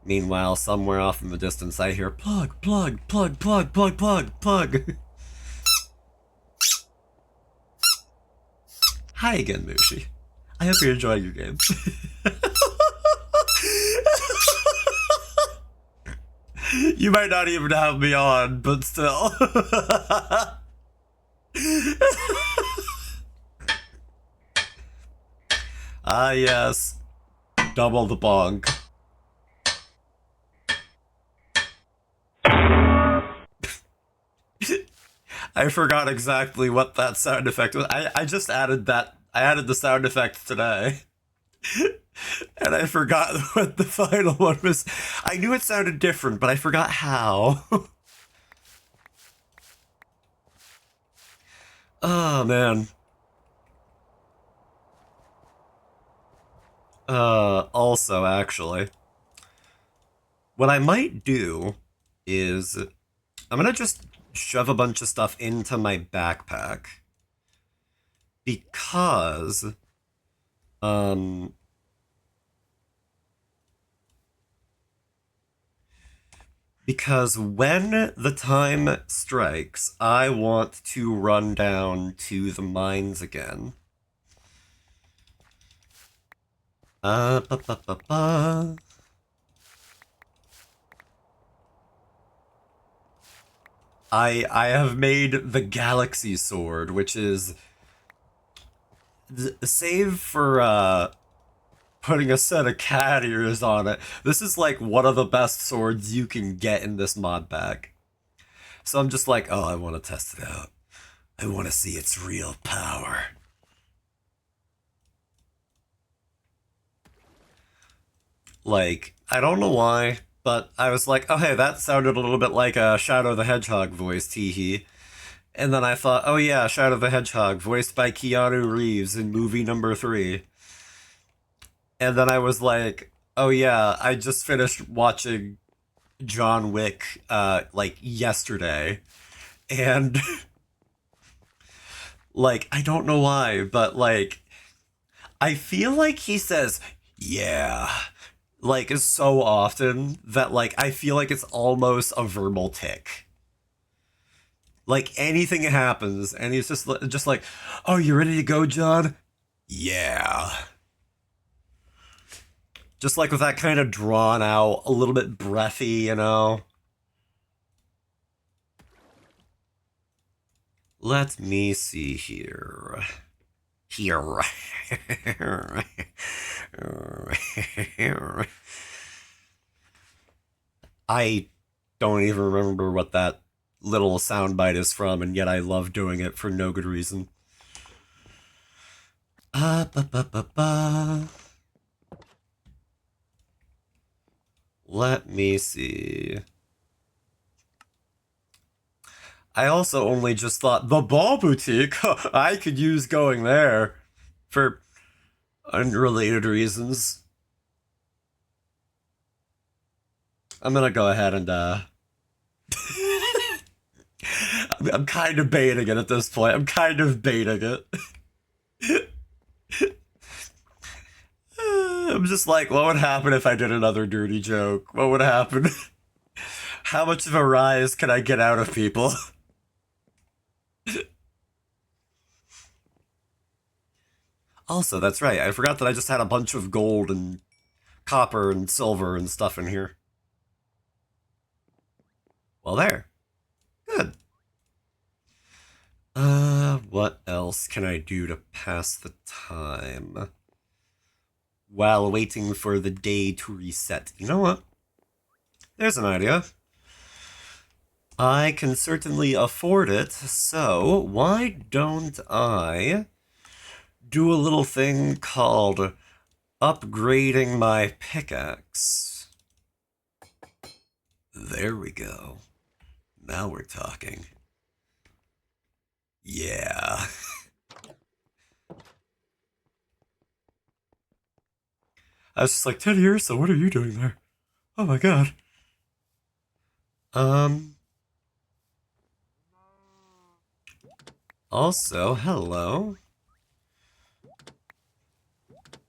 Meanwhile, somewhere off in the distance, I hear plug, plug, plug, plug, plug, plug, plug. Hi again, Mushi. I hope you're enjoying your game. You might not even have me on, but still. Ah, yes. Double the bonk. I forgot exactly what that sound effect was. I just added that. I added the sound effect today. And I forgot what the final one was. I knew it sounded different, but I forgot how. Oh, man. Also, actually, what I might do is I'm gonna just shove a bunch of stuff into my backpack because, because when the time strikes, I want to run down to the mines again. Ba, ba, ba, ba. I have made the Galaxy Sword, which is save for putting a set of cat ears on it. This is like one of the best swords you can get in this mod pack. So I'm just like, oh, I want to test it out. I want to see its real power. Like, I don't know why, but I was like, oh hey, that sounded a little bit like a Shadow the Hedgehog voice, teehee. And then I thought, oh yeah, Shadow the Hedgehog, voiced by Keanu Reeves in movie number 3. And then I was like, oh yeah, I just finished watching John Wick, like, yesterday. And, like, I don't know why, but, like, I feel like he says, yeah, like, so often that, like, I feel like it's almost a verbal tick. Like, anything happens, and he's just like, oh, you ready to go, John? Yeah. Just like with that kind of drawn out, a little bit breathy, you know? Let me see here. Here. I don't even remember what that little soundbite is from, and yet I love doing it for no good reason. Ba, ba, ba, ba. Let me see. I also only just thought, the ball boutique? I could use going there for unrelated reasons. I'm gonna go ahead and, I'm kind of baiting it at this point. I'm kind of baiting it. I'm just like, what would happen if I did another dirty joke? What would happen? How much of a rise can I get out of people? Also, that's right. I forgot that I just had a bunch of gold and copper and silver and stuff in here. Well, there. Good. What else can I do to pass the time while waiting for the day to reset? You know what? There's an idea. I can certainly afford it, so why don't I do a little thing called upgrading my pickaxe? There we go. Now we're talking. Yeah. I was just like, 10 years, so what are you doing there? Oh my god. Also, hello.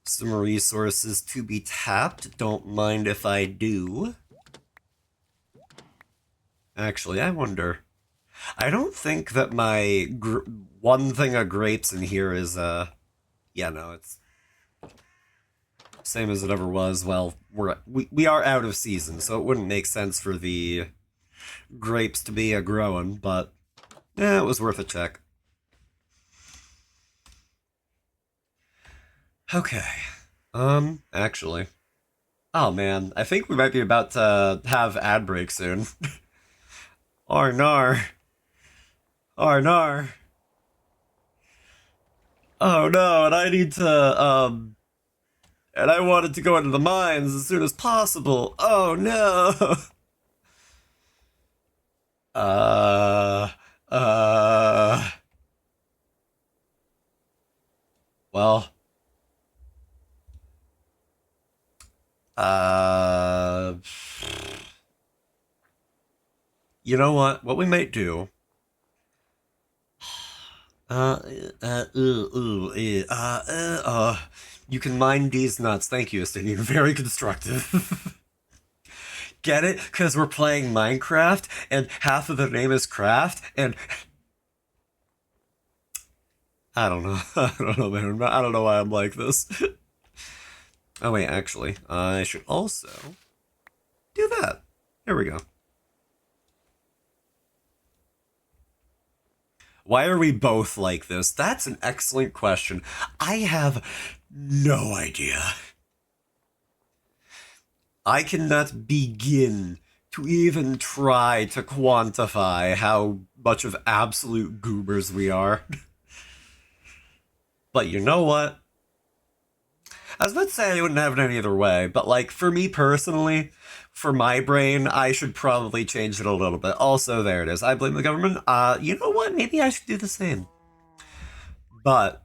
Some resources to be tapped. Don't mind if I do. Actually, I wonder. I don't think that my one thing of grapes in here is, yeah, no, it's same as it ever was. Well, we are out of season, so it wouldn't make sense for the grapes to be a growing, but it was worth a check. Okay. Actually. Oh man, I think we might be about to have ad break soon. Arnar. Arnar. Oh no, and I need to, and I wanted to go into the mines as soon as possible. Oh no. Uh, uh, well, uh, you know what? What we might do. Uh, uh, ooh, ooh, you can mine these nuts. Thank you, Estinian. Very constructive. Get it? Because we're playing Minecraft, and half of the name is craft, and I don't know. I don't know, man. I don't know why I'm like this. Oh, wait, actually, I should also do that. There we go. Why are we both like this? That's an excellent question. I have no idea. I cannot begin to even try to quantify how much of absolute goobers we are. But you know what? I was about to say I wouldn't have it any other way, but like for me personally, for my brain, I should probably change it a little bit. Also, there it is. I blame the government. You know what? Maybe I should do the same. But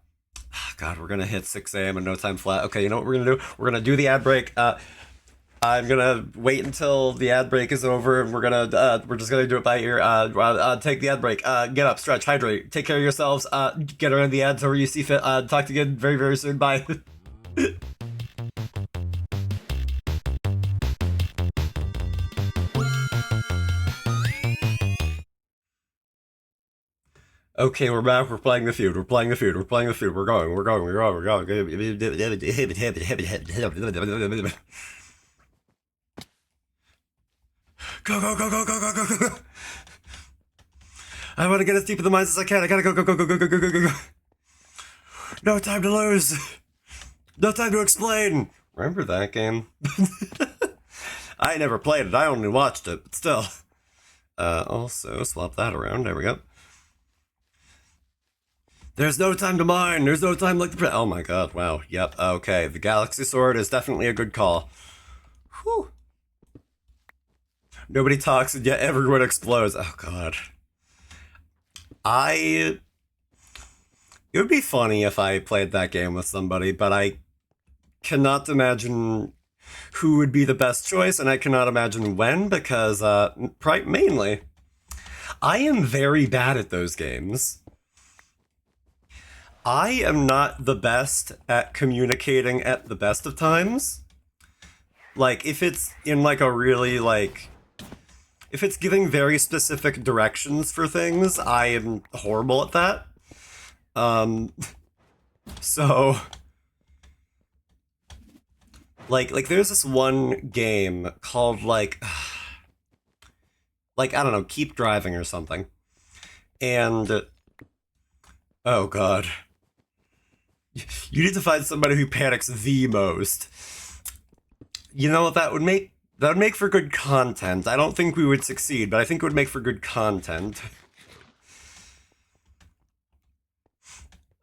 God, we're gonna hit 6 a.m. in no time flat. Okay, you know what we're gonna do? We're gonna do the ad break. I'm gonna wait until the ad break is over, and we're just gonna do it by ear. Take the ad break. Get up, stretch, hydrate, take care of yourselves. Get around the ads however you see fit. Talk to you again very, very soon. Bye. Okay, we're back. We're playing the feud. We're playing the feud. We're playing the feud. We're going. We're going. We're going. We're going. Go, go, go, go, go, go, go, go, go. I want to get as deep in the mines as I can. I gotta go, go, go, go, go, go, go, go, go, go. No time to lose. No time to explain. Remember that game? I never played it. I only watched it, but still. Also, swap that around. There we go. There's no time to mine. There's no time like the. Oh my god, wow. Yep, okay. The Galaxy Sword is definitely a good call. Whew. Nobody talks and yet everyone explodes. Oh god. It would be funny if I played that game with somebody, but I cannot imagine who would be the best choice, and I cannot imagine when, because, mainly, I am very bad at those games. I am not the best at communicating at the best of times. Like, if it's in, like, a really, like... If it's giving very specific directions for things, I am horrible at that. So... Like, there's this one game called, like, I don't know, Keep Driving or something. And... Oh, God. You need to find somebody who panics the most. You know what that would make? That would make for good content. I don't think we would succeed, but I think it would make for good content.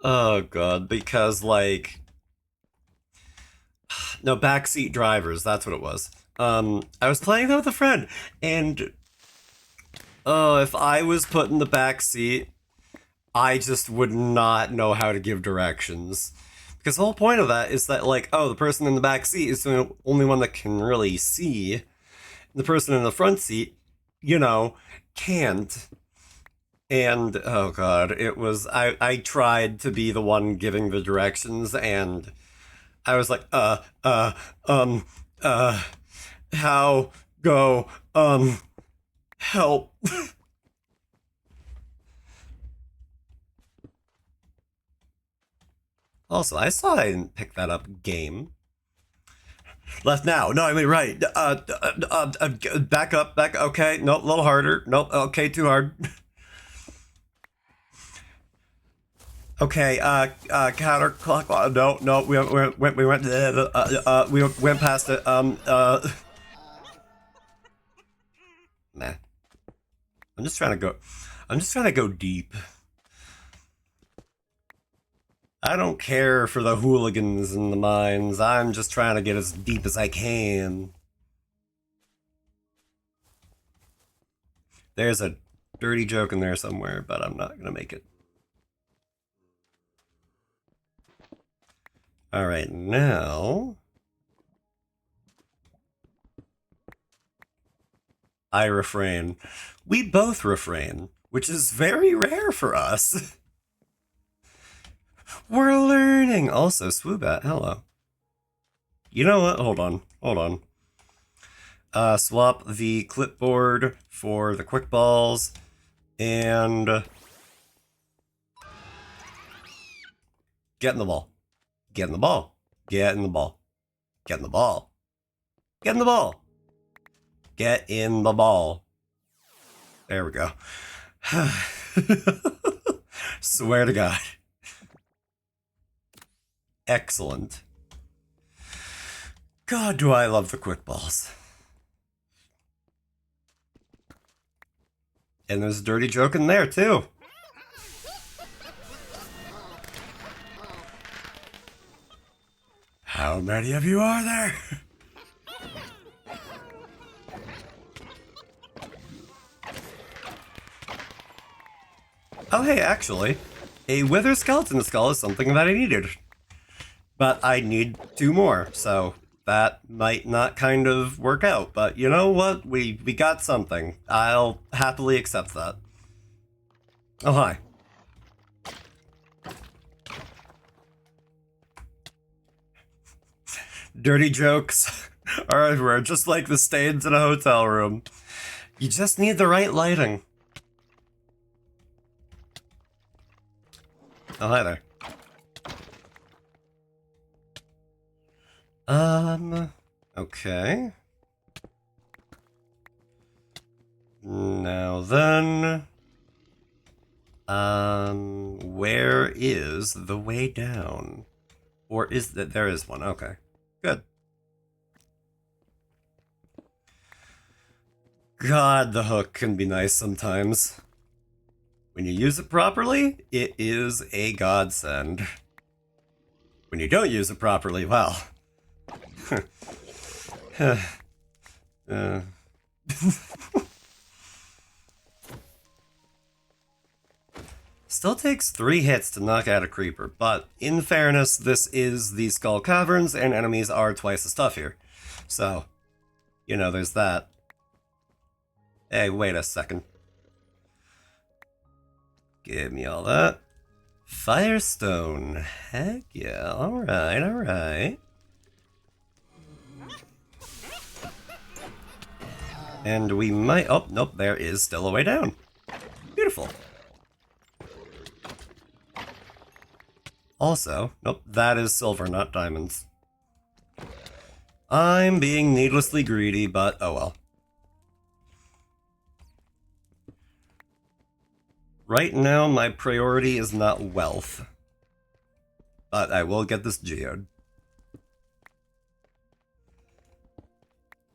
Oh, God, because, like... No, backseat drivers, that's what it was. I was playing that with a friend, and... Oh, if I was put in the back seat, I just would not know how to give directions. Because the whole point of that is that, like, oh, the person in the back seat is the only one that can really see. The person in the front seat, you know, can't. And oh god, it was I tried to be the one giving the directions, and I was like, um, uh, how, go, help. Also, I saw I didn't pick that up. Game. Left now. No, I mean right. Back up. Back. Okay. Nope. A little harder. Nope. Okay. Too hard. Okay. Counterclockwise. No. No. We went past it. Nah. I'm just trying to go. I'm just trying to go deep. I don't care for the hooligans and the mines. I'm just trying to get as deep as I can. There's a dirty joke in there somewhere, but I'm not gonna make it. Alright, now... I refrain. We both refrain, which is very rare for us. We're learning! Also, Swoobat, hello. You know what? Hold on. Hold on. Swap the clipboard for the quick balls, and... Get in the ball. Get in the ball. Get in the ball. Get in the ball. Get in the ball. Get in the ball. There we go. Swear to God. Excellent. God, do I love the quick balls. And there's a dirty joke in there, too. How many of you are there? Oh, hey, actually, a wither skeleton skull is something that I needed. But I need 2 more, so that might not kind of work out. But you know what? We got something. I'll happily accept that. Oh, hi. Dirty jokes are everywhere, just like the stains in a hotel room. You just need the right lighting. Oh, hi there. Okay. Now then... where is the way down? Or is that there is one? Okay. Good. God, the hook can be nice sometimes. When you use it properly, it is a godsend. When you don't use it properly, well... Still takes 3 hits to knock out a creeper, but in fairness, this is the Skull Caverns, and enemies are twice as tough here. So, you know, there's that. Hey, wait a second. Give me all that. Firestone. Heck yeah, alright, alright. And we might... Oh, nope, there is still a way down. Beautiful. Also, nope, that is silver, not diamonds. I'm being needlessly greedy, but oh well. Right now, my priority is not wealth. But I will get this geode.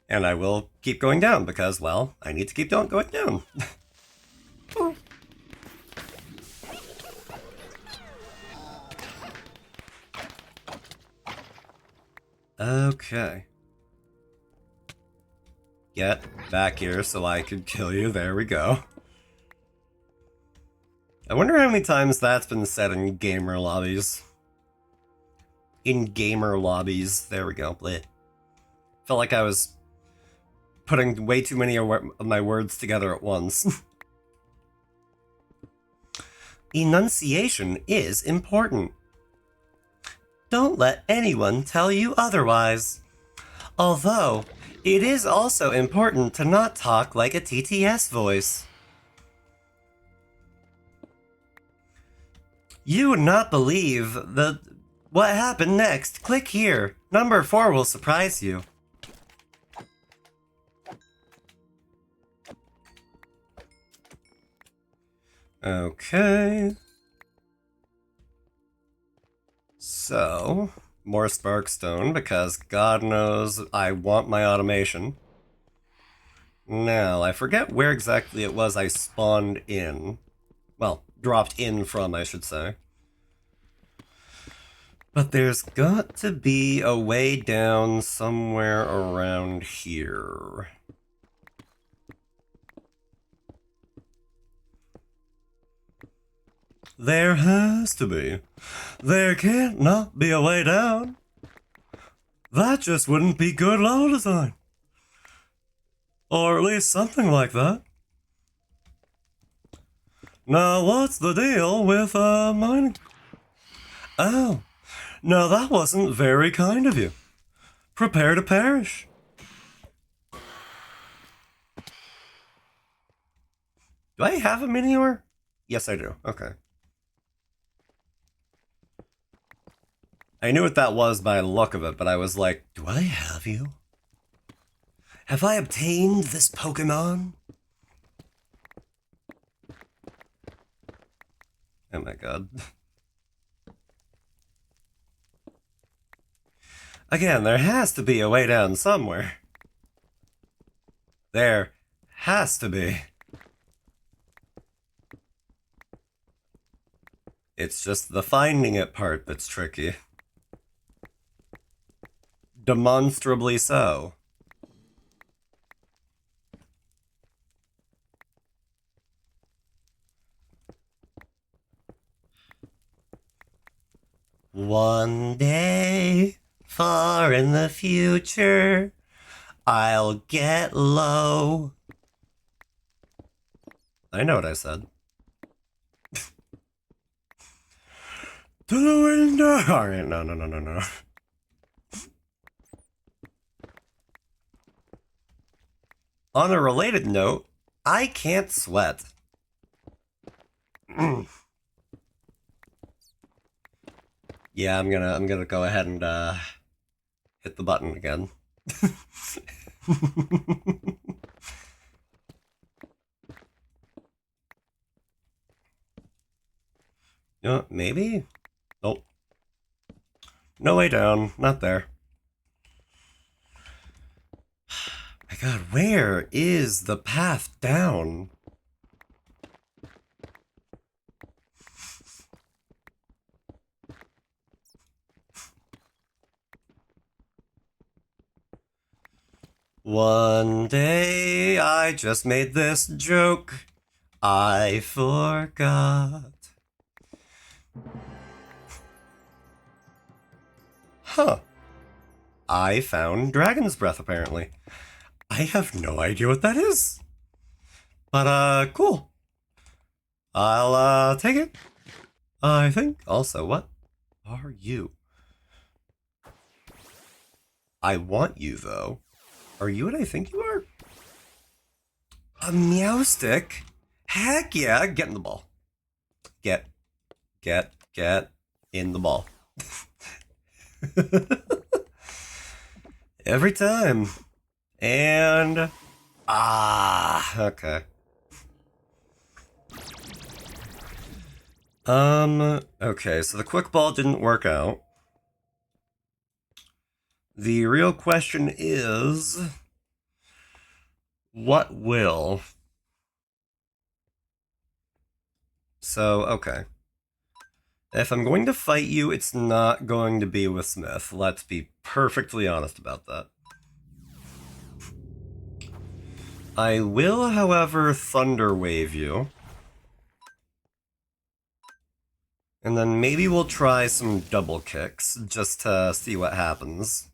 And I will keep going down, because, well, I need to keep going down. Okay. Get back here so I can kill you. There we go. I wonder how many times that's been said in gamer lobbies. In gamer lobbies. There we go. Bleh. Felt like I was putting way too many of my words together at once. Enunciation is important. Don't let anyone tell you otherwise. Although, it is also important to not talk like a TTS voice. You would not believe what happened next. Click here. Number 4 will surprise you. Okay. So, more Sparkstone, because God knows I want my automation. Now, I forget where exactly it was I spawned in. Well, dropped in from, I should say. But there's got to be a way down somewhere around here. There has to be. There can't not be a way down. That just wouldn't be good level design. Or at least something like that. Now, what's the deal with, mining? Oh, now that wasn't very kind of you. Prepare to perish. Do I have a Minior? Yes, I do. Okay. I knew what that was by the look of it, but I was like, do I have you? Have I obtained this Pokemon? Oh my god. Again, there has to be a way down somewhere. There has to be. It's just the finding it part that's tricky. Demonstrably so. One day, far in the future, I'll get low. I know what I said. To the window! Alright, no. On a related note, I can't sweat. Yeah, I'm gonna go ahead and hit the button again. Maybe? Nope. No way down. Not there. My god, where is the path down? One day I just made this joke. I forgot. Huh. I found Dragon's Breath, apparently. I have no idea what that is. But, cool. I'll, take it. I think. Also, what are you? I want you, though. Are you what I think you are? A Meowstic? Heck yeah, get in the ball. Get in the ball. Every time. And... okay. Okay, so the quick ball didn't work out. The real question is... what will? So, okay. If I'm going to fight you, it's not going to be with Smith. Let's be perfectly honest about that. I will, however, Thunder Wave you. And then maybe we'll try some double kicks, just to see what happens.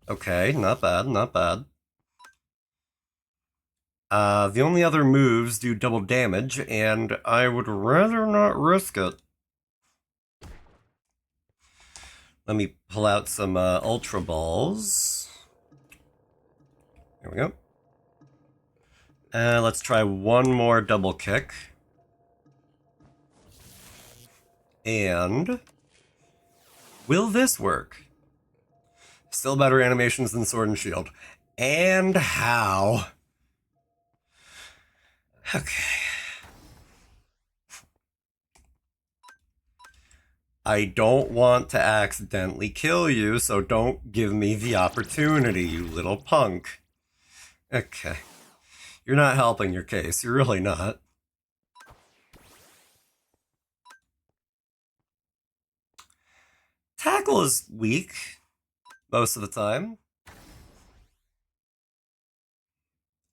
Okay, not bad, not bad. The only other moves do double damage, and I would rather not risk it. Let me pull out some Ultra Balls. There we go. Let's try one more double kick. And will this work? Still better animations than Sword and Shield. And how? Okay. I don't want to accidentally kill you, so don't give me the opportunity, you little punk. Okay. You're not helping your case. You're really not. Tackle is weak most of the time.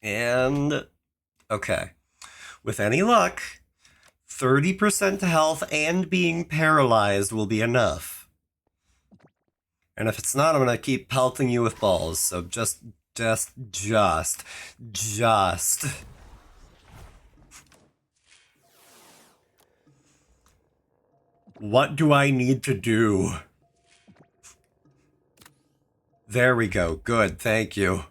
And, okay. With any luck, 30% health and being paralyzed will be enough. And if it's not, I'm gonna keep pelting you with balls. So just. What do I need to do? There we go. Good, thank you.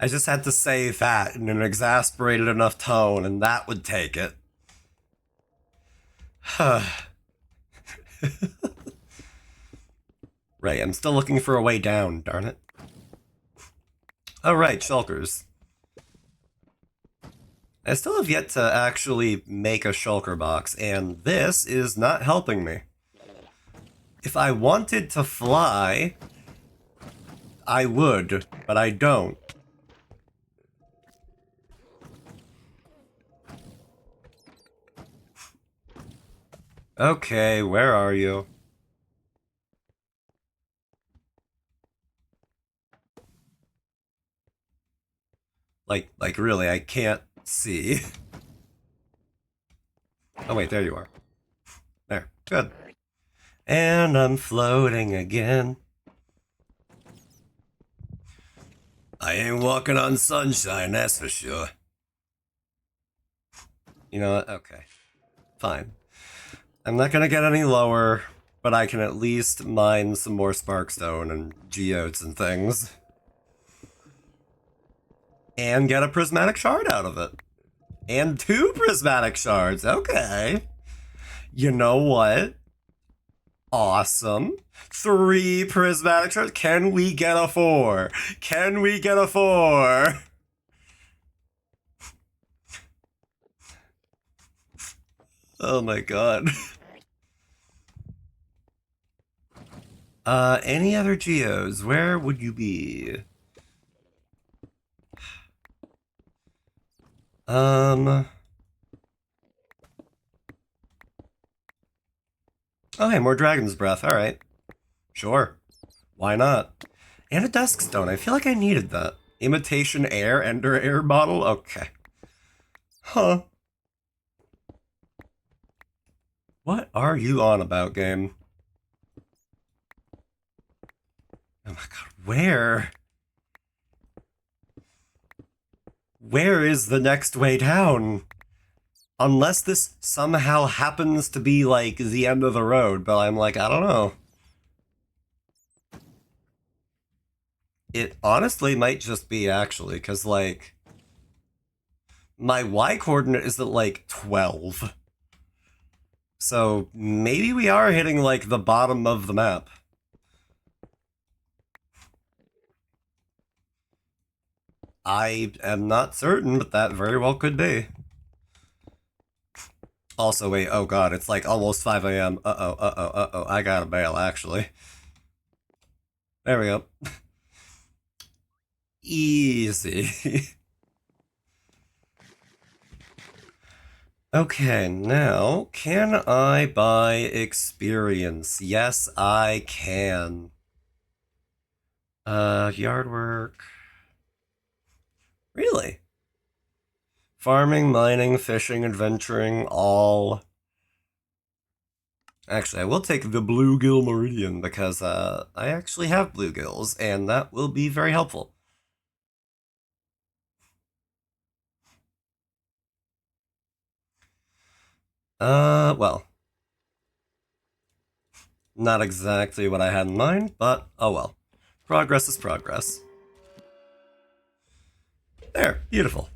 I just had to say that in an exasperated enough tone, and that would take it. Right, I'm still looking for a way down, darn it. Alright, shulkers. I still have yet to actually make a shulker box, and this is not helping me. If I wanted to fly, I would, but I don't. Okay, where are you? Like really, I can't see. Oh wait, there you are. There, good. And I'm floating again. I ain't walking on sunshine, that's for sure. You know what? Okay. Fine. I'm not gonna get any lower, but I can at least mine some more Sparkstone and Geodes and things. And get a Prismatic Shard out of it. And 2 Prismatic Shards, okay. You know what? Awesome. 3 Prismatic Shards. Can we get a 4? Can we get a 4? Oh my god. Any other Geos? Where would you be? Oh, hey, more Dragon's Breath. Alright. Sure. Why not? And a Dusk Stone. I feel like I needed that. Imitation Air, Ender Air bottle? Okay. Huh. What are you on about, game? Oh my god, where? Where is the next way down? Unless this somehow happens to be, like, the end of the road, but I'm like, I don't know. It honestly might just be, actually, because, like, my Y coordinate is at, like, 12. So maybe we are hitting, like, the bottom of the map. I am not certain, but that very well could be. Also, wait, oh god, it's like almost 5 a.m. Uh-oh, I gotta bail, actually. There we go. Easy. Okay, now, can I buy experience? Yes, I can. Yard work. Really? Farming, mining, fishing, adventuring, all. Actually, I will take the Bluegill Meridian because I actually have bluegills, and that will be very helpful. Well, not exactly what I had in mind, but oh well. Progress is progress. There, beautiful.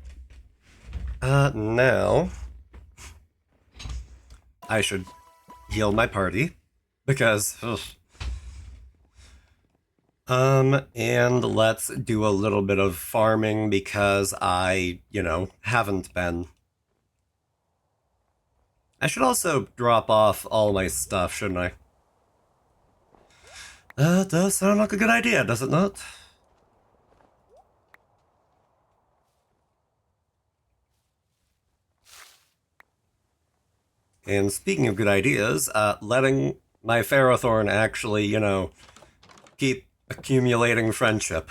Now I should heal my party because, ugh. And let's do a little bit of farming because I, haven't been. I should also drop off all my stuff, shouldn't I? That does sound like a good idea, does it not? And speaking of good ideas, letting my Ferrothorn actually, keep accumulating friendship.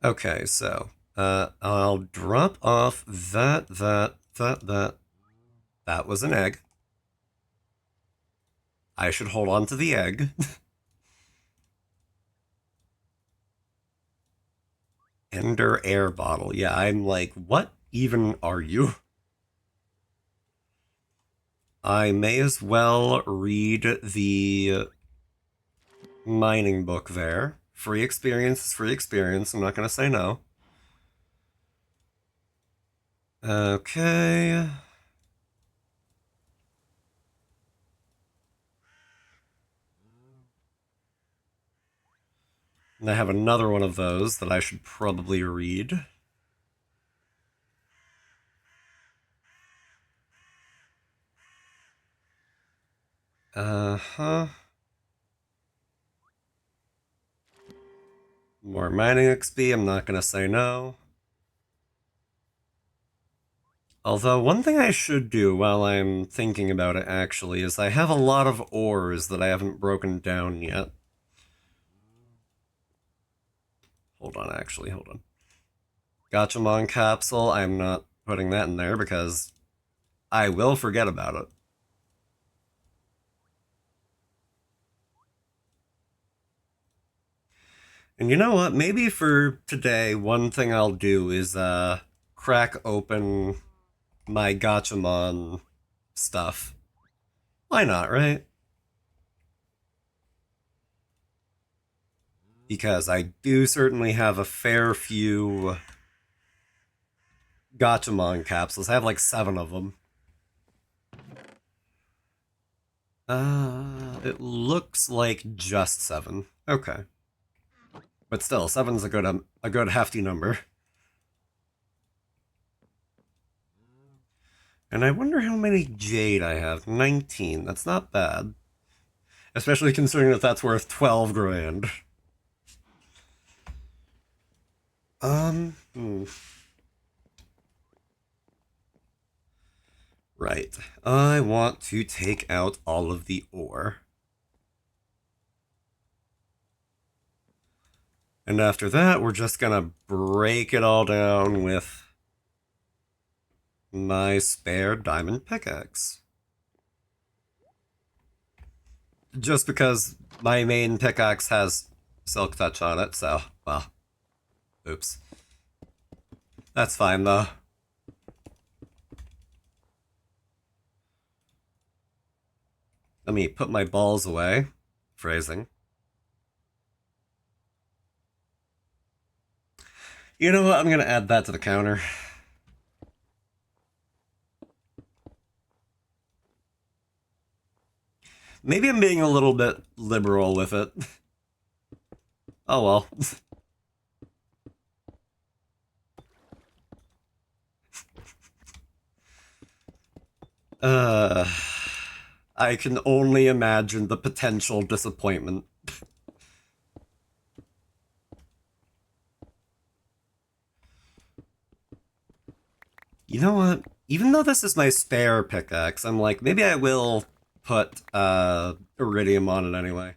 Okay, so, I'll drop off that. That was an egg. I should hold on to the egg. Ender air bottle. Yeah, I'm like, what even are you? I may as well read the mining book there. Free experience is free experience. I'm not going to say no. Okay. And I have another one of those that I should probably read. Uh-huh. More mining XP, I'm not going to say no. Although, one thing I should do while I'm thinking about it, actually, is I have a lot of ores that I haven't broken down yet. Hold on. Gotchamon capsule, I'm not putting that in there because I will forget about it. And you know what? Maybe for today, one thing I'll do is crack open my Gotchamon stuff. Why not, right? Because I do certainly have a fair few Gotchamon capsules. I have like 7 of them. It looks like just 7. Okay. But still, 7's a good hefty number. And I wonder how many jade I have. 19. That's not bad. Especially considering that that's worth 12 grand. Right. I want to take out all of the ore. And after that, we're just gonna break it all down with my spare diamond pickaxe. Just because my main pickaxe has silk touch on it, so, well, oops. That's fine, though. Let me put my balls away. Phrasing. You know what? I'm gonna add that to the counter. Maybe I'm being a little bit liberal with it. Oh well. I can only imagine the potential disappointment. You know what? Even though this is my spare pickaxe, I'm like, maybe I will put iridium on it anyway.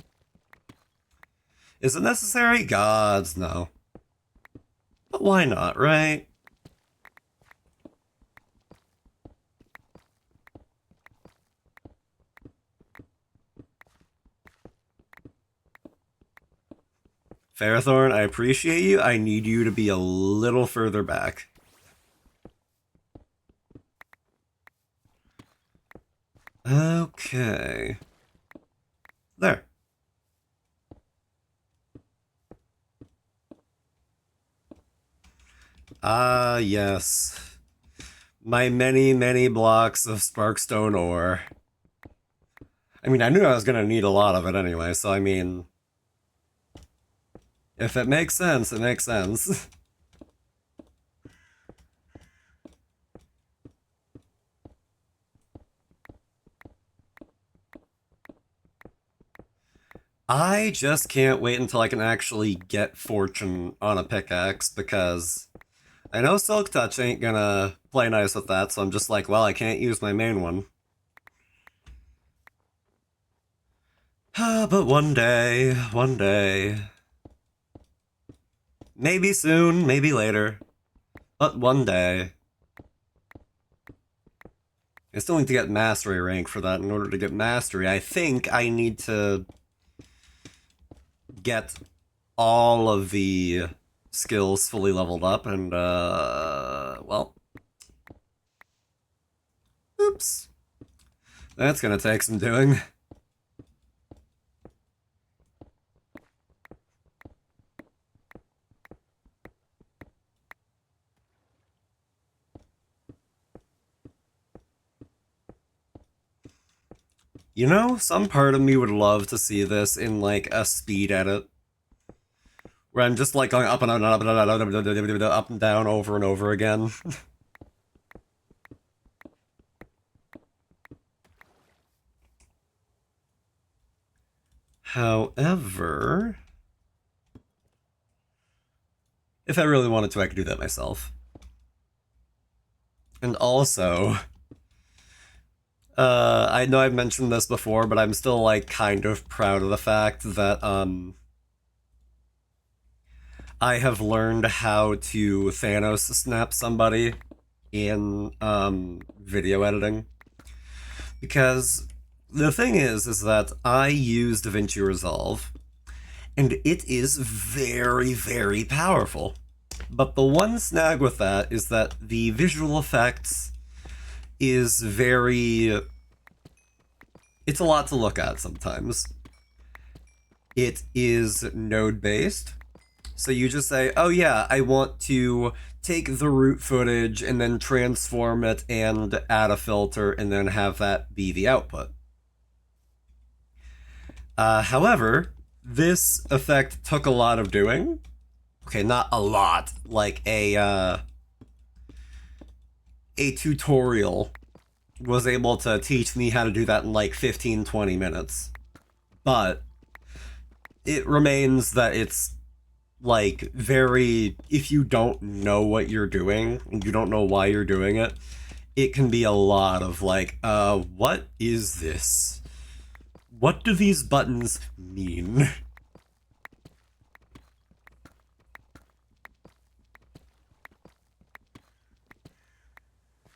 Is it necessary? Gods, no. But why not, right? Ferrothorn, I appreciate you. I need you to be a little further back. Okay. There. Ah, yes. My many, many blocks of sparkstone ore. I mean, I knew I was gonna need a lot of it anyway, so I mean... If it makes sense, it makes sense. I just can't wait until I can actually get fortune on a pickaxe, because I know Silk Touch ain't gonna play nice with that, so I'm just like, well, I can't use my main one. But one day, one day. Maybe soon, maybe later. But one day. I still need to get mastery rank for that. In order to get mastery, I think I need to get all of the skills fully leveled up, and, well. Oops. That's gonna take some doing. You know, some part of me would love to see this in, like, a speed edit. Where I'm just, like, going up and up and up and up and up and down over and over again. However... if I really wanted to, I could do that myself. And also... I know I've mentioned this before, but I'm still, like, kind of proud of the fact that, I have learned how to Thanos snap somebody in, video editing. Because the thing is that I use DaVinci Resolve, and it is very, very powerful. But the one snag with that is that the visual effects is very... it's a lot to look at sometimes. It is node-based, so you just say, oh yeah, I want to take the root footage and then transform it and add a filter and then have that be the output. However, this effect took a lot of doing. Okay, not a lot, like a tutorial was able to teach me how to do that in like 15-20 minutes. But it remains that it's like very, if you don't know what you're doing, and you don't know why you're doing it, it can be a lot of like, what is this? What do these buttons mean?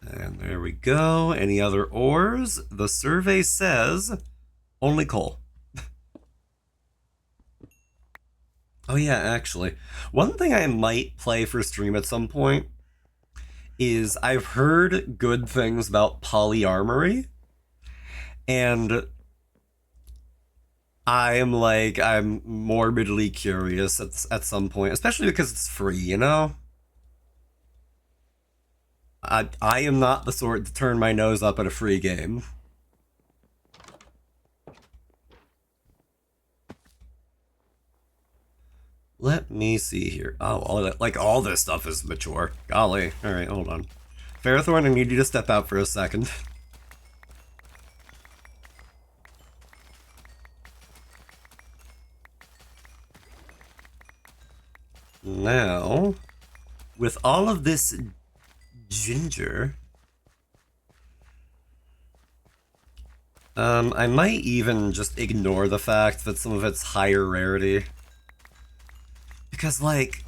And there we go. Any other ores? The survey says only coal. Oh yeah, actually. One thing I might play for stream at some point is I've heard good things about polyarmory, and I'm morbidly curious at some point, especially because it's free, you know? I am not the sort to turn my nose up at a free game. Let me see here. Oh, all this stuff is mature. Golly. Alright, hold on. Fairthorn, I need you to step out for a second. Now, with all of this ginger, I might even just ignore the fact that some of it's higher rarity. Because, like,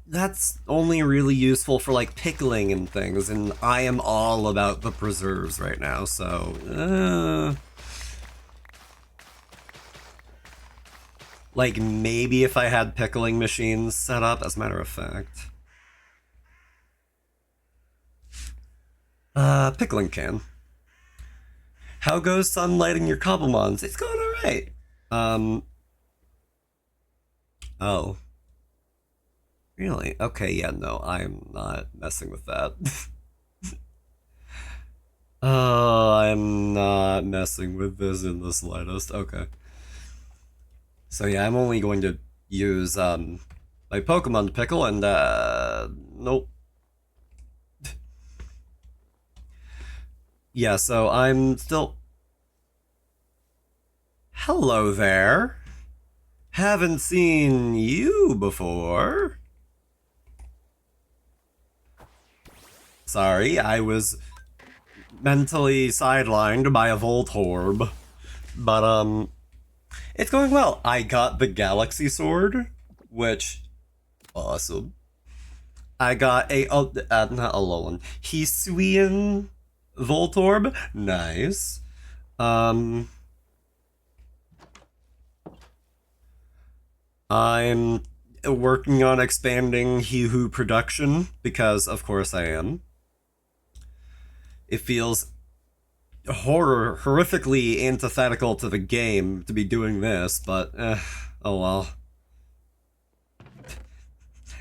that's only really useful for, like, pickling and things, and I am all about the preserves right now, so, like, maybe if I had pickling machines set up, as a matter of fact. Pickling can. How goes Sunlight and your Cobblemons? It's going alright. Oh. Really? Okay, yeah, no, I'm not messing with that. Oh, I'm not messing with this in the slightest. Okay. So yeah, I'm only going to use, my Pokemon Pickle and, nope. Yeah, so I'm still... Hello there. Haven't seen you before. Sorry, I was mentally sidelined by a Voltorb. But, it's going well. I got the Galaxy Sword, which... Awesome. I got a... not Alolan. Hisuian Voltorb. Nice. I'm working on expanding He Who production, because of course I am. It feels horrifically antithetical to the game to be doing this, but oh well.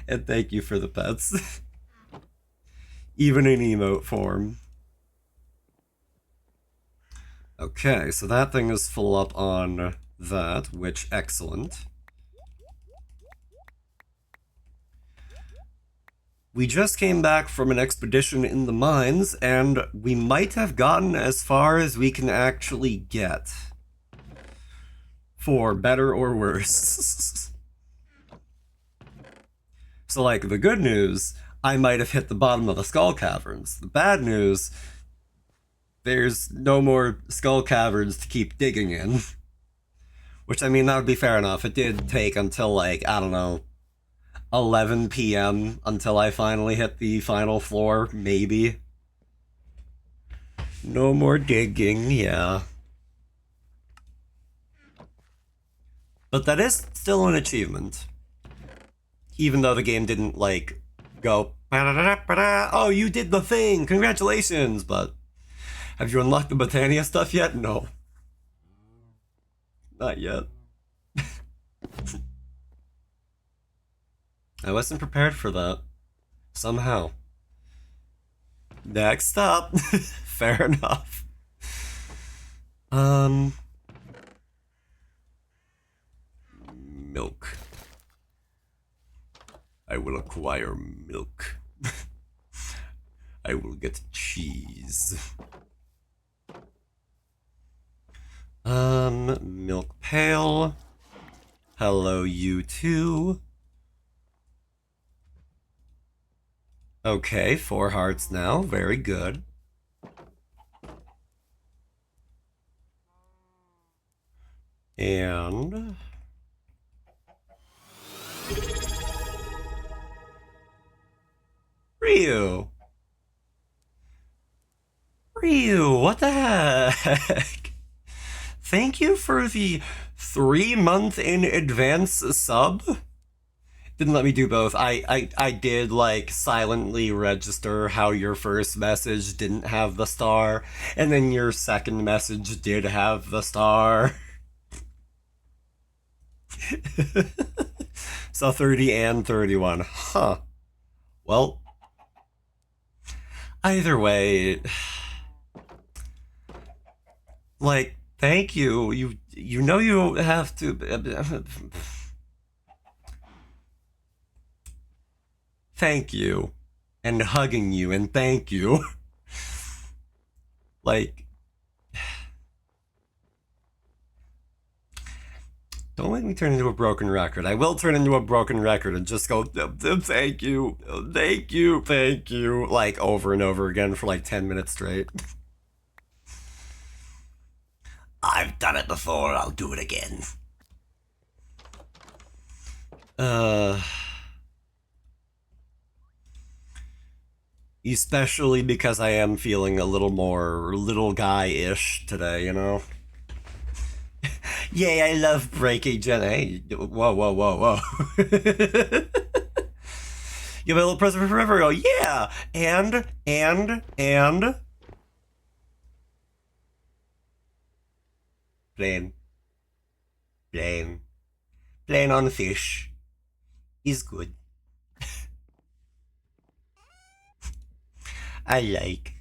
And thank you for the pets. Even in emote form. Okay, so that thing is full up on that, which excellent. We just came back from an expedition in the mines, and we might have gotten as far as we can actually get. For better or worse. So, like, the good news, I might have hit the bottom of the Skull Caverns. The bad news, there's no more Skull Caverns to keep digging in. Which, I mean, that would be fair enough. It did take until, like, I don't know, 11 p.m. until I finally hit the final floor, maybe. No more digging, yeah. But that is still an achievement. Even though the game didn't, like, go, oh, you did the thing, congratulations, but have you unlocked the Botania stuff yet? No. Not yet. I wasn't prepared for that. Somehow. Next up. Fair enough. Milk. I will acquire milk. I will get cheese. Milk pail. Hello, you too. Okay, 4 hearts now. Very good. And... Ryu! Ryu, what the heck? Thank you for the 3-month in advance sub. Didn't let me do both. I did, like, silently register how your first message didn't have the star, and then your second message did have the star. So 30 and 31. Huh. Well, either way, like, thank you. You know you don't have to... Thank you. And hugging you, and thank you. Like... Don't make me turn into a broken record. I will turn into a broken record and just go, thank you, thank you, thank you, like, over and over again for like 10 minutes straight. I've done it before, I'll do it again. Especially because I am feeling a little more little guy-ish today, you know? Yay, I love breaking Gen. Hey, whoa, whoa, whoa, whoa. You have a little present for forever. Oh, yeah. And. Plain. Plain. Plain on fish. Is good. I like.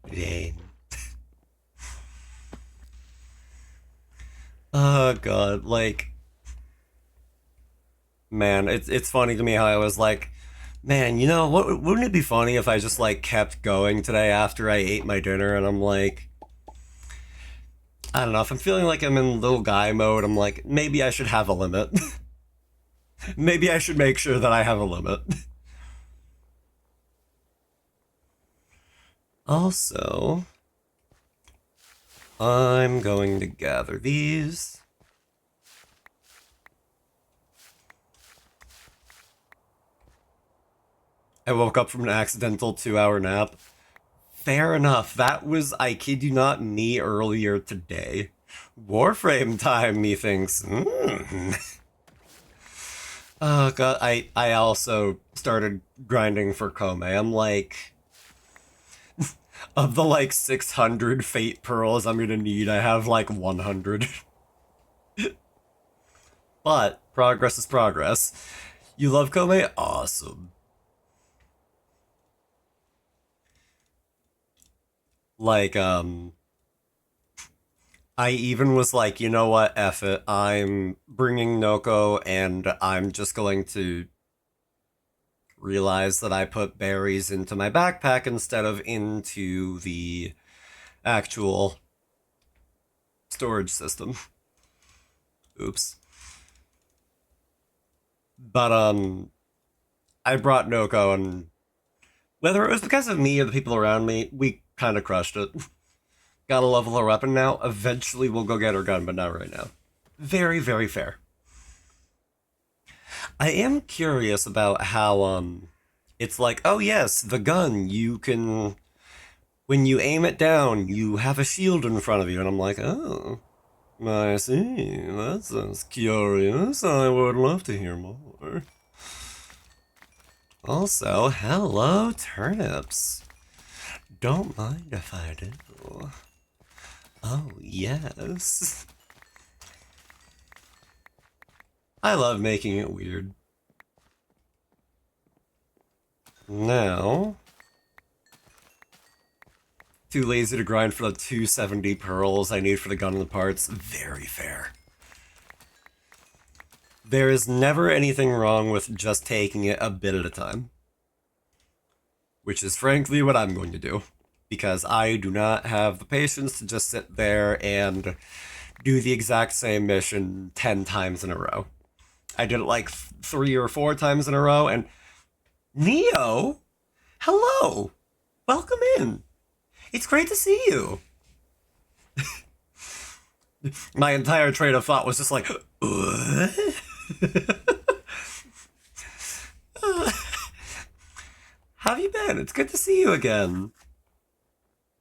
Plain. Oh god, like, man, it's funny to me how I was like, man, you know, what wouldn't it be funny if I just like kept going today after I ate my dinner and I'm like, I don't know, if I'm feeling like I'm in little guy mode, I'm like, maybe I should have a limit. Maybe I should make sure that I have a limit. Also, I'm going to gather these. I woke up from an accidental 2-hour nap. Fair enough. That was, I kid you not, me earlier today. Warframe time, methinks. Oh god, I also started grinding for Kome. I'm like, of the like 600 fate pearls I'm gonna need, I have like 100. But progress is progress. You love Kome? Awesome. Like, I even was like, you know what, F it. I'm bringing Noko and I'm just going to realize that I put berries into my backpack instead of into the actual storage system. Oops. But, I brought Noko and whether it was because of me or the people around me, we kind of crushed it. Gotta level her up, and now eventually we'll go get her gun, but not right now. Very, very fair. I am curious about how, it's like, oh yes, the gun, you can, when you aim it down, you have a shield in front of you, and I'm like, oh, I see, that sounds curious, I would love to hear more. Also, hello, turnips. Don't mind if I do. Oh, yes. I love making it weird. Now, too lazy to grind for the 270 pearls I need for the gun and the parts. Very fair. There is never anything wrong with just taking it a bit at a time. Which is frankly what I'm going to do. Because I do not have the patience to just sit there and do the exact same mission 10 times in a row. I did it like 3 or 4 times in a row, and Neo, hello, welcome in. It's great to see you. My entire train of thought was just like, how have you been? It's good to see you again.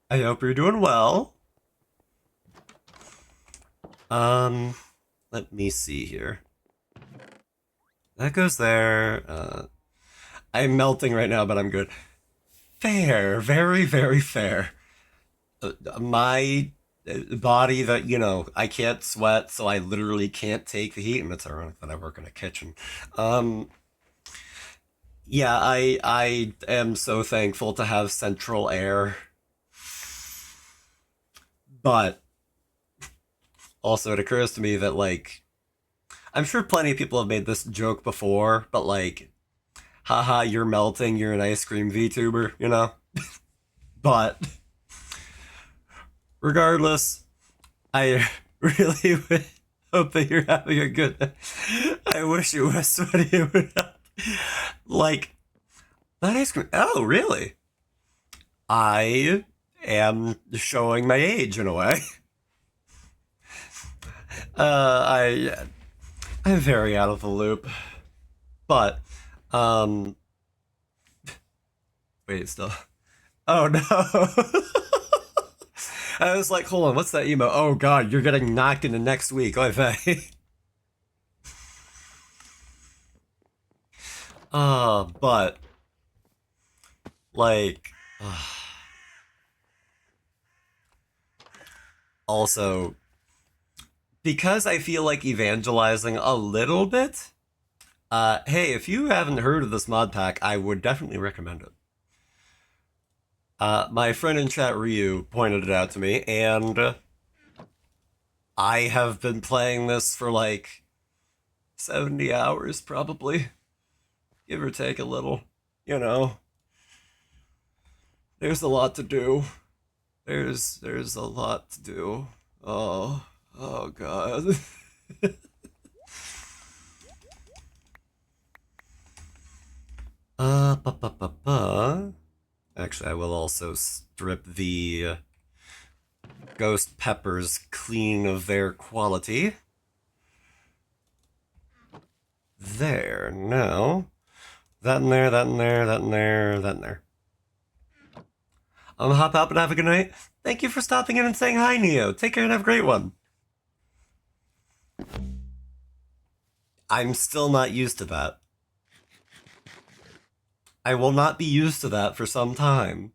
I hope you're doing well. Let me see here. That goes there. I'm melting right now, but I'm good. Fair. Very, very fair. My body that, you know, I can't sweat, so I literally can't take the heat, and it's ironic that I work in a kitchen. Yeah, I am so thankful to have central air. But also it occurs to me that, like, I'm sure plenty of people have made this joke before, but like, haha, you're melting, you're an ice cream VTuber, you know? But regardless, I really would hope that you're having a good day. I wish it was sweaty. It would help. Like, that ice cream. Oh, really? I am showing my age in a way. I'm very out of the loop. But, wait, still. Oh no. I was like, hold on, what's that emo? Oh god, you're getting knocked into next week. Oy vey. But, like, Also, because I feel like evangelizing a little bit, hey, if you haven't heard of this mod pack, I would definitely recommend it. My friend in chat, Ryu, pointed it out to me, and I have been playing this for like 70 hours, probably. Give or take a little. You know, there's a lot to do. There's a lot to do. Oh god. Ba ba ba ba. Actually, I will also strip the ghost peppers clean of their quality. There, now. That in there, that in there, that in there, that in there. I'm gonna hop out and have a good night. Thank you for stopping in and saying hi, Neo. Take care and have a great one. I'm still not used to that. I will not be used to that for some time.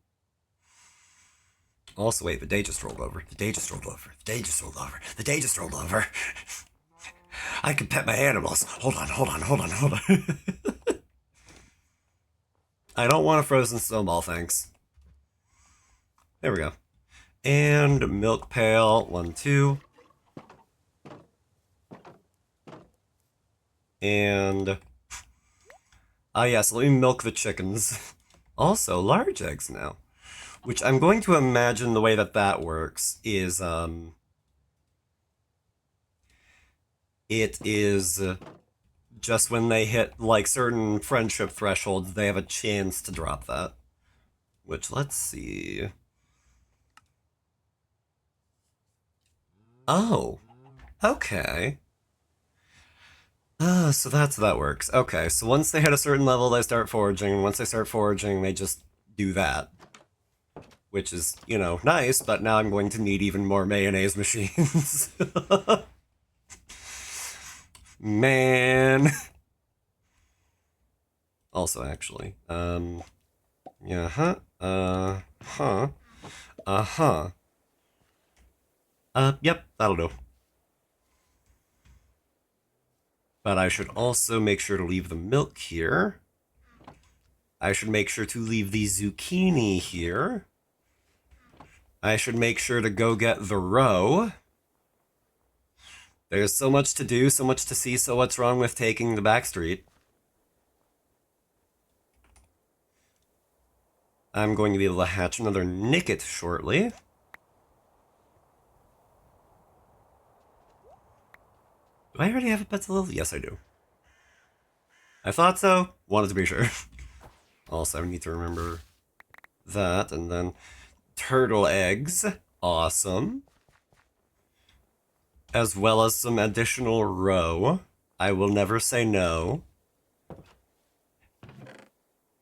Also, wait, the day just rolled over. The day just rolled over. The day just rolled over. The day just rolled over. I can pet my animals. Hold on, hold on, hold on, hold on. I don't want a frozen snowball, thanks. There we go. And milk pail, 1, 2. And yes, let me milk the chickens. Also, large eggs now. Which I'm going to imagine the way that that works is, it is just when they hit, like, certain friendship thresholds, they have a chance to drop that. Which, let's see. Oh. Okay. So that's how that works. Okay, so once they hit a certain level, they start foraging, and once they start foraging, they just do that. Which is, you know, nice, but now I'm going to need even more mayonnaise machines. Man. Also, actually, yeah, huh, yep, that'll do. But I should also make sure to leave the milk here. I should make sure to leave the zucchini here. I should make sure to go get the roe. There's so much to do, so much to see, so what's wrong with taking the back street? I'm going to be able to hatch another Nicket shortly. Do I already have a Petzalil? Yes, I do. I thought so. Wanted to be sure. Also, I need to remember that, and then turtle eggs. Awesome. As well as some additional roe. I will never say no.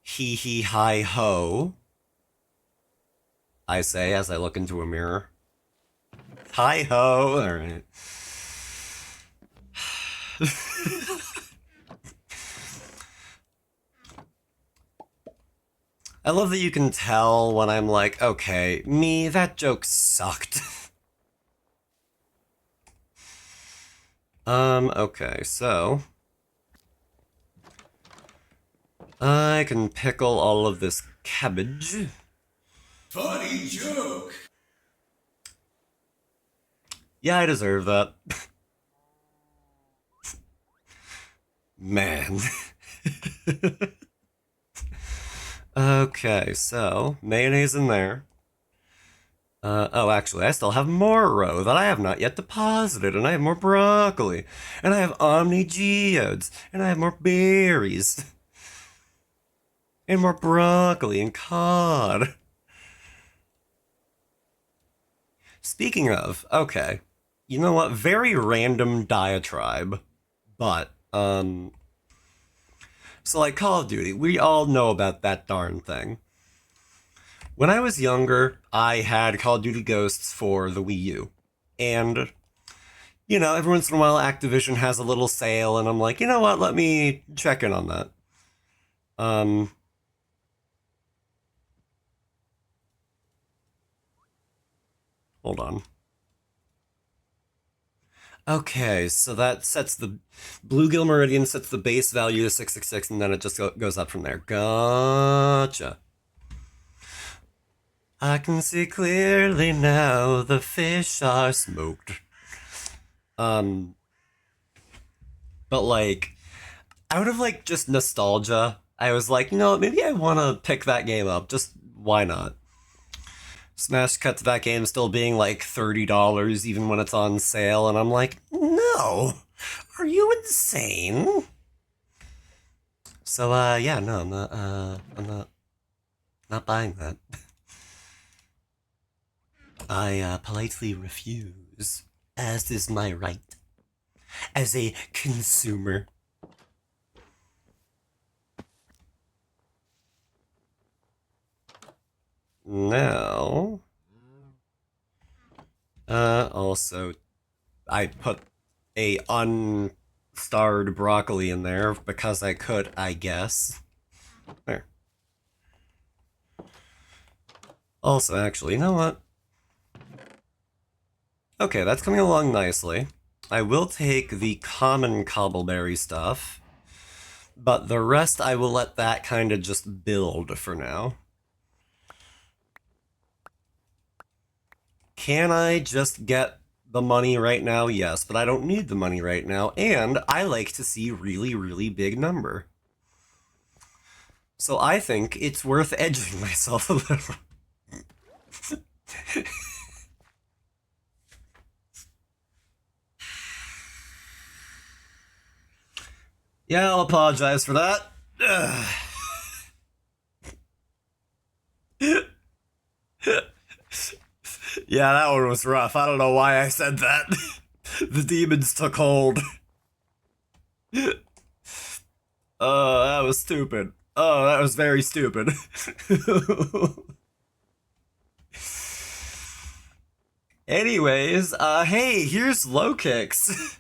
Hee hee hi ho. I say as I look into a mirror. Hi ho. Alright. I love that you can tell when I'm like, okay, me, that joke sucked. Okay, so I can pickle all of this cabbage. Funny joke! Yeah, I deserve that. Man. Okay, so mayonnaise in there. Oh, actually, I still have more roe that I have not yet deposited, and I have more broccoli, and I have omni geodes, and I have more berries, and more broccoli and cod. Speaking of, okay, you know what? Very random diatribe, but, so like Call of Duty, we all know about that darn thing. When I was younger, I had Call of Duty Ghosts for the Wii U. And, you know, every once in a while Activision has a little sale, and I'm like, you know what, let me check in on that. Hold on. Okay, so that sets the Bluegill Meridian sets the base value to 666, and then it just goes up from there. Gotcha. I can see clearly now the fish are smoked. Um, but like, out of like just nostalgia, I was like, maybe I want to pick that game up. Just why not? Smash cut to that game still being like $30 even when it's on sale, and I'm like, no, are you insane? So yeah, no, I'm not buying that. I politely refuse, as is my right as a consumer. Now, also, I put a unstarred broccoli in there because I could, I guess. There. Also, actually, you know what? Okay, that's coming along nicely. I will take the common cobbleberry stuff, but the rest I will let that kind of just build for now. Can I just get the money right now? Yes, but I don't need the money right now, and I like to see really, really big number. So I think it's worth edging myself a little. Yeah, I'll apologize for that. Yeah, that one was rough. I don't know why I said that. The demons took hold. Oh, that was stupid. Oh, that was very stupid. Anyways, hey, here's low kicks.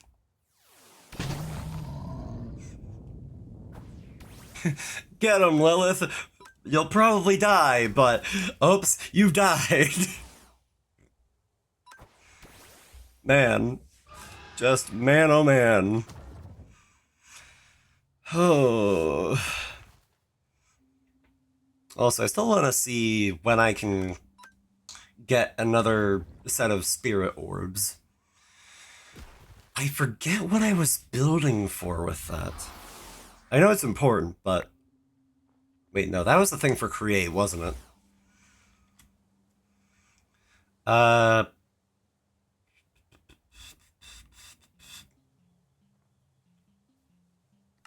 Get him, Lilith. You'll probably die, but oops, you died. Man. Just man, oh man. Oh. Also, I still want to see when I can get another set of spirit orbs. I forget what I was building for with that. I know it's important, but... Wait, no, that was the thing for create, wasn't it?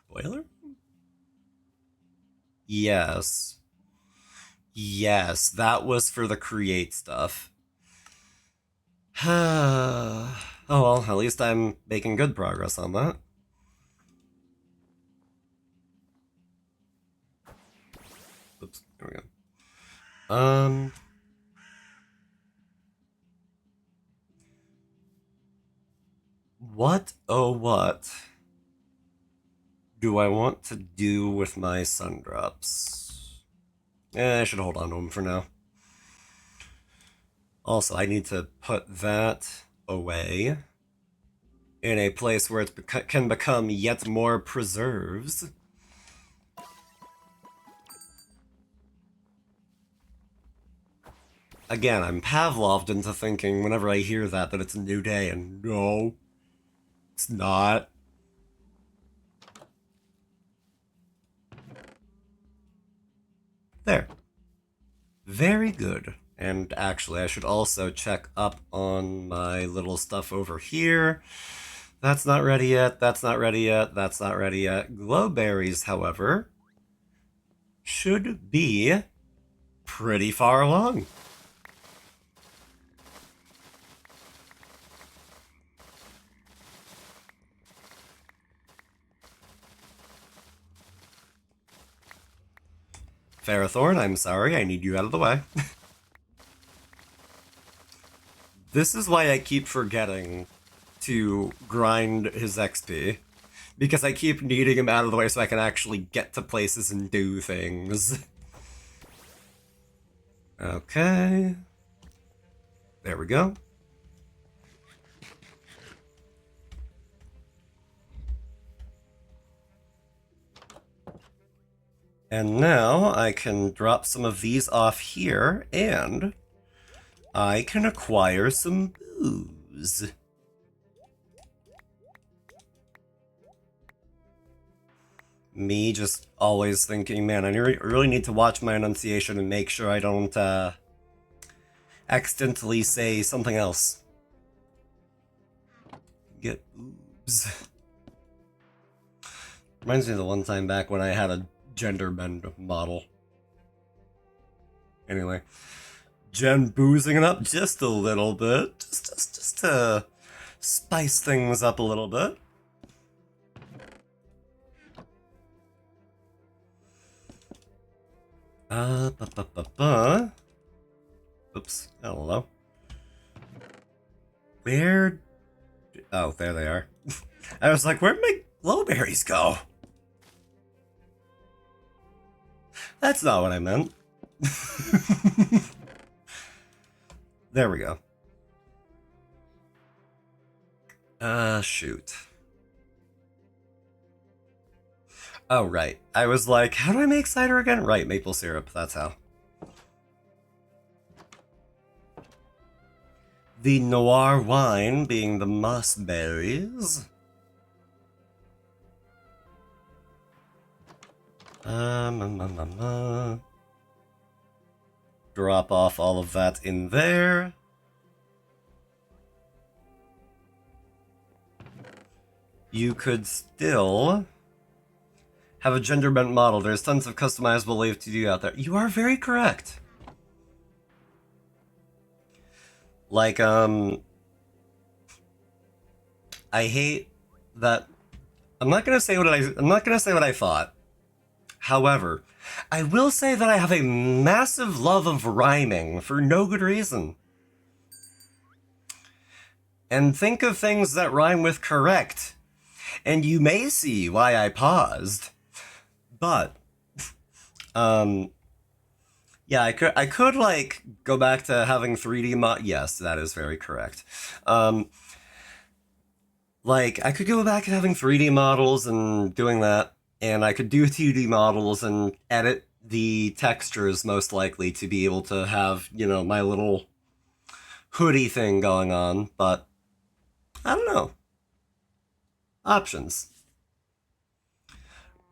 Boiler? Yes. Yes, that was for the create stuff. Oh well, at least I'm making good progress on that. Oops, there we go. What, oh what, do I want to do with my sun drops? I should hold on to them for now. Also, I need to put that away in a place where it can become yet more preserves. Again, I'm Pavloved into thinking whenever I hear that it's a new day, and no, it's not. There. Very good. And actually, I should also check up on my little stuff over here. That's not ready yet, that's not ready yet, that's not ready yet. Glowberries, however, should be pretty far along. Ferrothorn, I'm sorry, I need you out of the way. This is why I keep forgetting to grind his XP. Because I keep needing him out of the way so I can actually get to places and do things. Okay. There we go. And now I can drop some of these off here, and I can acquire some booze. Me just always thinking, man, I really need to watch my enunciation and make sure I don't accidentally say something else. Get boobs. Reminds me of the one time back when I had a gender bend model. Anyway, Jen boozing it up just a little bit, just to spice things up a little bit. Oops, hello. Where? Oh, there they are. I was like, where'd my glowberries go? That's not what I meant. There we go. Shoot. Oh, right. I was like, how do I make cider again? Right, maple syrup, that's how. The noir wine being the mossberries. Drop off all of that in there. You could still have a gender bent model. There's tons of customizable ways to do out there. You are very correct. Like, I hate that. I'm not gonna say what I thought. However, I will say that I have a massive love of rhyming for no good reason. And think of things that rhyme with correct. And you may see why I paused. But, yeah, I could like go back to having 3D yes, that is very correct. Like I could go back and having 3D models and doing that, and I could do 2D models and edit the textures most likely to be able to have, you know, my little hoodie thing going on, but I don't know. Options.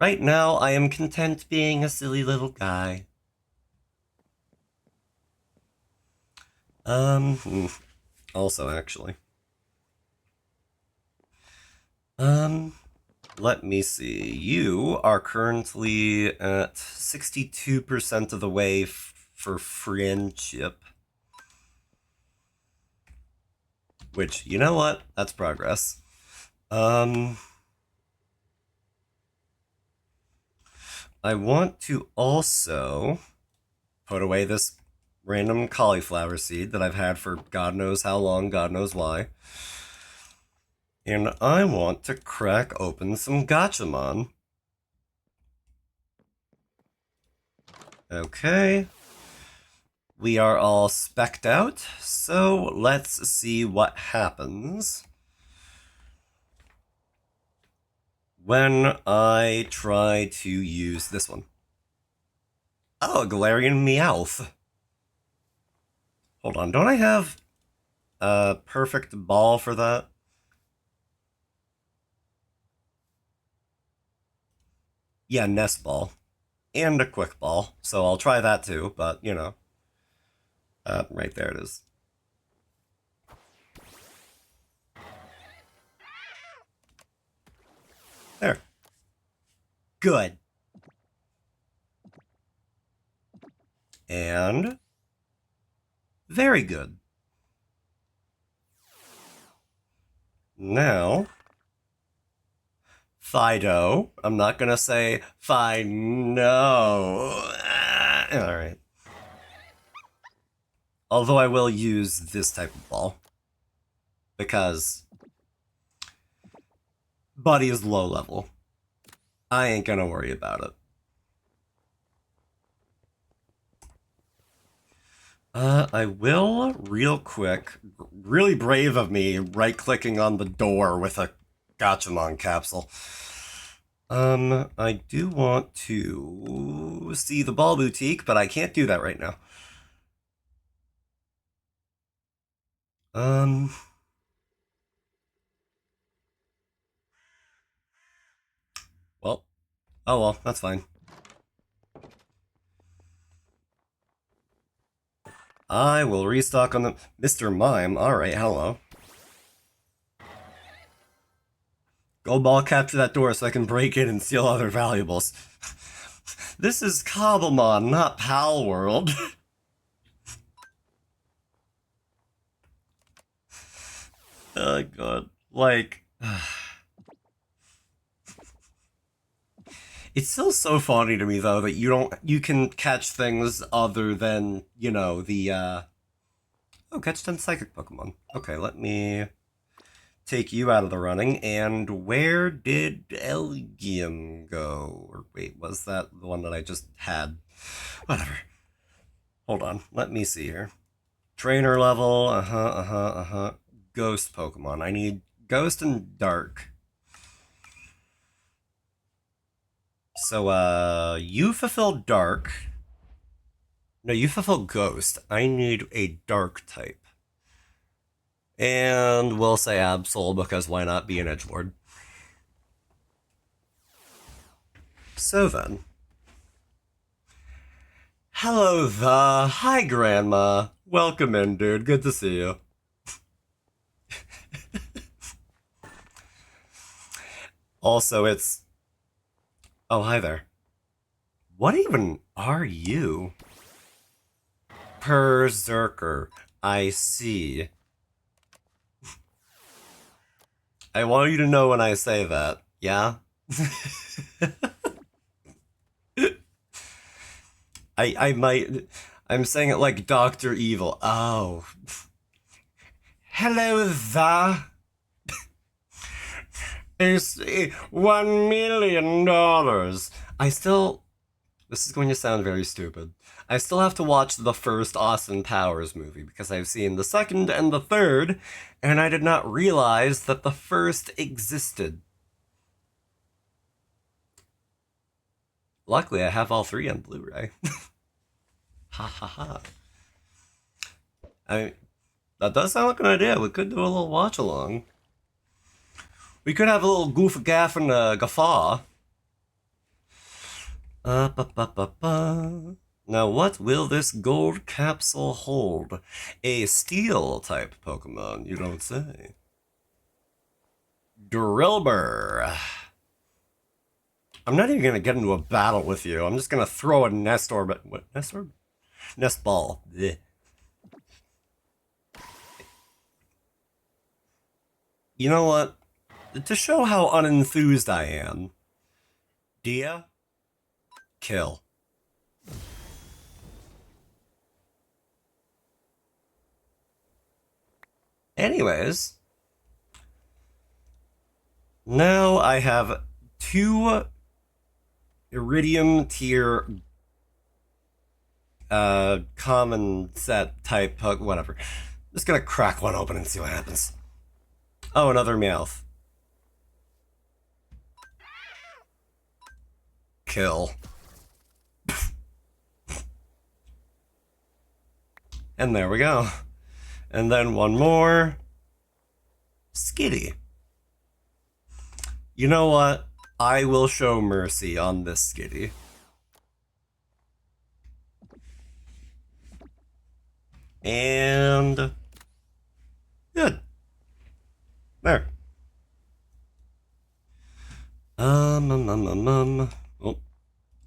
Right now, I am content being a silly little guy. Also, actually. Let me see. You are currently at 62% of the way for friendship. Which, you know what? That's progress. I want to also put away this random cauliflower seed that I've had for God knows how long, God knows why. And I want to crack open some Gachamon. Okay. We are all specced out, so let's see what happens when I try to use this one. Oh, a Galarian Meowth. Hold on, don't I have a perfect ball for that? Yeah, Nest Ball. And a Quick Ball, so I'll try that too, but, you know. Right there it is. There. Good. And very good. Now, Fido. I'm not gonna say Fido. Alright. Although I will use this type of ball. Because Buddy is low level. I ain't gonna worry about it. I will, real quick, really brave of me, right-clicking on the door with a Gachamon capsule. I do want to see the ball boutique, but I can't do that right now. Um, well, oh well, that's fine. I will restock on the Mr. Mime. Alright, hello. Go ball capture that door so I can break in and steal other valuables. This is Cobblemon, not Pal World. Oh god. Like, it's still so funny to me though that you can catch things other than, you know, the oh, catch 10 psychic Pokemon. Okay, let me take you out of the running. And where did Elgium go? Or wait, was that the one that I just had? Whatever. Hold on, let me see here. Trainer level, Ghost Pokemon. I need Ghost and Dark. So, you fulfill Dark. No, you fulfill Ghost. I need a Dark type. And we'll say Absol because why not be an edgelord? So then. Hello, Hi, Grandma. Welcome in, dude. Good to see you. Also, it's... Oh, hi there. What even are you? Berserker. I see. I want you to know when I say that, yeah? I might... I'm saying it like Dr. Evil. Oh. Hello, It's $1 million. I still... This is going to sound very stupid. I still have to watch the first Austin Powers movie because I've seen the second and the third, and I did not realize that the first existed. Luckily, I have all three on Blu-ray. Ha ha ha. I mean, that does sound like an idea. We could do a little watch-along. We could have a little goof, gaff, and guffaw. Now, what will this gold capsule hold? A steel-type Pokemon, you don't say. Drillbur. I'm not even gonna get into a battle with you. I'm just gonna throw a nest orb. What? Nest orb? Nest ball. Blech. You know what? To show how unenthused I am, Dia, kill. Anyways, now I have 2 Iridium tier common set type whatever. Just gonna crack one open and see what happens. Oh, another Meowth. Kill. And there we go. And then one more. Skitty. You know what? I will show mercy on this Skitty. And... good. There. Oh.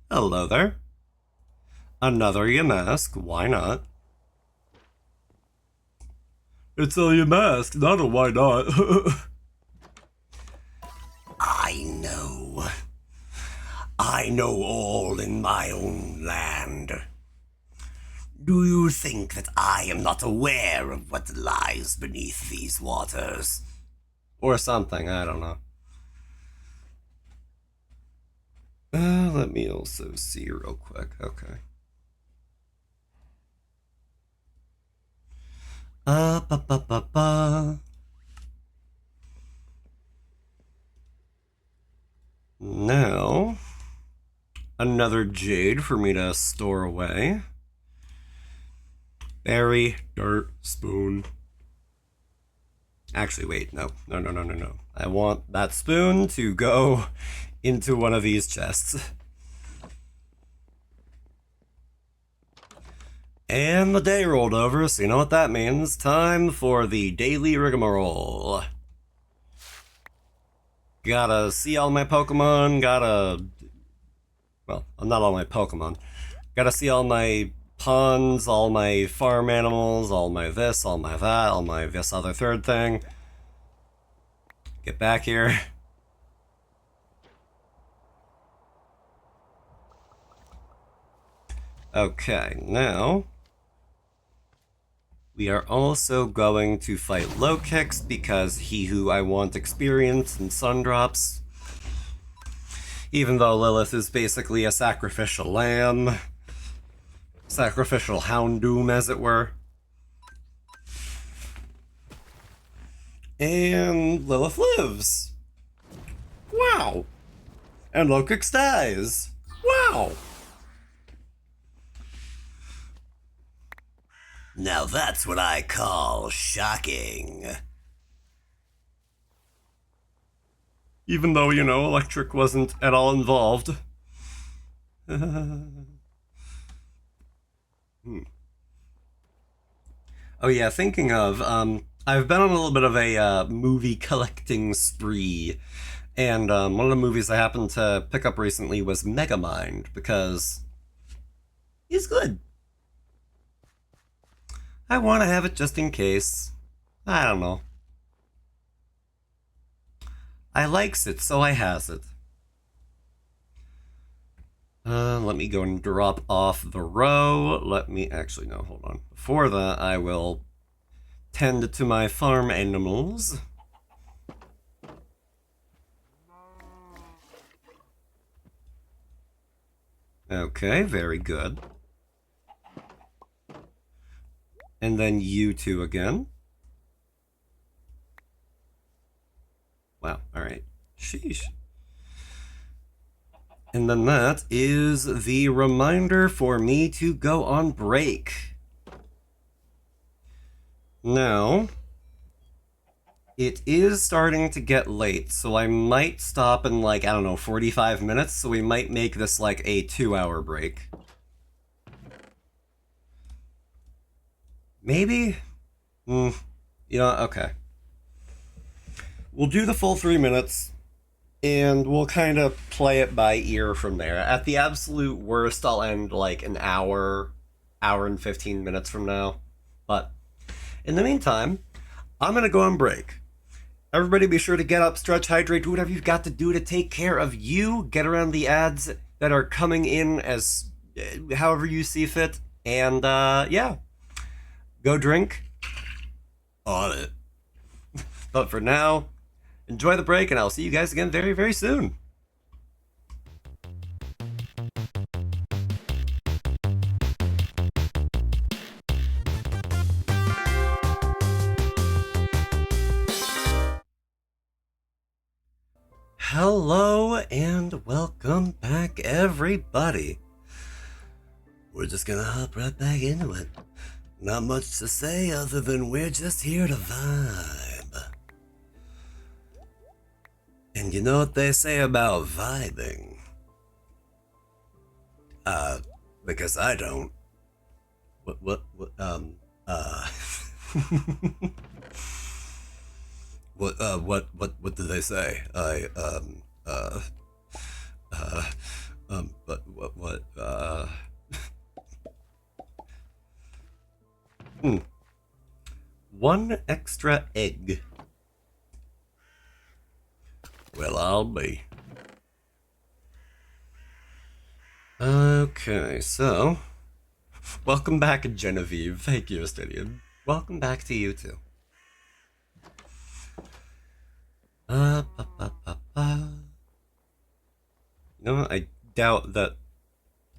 Hello there. Another Yamask, why not? It's a Yamask, not a why not. I know. I know all in my own land. Do you think that I am not aware of what lies beneath these waters? Or something, I don't know. Let me also see real quick. Okay. Ba ba ba ba. Now, another jade for me to store away. Berry, dirt, spoon. Actually, wait, no. I want that spoon to go into one of these chests. And the day rolled over, so you know what that means. Time for the daily rigmarole. Gotta see all my Pokemon, well, not all my Pokemon. Gotta see all my ponds, all my farm animals, all my this, all my that, all my this other third thing. Get back here. Okay, now we are also going to fight Lokix because he who I want experience in Sundrops. Even though Lilith is basically a sacrificial lamb. Sacrificial Houndoom, as it were. And Lilith lives. Wow. And Lokix dies. Wow. Now that's what I call shocking. Even though, you know, electric wasn't at all involved. Oh yeah, thinking of, I've been on a little bit of a movie collecting spree. And one of the movies I happened to pick up recently was Megamind, because he's good. I want to have it just in case. I don't know. I likes it, so I has it. Let me go and drop off the row. Actually, no, hold on. Before that, I will tend to my farm animals. Okay, very good. And then you two again. Wow, alright. Sheesh. And then that is the reminder for me to go on break. Now, it is starting to get late, so I might stop in like, I don't know, 45 minutes, so we might make this like a 2-hour break. Maybe? You know, okay. We'll do the full 3 minutes, and we'll kind of play it by ear from there. At the absolute worst, I'll end like an hour and 15 minutes from now. But in the meantime, I'm going to go on break. Everybody be sure to get up, stretch, hydrate, do whatever you've got to do to take care of you. Get around the ads that are coming in as however you see fit. And yeah, go drink on it. But for now, enjoy the break, and I'll see you guys again very, very soon. Hello and welcome back, everybody. We're just gonna hop right back into it. Not much to say other than we're just here to vibe. And you know what they say about vibing? Because I don't. What, what do they say? One extra egg. Well, I'll be. Okay, so welcome back, Genevieve. Thank you, Stadium. Welcome back to you too. You know, I doubt that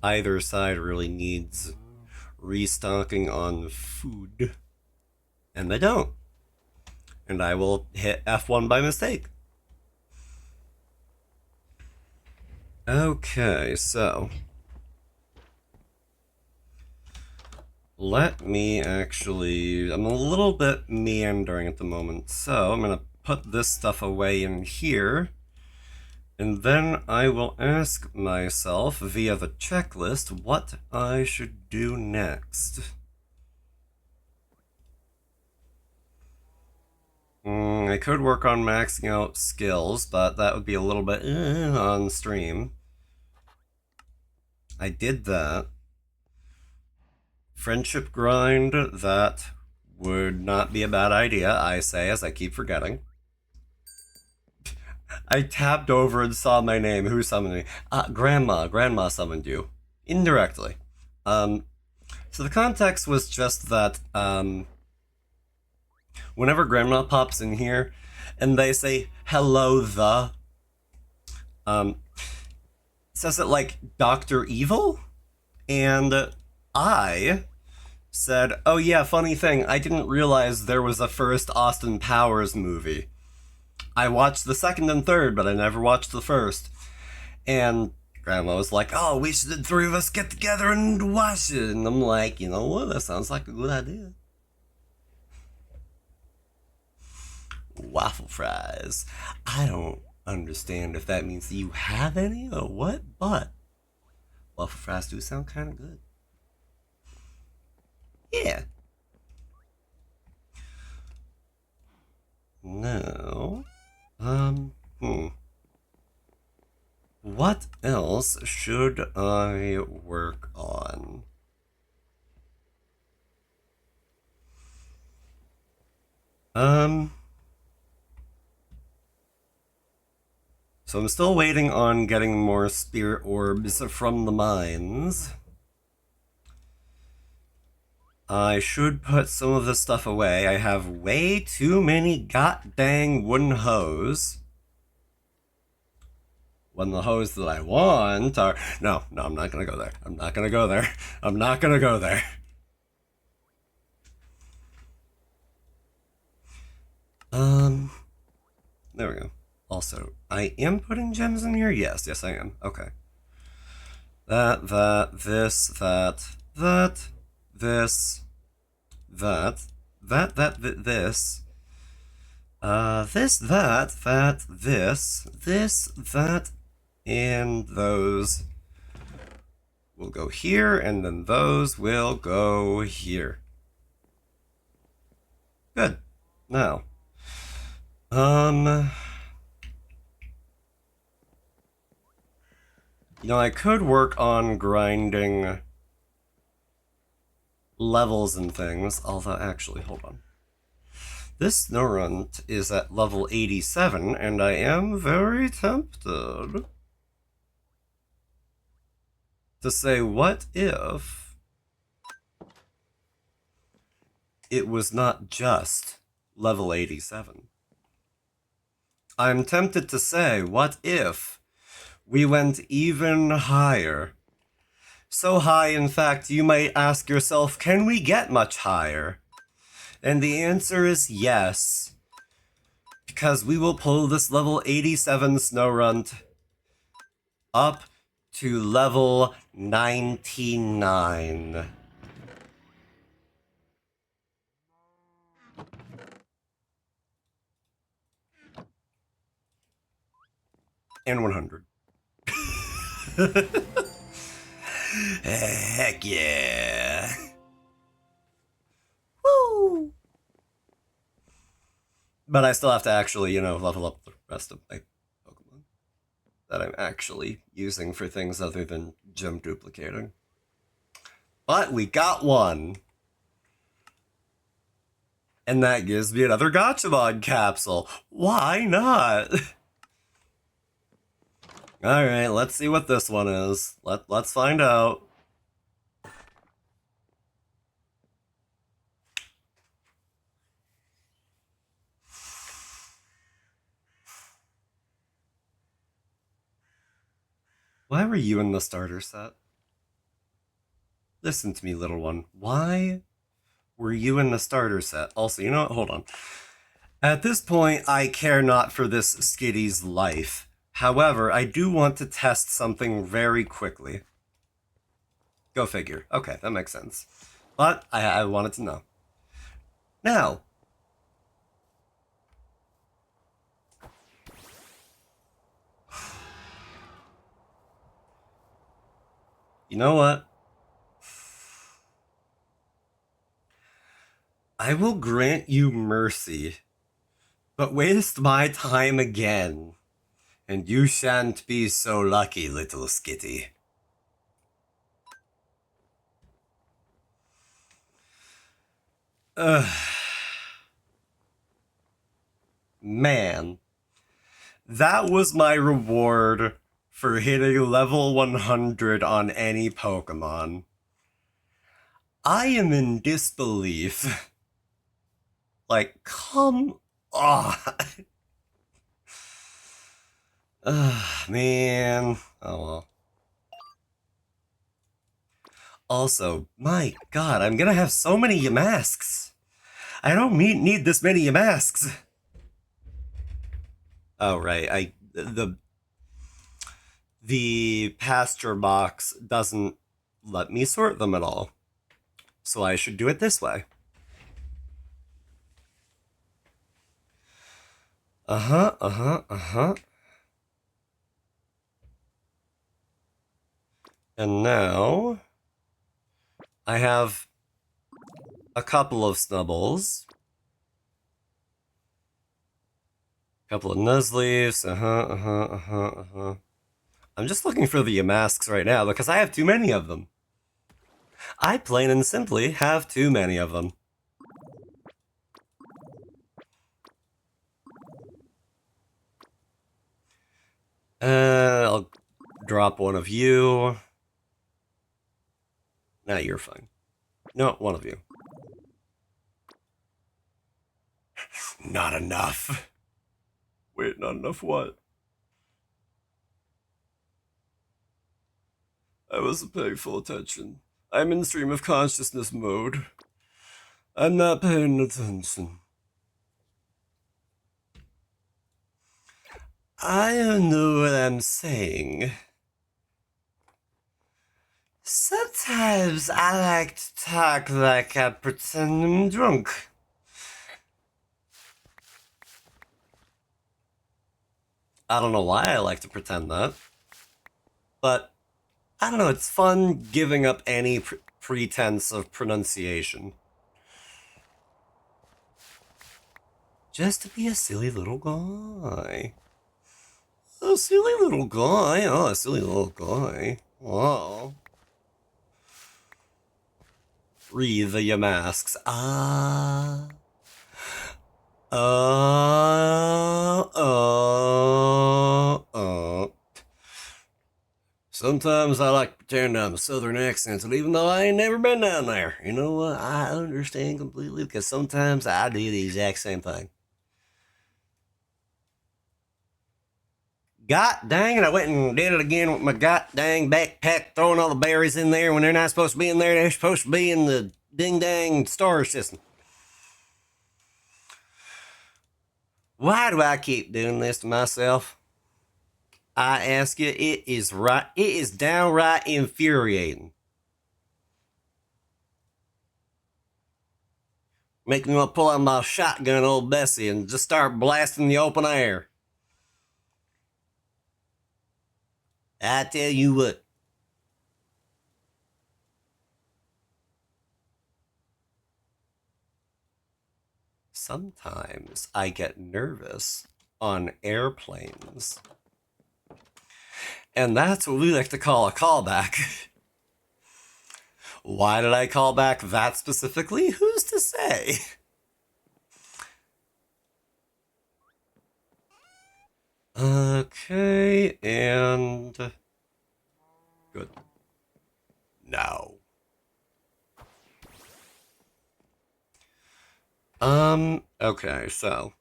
either side really needs restocking on food. And they don't. And I will hit F1 by mistake. Okay, so let me actually, I'm a little bit meandering at the moment, so I'm gonna put this stuff away in here, and then I will ask myself via the checklist what I should do next. I could work on maxing out skills, but that would be a little bit on stream. I did that. Friendship grind, that would not be a bad idea, I say, as I keep forgetting. I tapped over and saw my name. Who summoned me? Grandma. Grandma summoned you. Indirectly. So the context was just that, whenever Grandma pops in here and they say, hello, says it like Dr. Evil? And I said, oh yeah, funny thing, I didn't realize there was a first Austin Powers movie. I watched the second and third, but I never watched the first. And Grandma was like, oh, we should, the three of us, get together and watch it. And I'm like, you know what, that sounds like a good idea. Waffle fries. I don't understand if that means that you have any or what, but waffle fries do sound kind of good. Yeah. No. What else should I work on? So I'm still waiting on getting more spirit orbs from the mines. I should put some of this stuff away. I have way too many god-dang wooden hoes. When the hoes that I want are... No, I'm not gonna go there. I'm not gonna go there. I'm not gonna go there. There we go. Also, I am putting gems in here? Yes, I am. Okay. That, this, this, this, this, that, and those will go here, and then those will go here. Good. Now, you know, I could work on grinding levels and things, although actually, hold on. This Snorunt is at level 87, and I am very tempted to say, what if it was not just level 87? I'm tempted to say, what if we went even higher? So high, in fact, you might ask yourself, can we get much higher? And the answer is yes. Because we will pull this level 87 Snorunt up to level 99. And 100. Heck yeah. Woo! But I still have to actually, you know, level up the rest of my Pokemon that I'm actually using for things other than gem duplicating. But we got one. And that gives me another Gotchamon capsule. Why not? Alright, let's see what this one is. Let's find out. Why were you in the starter set? Listen to me, little one. Why were you in the starter set? Also, you know what? Hold on. At this point, I care not for this Skitty's life. However, I do want to test something very quickly. Go figure. Okay, that makes sense. But I wanted to know. Now, you know what? I will grant you mercy, but waste my time again, and you shan't be so lucky, little skitty. Ugh. Man, that was my reward for hitting level 100 on any Pokemon. I am in disbelief. Like, come on. Ugh, man. Oh well. Also, my god, I'm gonna have so many Yamasks. I don't need this many Yamasks. Oh, right. The pasture box doesn't let me sort them at all. So I should do it this way. Uh-huh. And now I have a couple of Snubbles. A couple of Nuzleafs. I'm just looking for the Yamasks right now because I have too many of them. I plain and simply have too many of them. I'll drop one of you. Nah, you're fine. No, one of you. Not enough. Wait, not enough what? I wasn't paying full attention. I'm in stream of consciousness mode. I'm not paying attention. I don't know what I'm saying. Sometimes I like to talk like I pretend I'm drunk. I don't know why I like to pretend that. But, I don't know, it's fun giving up any pretense of pronunciation. Just to be a silly little guy. A silly little guy. Oh, a silly little guy. Wow. Breathe the Yamasks. Ah. Sometimes I like to pretend I'm a southern accent, even though I ain't never been down there. You know what? I understand completely because sometimes I do the exact same thing. God dang it, I went and did it again with my god dang backpack, throwing all the berries in there when they're not supposed to be in there. They're supposed to be in the ding dang star system. Why do I keep doing this to myself? I ask you, it is downright infuriating. Make me want to pull out my shotgun, old Bessie, and just start blasting the open air. I tell you what. Sometimes I get nervous on airplanes. And that's what we like to call a callback. Why did I call back that specifically? Who's to say? Okay, and... Good. Now. Okay, so...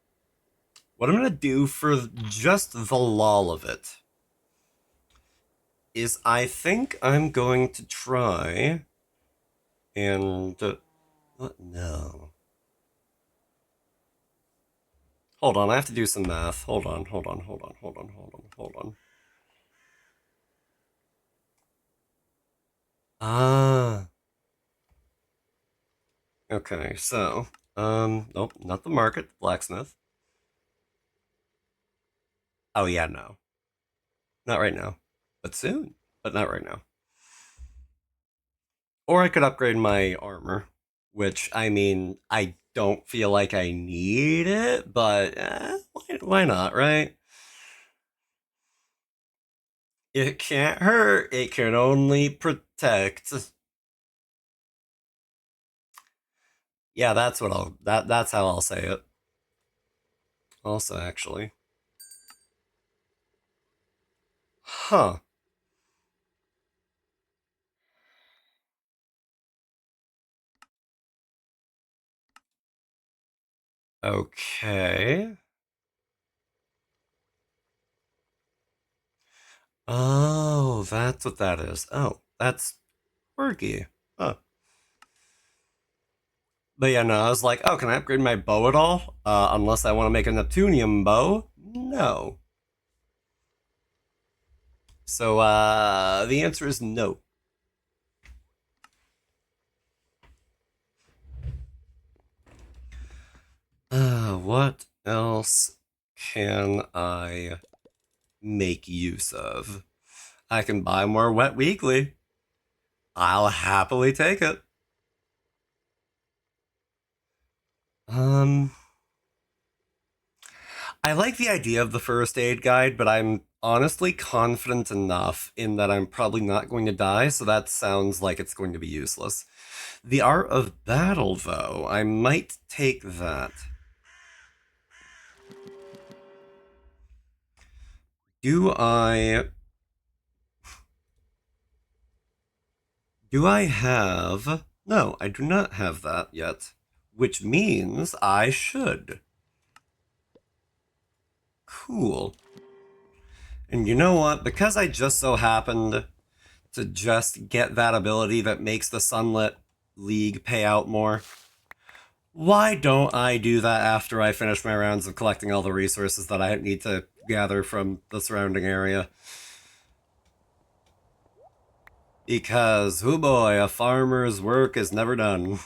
What I'm gonna do for just the lol of it is I think I'm going to try and... what? No. Hold on, I have to do some math. Hold on, hold on, hold on, hold on, hold on, hold on. Ah. Okay, so, nope, not the market, blacksmith. Oh yeah, no. Not right now. But soon. But not right now. Or I could upgrade my armor, which, I mean, I don't feel like I need it, but why not, right? It can't hurt, it can only protect. Yeah, that's what that's how I'll say it. Also, actually. Huh. Okay. Oh, that's what that is. Oh, that's quirky. Huh. But yeah, no, I was like, oh, can I upgrade my bow at all? Unless I want to make a Neptunium bow? No. So, the answer is no. What else can I make use of? I can buy more Wet Weekly. I'll happily take it. Um, I like the idea of the first aid guide, but I'm honestly confident enough in that I'm probably not going to die, so that sounds like it's going to be useless. The art of battle, though, I might take that. Do I have... No, I do not have that yet, which means I should. Cool. And you know what? Because I just so happened to just get that ability that makes the Sunlit League pay out more, why don't I do that after I finish my rounds of collecting all the resources that I need to gather from the surrounding area? Because, oh boy, a farmer's work is never done.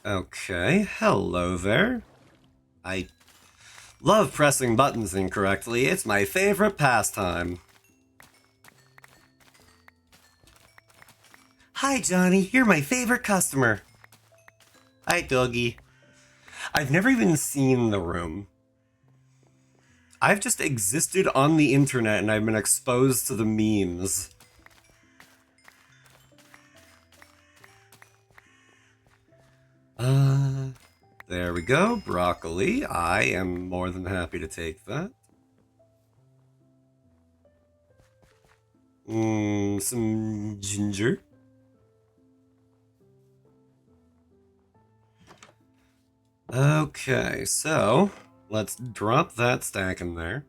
Okay, hello there. I love pressing buttons incorrectly. It's my favorite pastime. Hi, Johnny. You're my favorite customer. Hi, doggy. I've never even seen the room. I've just existed on the internet and I've been exposed to the memes. There we go. Broccoli. I am more than happy to take that. Some ginger. Okay, so let's drop that stack in there.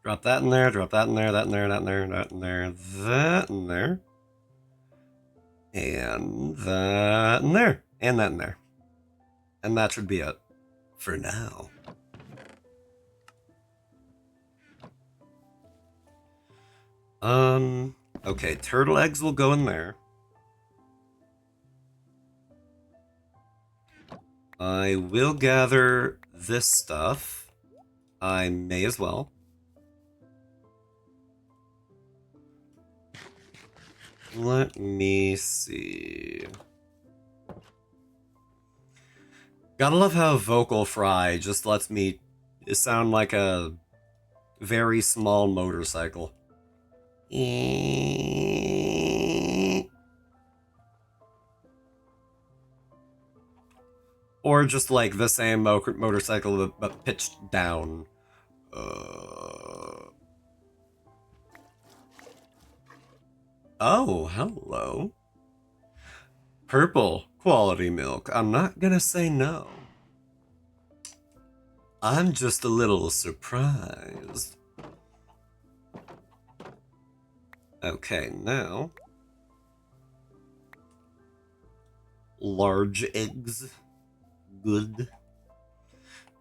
Drop that in there, drop that in there, that in there, that in there, that in there, that in there. And that in there. And that in there. And that should be it. For now. Okay, turtle eggs will go in there. I will gather this stuff. I may as well. Let me see. Gotta love how Vocal Fry just lets me sound like a very small motorcycle. Or just like the same motorcycle but pitched down. Oh, hello. Purple quality milk. I'm not gonna say no. I'm just a little surprised. Okay, now large eggs, good.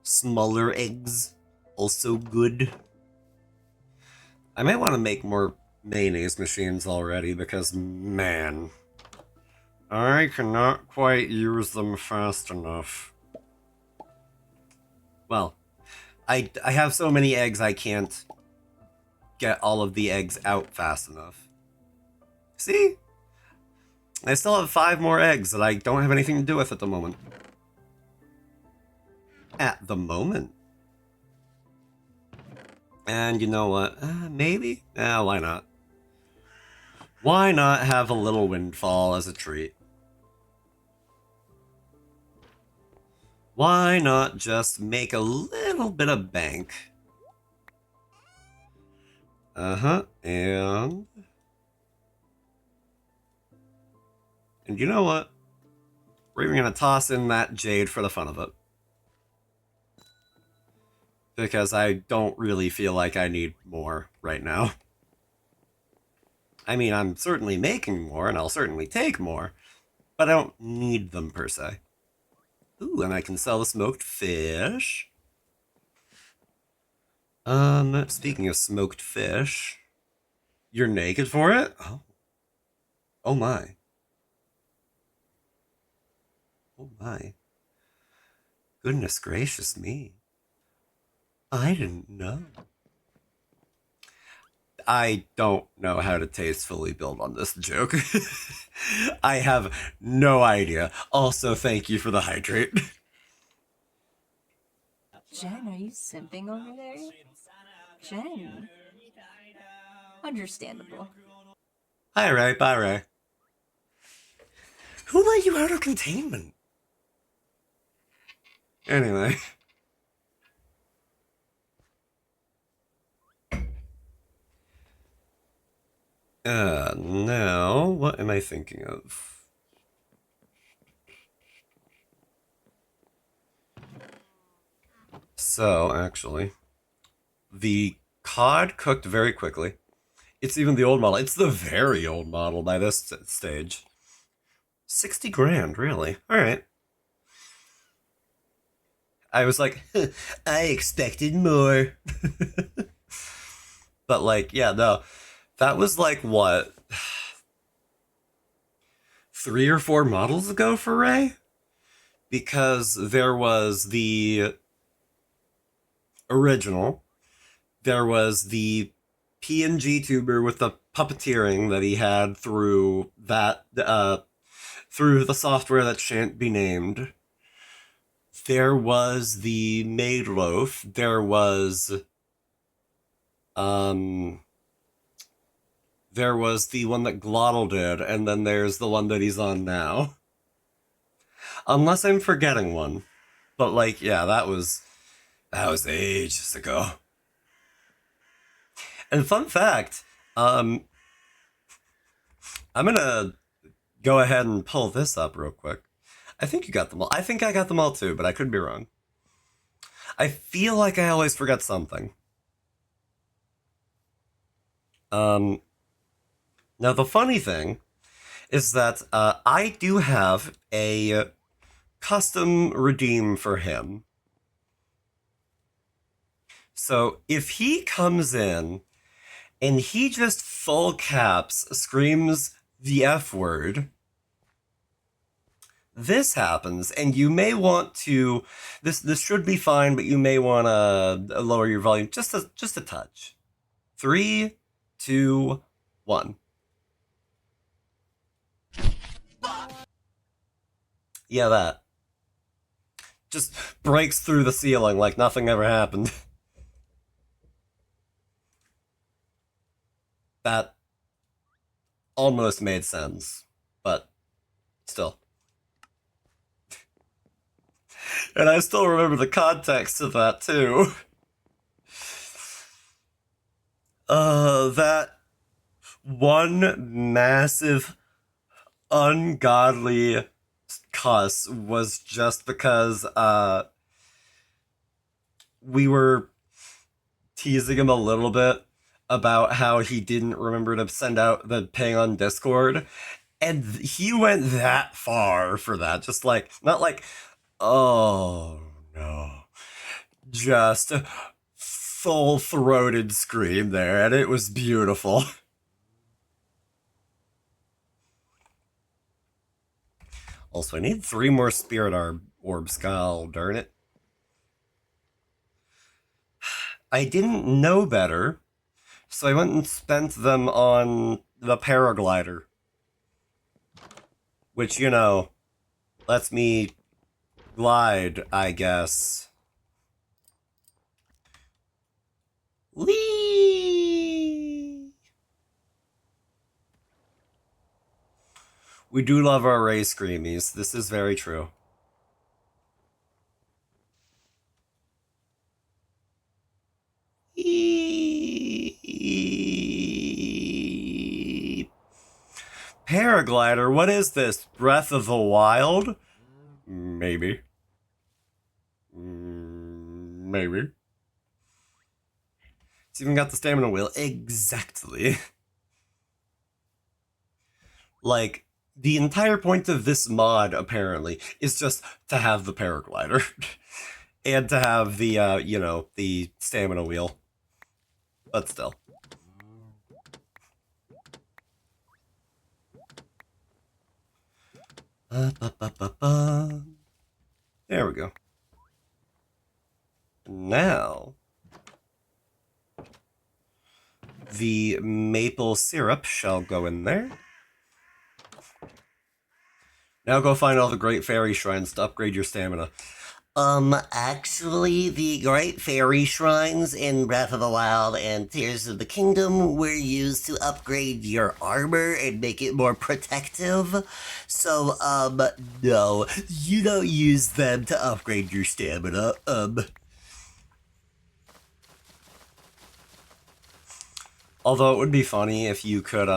Smaller eggs, also good. I might want to make more mayonnaise machines already because, man, I cannot quite use them fast enough. Well, I have so many eggs I can't get all of the eggs out fast enough. See? I still have 5 more eggs that I don't have anything to do with at the moment. At the moment. And you know what? Maybe? Why not? Why not have a little windfall as a treat? Why not just make a little bit of bank? And you know what? We're even gonna toss in that jade for the fun of it. Because I don't really feel like I need more right now. I mean, I'm certainly making more, and I'll certainly take more, but I don't need them per se. Ooh, and I can sell the smoked fish. Speaking of smoked fish, you're naked for it? Oh. Oh my. Oh my. Goodness gracious me. I didn't know. I don't know how to tastefully build on this joke. I have no idea. Also, thank you for the hydrate. Jen, are you simping over there? Jen. Understandable. Hi, Ray. Bye, Ray. Who let you out of containment? Anyway. Now, what am I thinking of? So, actually, the cod cooked very quickly. It's even the old model. It's the very old model by this stage. 60 grand, really? Alright. I was like, I expected more. But, like, yeah, no. That was like, what? 3 or 4 models ago for Ray? Because there was the original. There was the PNG tuber with the puppeteering that he had through that, through the software that shan't be named. There was the Maid Loaf. There was the one that Glottal did, and then there's the one that he's on now. Unless I'm forgetting one. But, like, yeah, that was ages ago. And fun fact, I'm gonna go ahead and pull this up real quick. I think you got them all. I think I got them all too, but I could be wrong. I feel like I always forget something. Now the funny thing is that I do have a custom redeem for him. So if he comes in and he just full caps screams the F word, this happens, and you may want to, this should be fine, but you may want to lower your volume just a touch. 3, 2, 1. Yeah, that. Just breaks through the ceiling like nothing ever happened. That almost made sense, but still. And I still remember the context of that, too. That one massive, ungodly cuss was just because, we were teasing him a little bit about how he didn't remember to send out the ping on Discord, And he went that far for that. Just like, not like, oh no. Just full-throated scream there, and it was beautiful. Also, I need 3 more spirit orbs, god darn it. I didn't know better, so I went and spent them on the paraglider. Which, you know, lets me glide, I guess. Whee! We do love our Ray Screamies. This is very true. Paraglider, what is this? Breath of the Wild? Maybe. Maybe. It's even got the stamina wheel. Exactly. Like, the entire point of this mod, apparently, is just to have the paraglider. And to have the, you know, the stamina wheel. But still. There we go. Now, the maple syrup shall go in there. Now go find all the great fairy shrines to upgrade your stamina. Actually, the Great Fairy Shrines in Breath of the Wild and Tears of the Kingdom were used to upgrade your armor and make it more protective. So, no, you don't use them to upgrade your stamina, Although it would be funny if you could,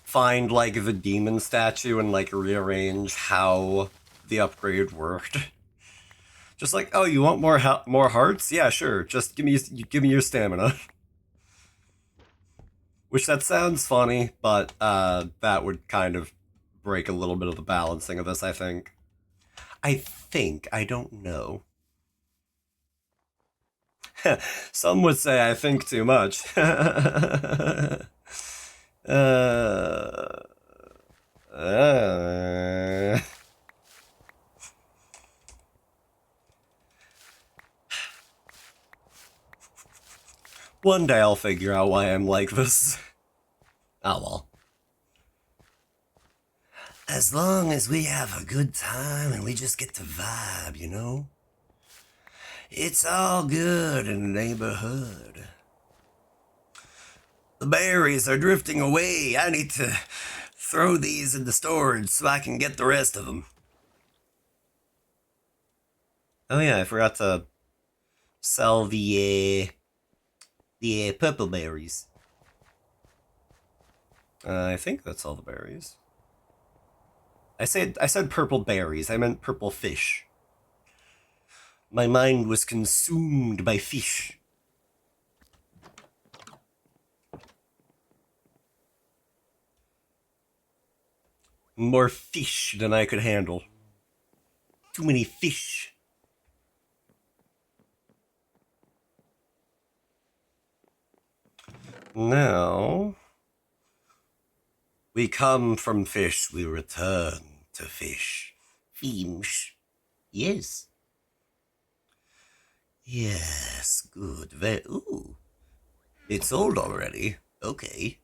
find, like, the demon statue and, like, rearrange how the upgrade worked. Just like, oh, you want more hearts? Yeah, sure. Just give me your stamina. Which that sounds funny, but that would kind of break a little bit of the balancing of this, I think. I don't know. Some would say I think too much. One day I'll figure out why I'm like this. Oh well. as long as we have a good time and we just get to vibe, you know? It's all good in the neighborhood. The berries are drifting away. I need to throw these into storage so I can get the rest of them. Oh yeah, I forgot to sell the purple berries. I think that's all the berries. I said purple berries. I meant purple fish. My mind was consumed by fish. More fish than I could handle. Too many fish. Now, we come from fish, we return to fish. Fish. Yes. Yes, good. Ooh. It's old already. Okay.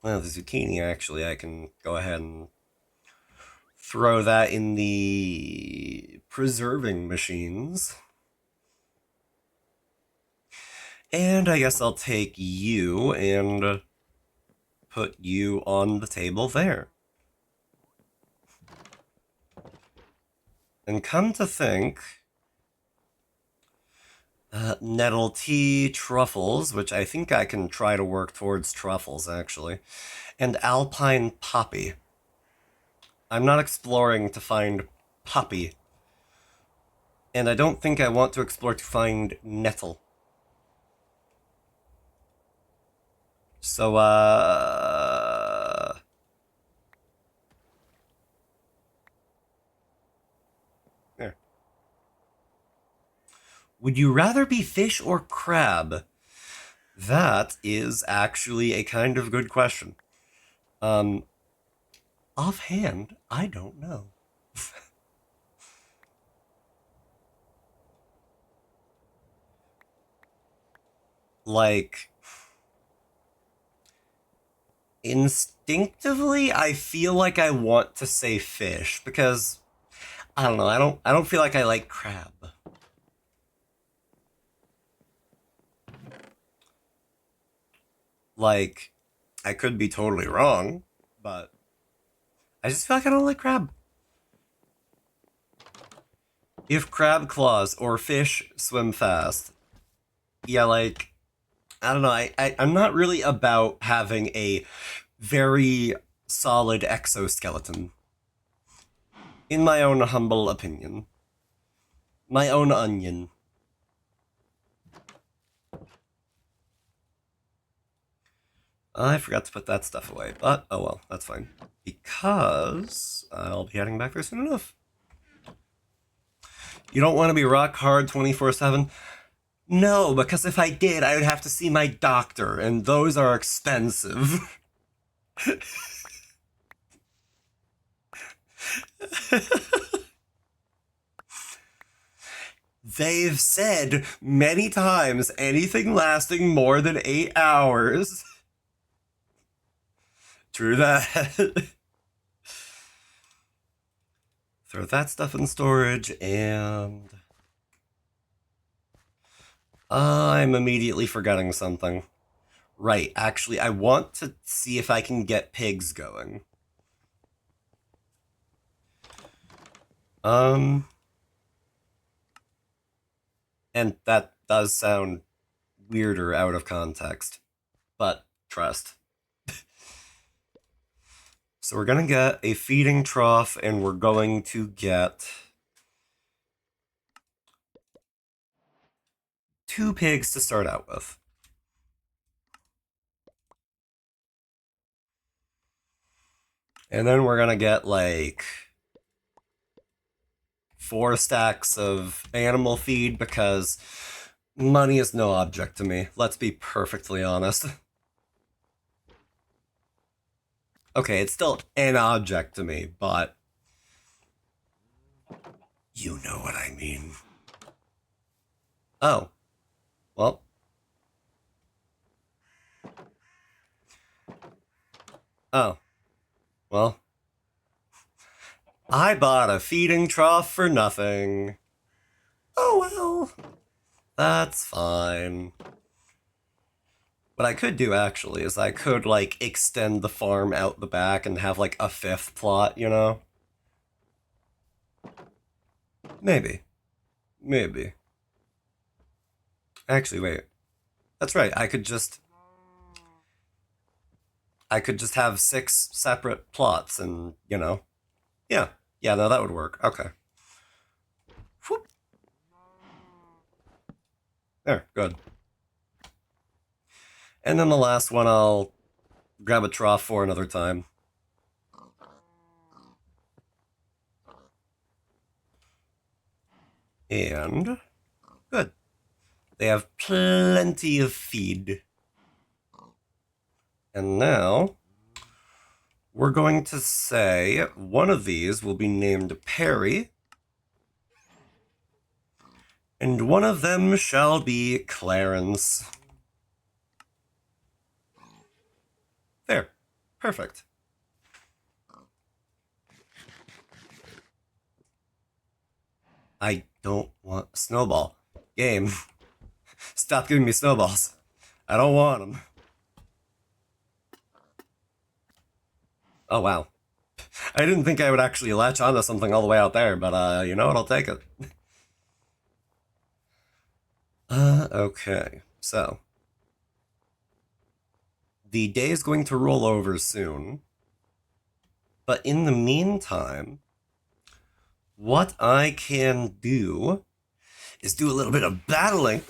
Well, the zucchini, actually, I can go ahead and throw that in the preserving machines. And I guess I'll take you and put you on the table there. And come to think, nettle tea, truffles, which I think I can try to work towards truffles, actually, and alpine poppy. I'm not exploring to find poppy. And I don't think I want to explore to find nettle. So, Would you rather be fish or crab? That is actually a kind of good question. Offhand, I don't know. Like, instinctively, I feel like I want to say fish because I don't know. I don't feel like I like crab. Like, I could be totally wrong, but I just feel like I don't like crab. If crab claws or fish swim fast, yeah, like, I don't know. I'm not really about having a very solid exoskeleton. In my own humble opinion. My own onion. I forgot to put that stuff away, but oh well, that's fine. Because I'll be heading back there soon enough. You don't want to be rock hard 24/7? No, because if I did, I would have to see my doctor, and those are expensive. They've said many times anything lasting more than 8 hours. True that. Throw that stuff in storage, and I'm immediately forgetting something. Right, actually, I want to see if I can get pigs going. And that does sound weirder out of context, but trust. So we're gonna get a feeding trough, and we're going to get 2 pigs to start out with. And then we're gonna get like 4 stacks of animal feed because money is no object to me. Let's be perfectly honest. Okay, it's still an object to me, but you know what I mean. Oh. Well. Oh. Well. I bought a feeding trough for nothing. Oh well. That's fine. What I could do, actually, is I could, like, extend the farm out the back and have, like, a 5th plot, you know? Maybe. Maybe. Actually, wait. That's right, I could just have 6 separate plots and, you know. Yeah. Yeah, no, that would work. Okay. Whoop. There, good. And then the last one I'll grab a trough for another time. And good. They have plenty of feed. And now we're going to say one of these will be named Perry, and one of them shall be Clarence. There. Perfect. I don't want a snowball. Game. Stop giving me snowballs. I don't want them. Oh, wow. I didn't think I would actually latch onto something all the way out there, but, you know what? I'll take it. Okay. So. The day is going to roll over soon. But in the meantime, what I can do is do a little bit of battling.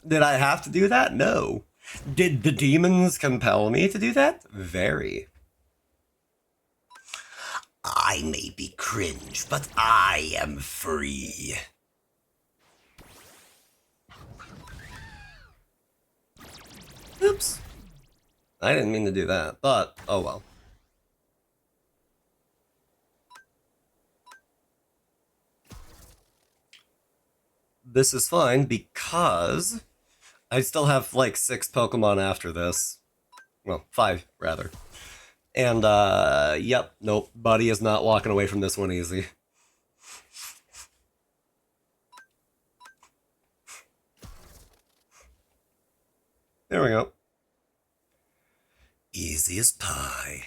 Did I have to do that? No. Did the demons compel me to do that? Very. I may be cringe, but I am free. Oops. I didn't mean to do that, but oh well. This is fine because I still have like 6 Pokemon after this. Well, 5 rather. And yep, nope, Buddy is not walking away from this one easy. There we go. Easy as pie.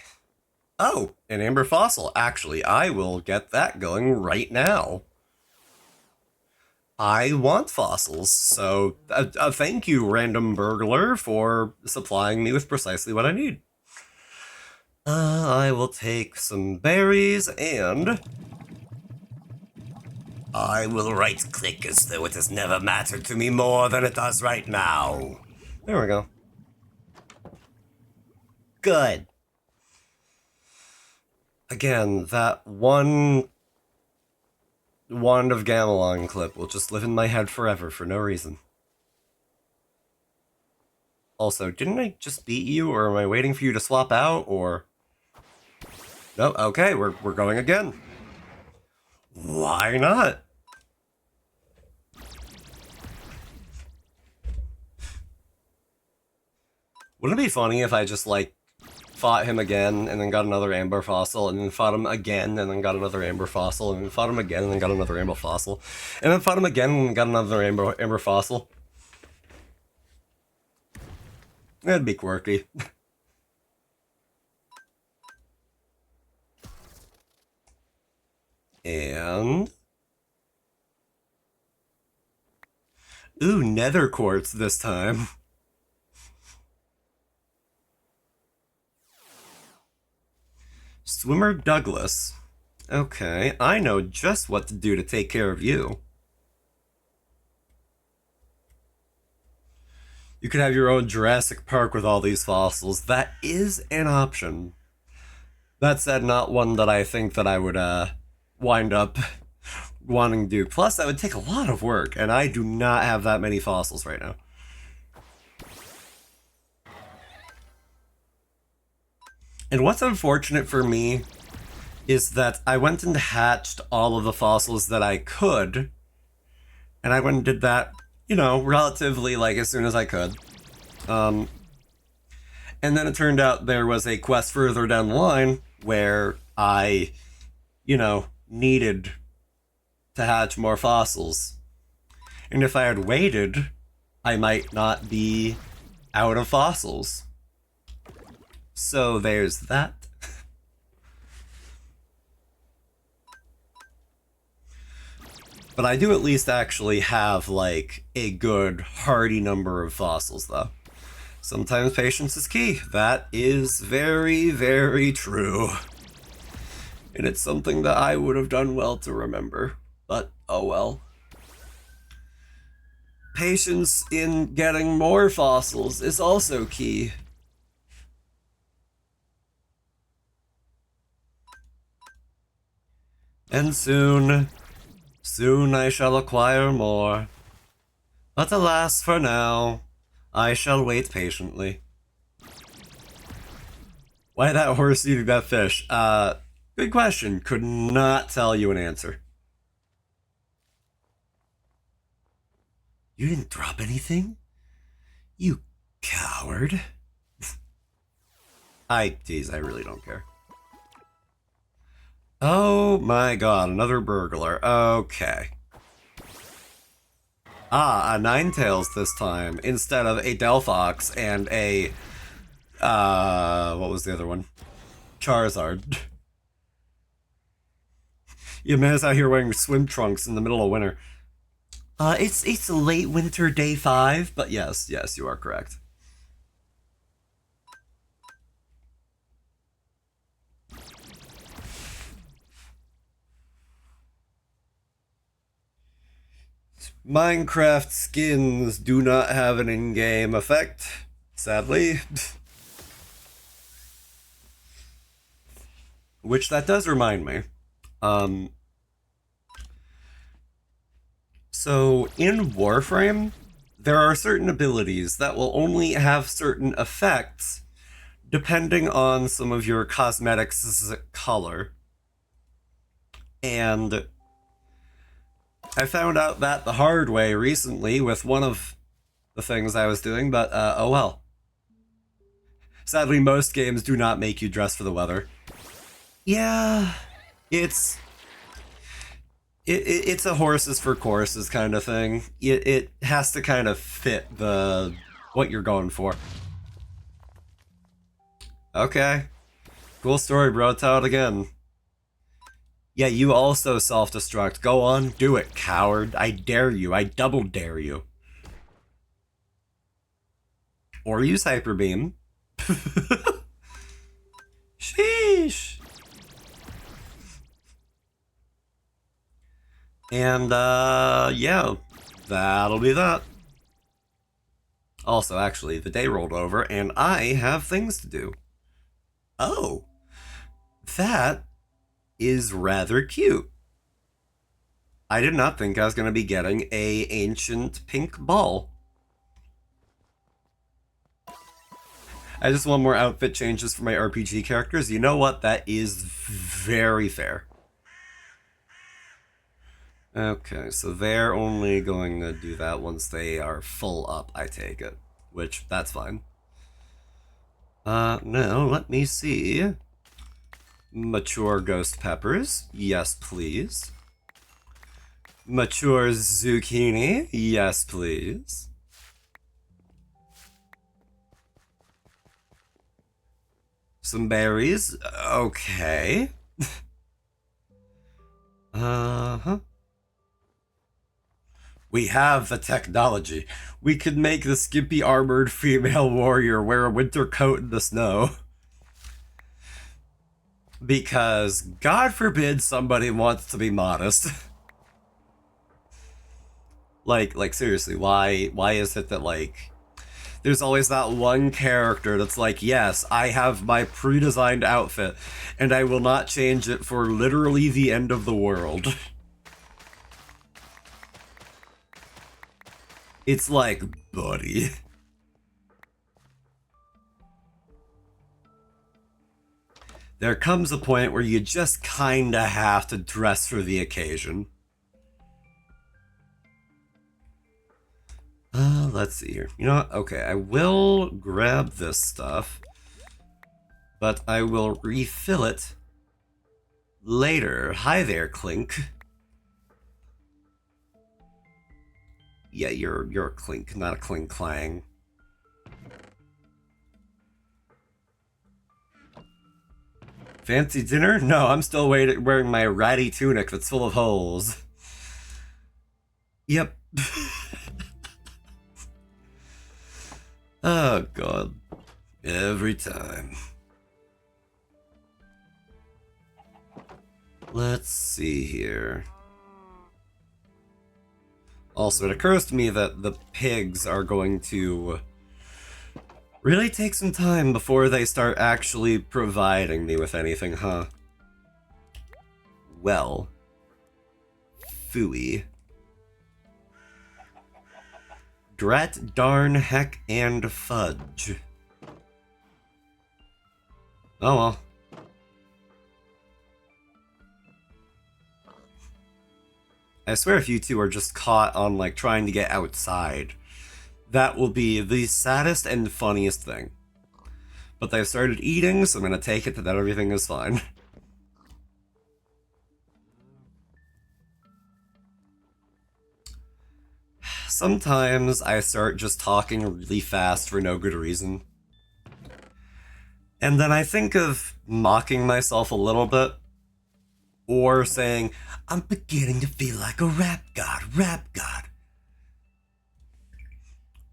Oh, an Amber Fossil. Actually, I will get that going right now. I want fossils, so thank you, random burglar, for supplying me with precisely what I need. I will take some berries and... I will right-click as though it has never mattered to me more than it does right now. There we go. Good. Again, that one Wand of Gamelon clip will just live in my head forever for no reason. Also, didn't I just beat you, or am I waiting for you to swap out, or... No, okay, we're going again. Why not? Wouldn't it be funny if I just, like, fought him again, and then got another Amber Fossil, and then fought him again, and then got another Amber Fossil, and then fought him again, and then got another Amber Fossil, and then fought him again, and got another Amber Fossil? That'd be quirky. And... Ooh, Nether Quartz this time. Swimmer Douglas. Okay, I know just what to do to take care of you. You could have your own Jurassic Park with all these fossils. That is an option. That said, not one that I think that I would wind up wanting to do. Plus, that would take a lot of work, and I do not have that many fossils right now. And what's unfortunate for me is that I went and hatched all of the fossils that I could, and I went and did that, you know, relatively, like, as soon as I could. And then it turned out there was a quest further down the line where I, you know, needed to hatch more fossils. And if I had waited, I might not be out of fossils. So there's that. But I do at least actually have, like, a good, hearty number of fossils, though. Sometimes patience is key. That is very, very true. And it's something that I would have done well to remember. But, oh well. Patience in getting more fossils is also key. And soon I shall acquire more. But alas, for now, I shall wait patiently. Why that horse eating that fish? Good question. Could not tell you an answer. You didn't drop anything? You coward. Geez, I really don't care. Oh my god, another burglar. Okay. Ah, a Ninetales this time, instead of a Delphox and a... what was the other one? Charizard. Yeah, man's out here wearing swim trunks in the middle of winter. It's late winter day 5, but yes, you are correct. Minecraft skins do not have an in-game effect, sadly. Which that does remind me. Um, so in Warframe, there are certain abilities that will only have certain effects depending on some of your cosmetics' color. And I found out that the hard way recently with one of the things I was doing, but oh well. Sadly, most games do not make you dress for the weather. Yeah, it's a horses for courses kind of thing. It has to kind of fit the what you're going for. Okay, cool story, bro. Tell it again. Yeah, you also self-destruct. Go on, do it, coward. I dare you. I double dare you. Or use Hyper Beam. Sheesh. And, yeah, that'll be that. Also, actually, the day rolled over, and I have things to do. Oh, that is rather cute. I did not think I was going to be getting a ancient pink ball. I just want more outfit changes for my RPG characters. You know what? That is very fair. Okay, so they're only going to do that once they are full up, I take it. Which, that's fine. Now, let me see. Mature ghost peppers. Yes, please. Mature zucchini. Yes, please. Some berries. Okay. Uh-huh. We have the technology. We could make the skimpy armored female warrior wear a winter coat in the snow. Because, God forbid somebody wants to be modest. like seriously, why is it that, like, there's always that one character that's like, yes, I have my pre-designed outfit, and I will not change it for literally the end of the world. It's like, buddy. There comes a point where you just kinda have to dress for the occasion. Let's see here. You know what? Okay, I will grab this stuff, but I will refill it later. Hi there, Clink. Yeah, you're a Clink, not a Clink Clang. Fancy dinner? No, I'm still wearing my ratty tunic that's full of holes. Yep. Oh, God. Every time. Let's see here. Also, it occurs to me that the pigs are going to really take some time before they start actually providing me with anything, huh? Well. Phooey. Drat, darn, heck, and fudge. Oh well. I swear if you two are just caught on, like, trying to get outside, that will be the saddest and funniest thing. But they've started eating, so I'm gonna take it that everything is fine. Sometimes I start just talking really fast for no good reason. And then I think of mocking myself a little bit. Or saying, I'm beginning to feel like a rap god, rap god.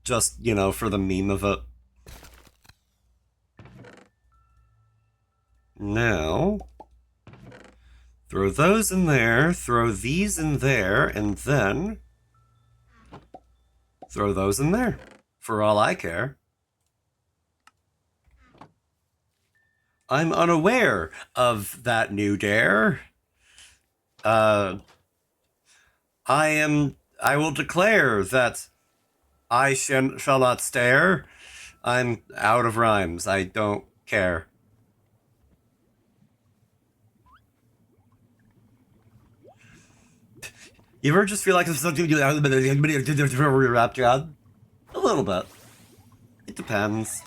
Just, you know, for the meme of it. Now, throw those in there, throw these in there, and then throw those in there, for all I care. I'm unaware of that new dare. Uh, I will declare that I shall not stare. I'm out of rhymes. I don't care. You ever just feel like there's something you wrapped around? A little bit. It depends.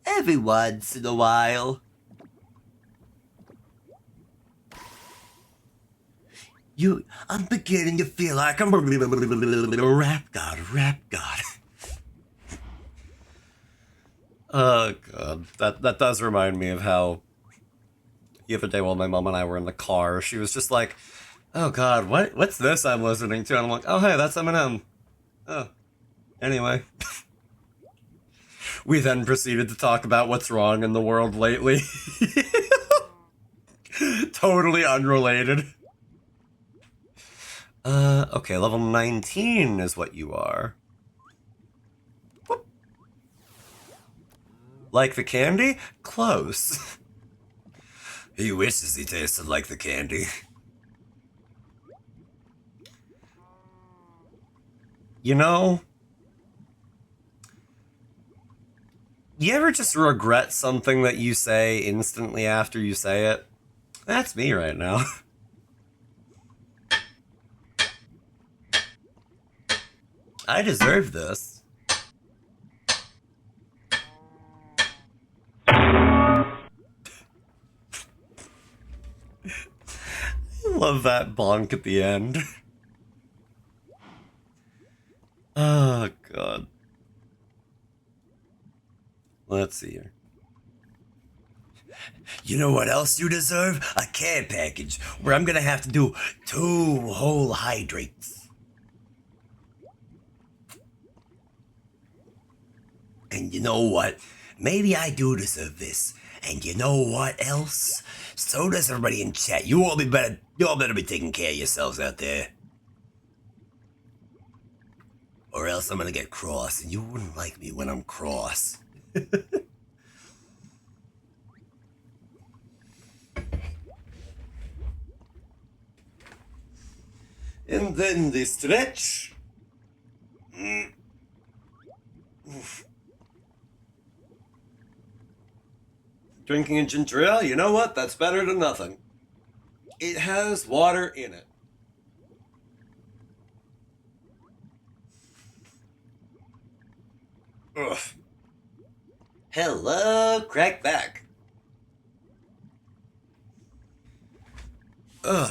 Every once in a while. I'm beginning to feel like I'm a rap god. Oh god, that does remind me of how the other day while my mom and I were in the car, she was just like, "Oh god, what's this I'm listening to?" And I'm like, "Oh hey, that's Eminem." Oh, anyway. We then proceeded to talk about what's wrong in the world lately. Totally unrelated. Okay, level 19 is what you are. Whoop. Like the candy? Close. He wishes he tasted like the candy. You know, you ever just regret something that you say instantly after you say it? That's me right now. I deserve this. I love that bonk at the end. Oh, God. Let's see here. You know what else you deserve? A care package where I'm gonna have to do 2 whole hydrates. And you know what? Maybe I do deserve this. And you know what else? So does everybody in chat. You all better be taking care of yourselves out there. Or else I'm gonna get cross, and you wouldn't like me when I'm cross. And then the stretch. Drinking a ginger ale, you know what? That's better than nothing. It has water in it. Ugh. Hello, crackback. Ugh.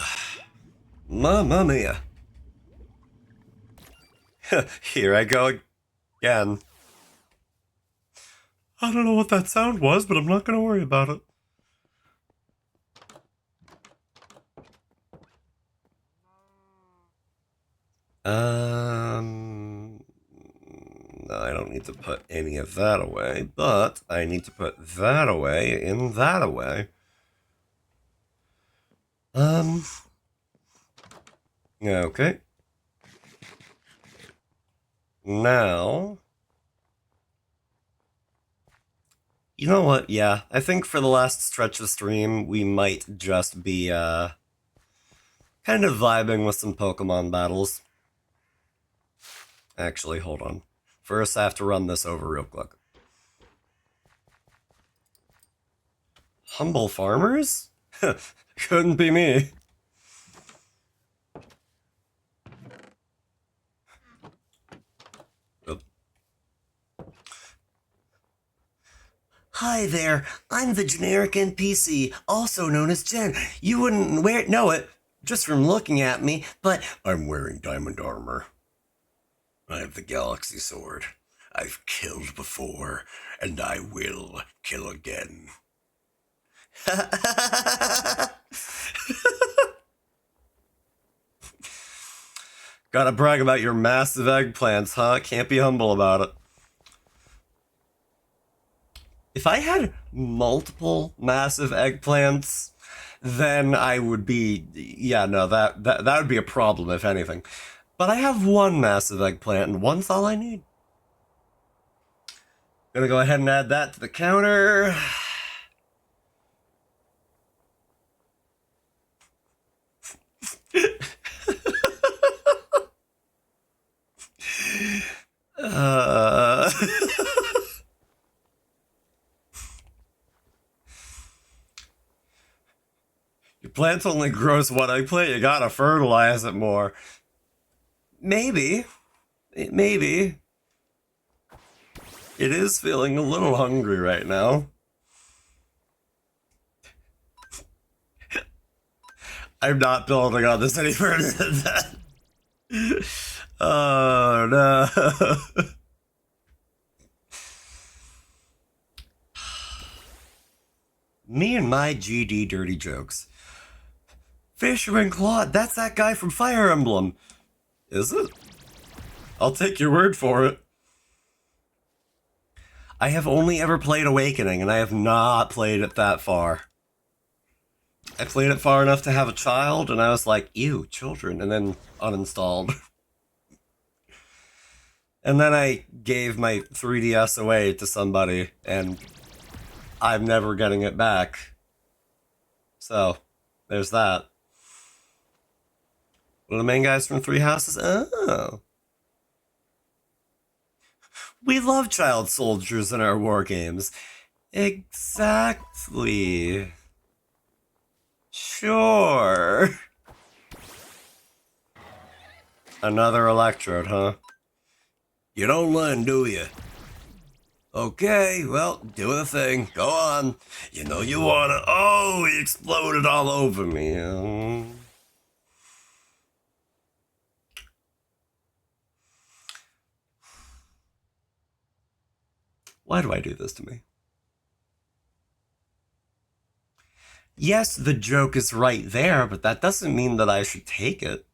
Mamma mia. Here I go again. I don't know what that sound was, but I'm not going to worry about it. No, I don't need to put any of that away, but I need to put that away in that away. Okay. Now, you know what? Yeah, I think for the last stretch of stream, we might just be, kind of vibing with some Pokemon battles. Actually, hold on. First, I have to run this over real quick. Humble farmers? Couldn't be me. Hi there, I'm the generic NPC, also known as Jen. You wouldn't know it just from looking at me, but I'm wearing diamond armor. I have the galaxy sword. I've killed before, and I will kill again. Gotta brag about your massive eggplants, huh? Can't be humble about it. If I had multiple massive eggplants, then I would be... Yeah, no, that would be a problem, if anything. But I have one massive eggplant, and one's all I need. Gonna go ahead and add that to the counter. plant only grows what I plant. You gotta fertilize it more. Maybe. Maybe. It is feeling a little hungry right now. I'm not building on this any further than that. Oh no. Me and my GD dirty jokes. Fisherman Claude, that's that guy from Fire Emblem. Is it? I'll take your word for it. I have only ever played Awakening, and I have not played it that far. I played it far enough to have a child, and I was like, ew, children, and then uninstalled. And then I gave my 3DS away to somebody, and I'm never getting it back. So, there's that. One of the main guys from Three Houses? Oh. We love child soldiers in our war games. Exactly. Sure. Another electrode, huh? You don't learn, do you? Okay, well, do the thing. Go on. You know you wanna. Oh, he exploded all over me. Why do I do this to me? Yes, the joke is right there, but that doesn't mean that I should take it.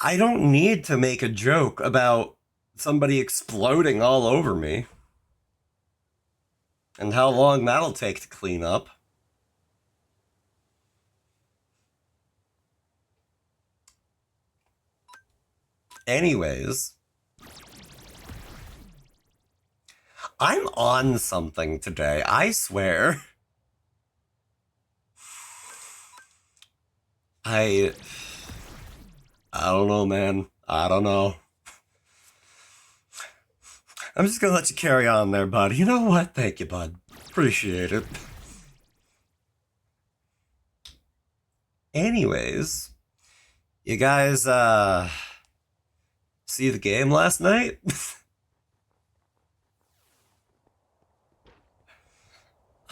I don't need to make a joke about somebody exploding all over me. And how long that'll take to clean up. Anyways. I'm on something today, I swear. I don't know, man. I don't know. I'm just gonna let you carry on there, bud. You know what? Thank you, bud. Appreciate it. Anyways, you guys, see the game last night?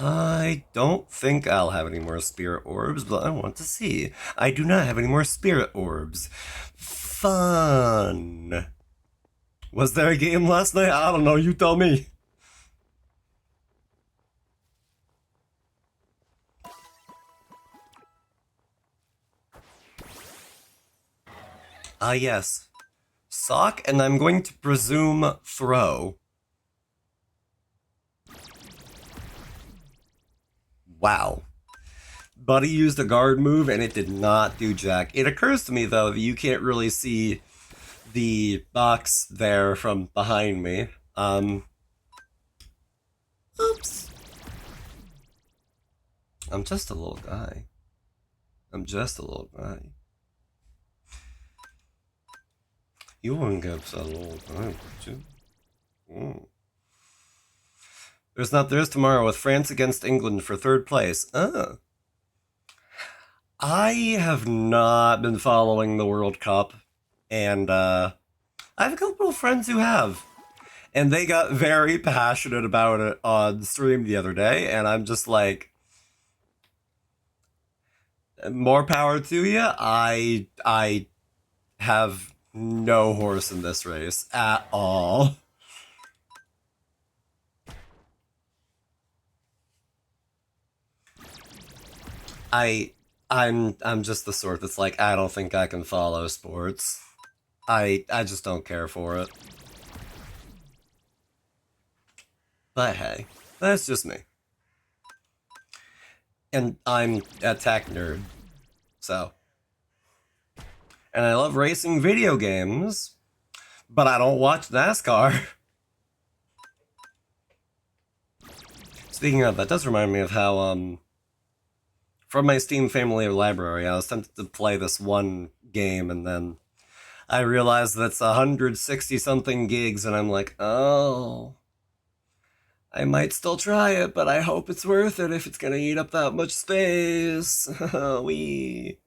I don't think I'll have any more spirit orbs, but I want to see. I do not have any more spirit orbs. Fun. Was there a game last night? I don't know, you tell me. Yes. Sock, and I'm going to presume throw. Wow. Buddy used a guard move and it did not do jack. It occurs to me, though, that you can't really see the box there from behind me. Oops. I'm just a little guy. I'm just a little guy. You wouldn't get upset a little guy, would you? Mm. There's tomorrow with France against England for third place. I have not been following the World Cup, and I have a couple of friends who have, and they got very passionate about it on stream the other day, and I'm just like, more power to you. I have no horse in this race at all. I'm just the sort that's like, I don't think I can follow sports. I just don't care for it. But hey, that's just me. And I'm a tech nerd, so. And I love racing video games, but I don't watch NASCAR. Speaking of, that does remind me of how, from my Steam family library, I was tempted to play this one game, and then I realized that's 160-something gigs, and I'm like, oh, I might still try it, but I hope it's worth it if it's gonna eat up that much space. Wee.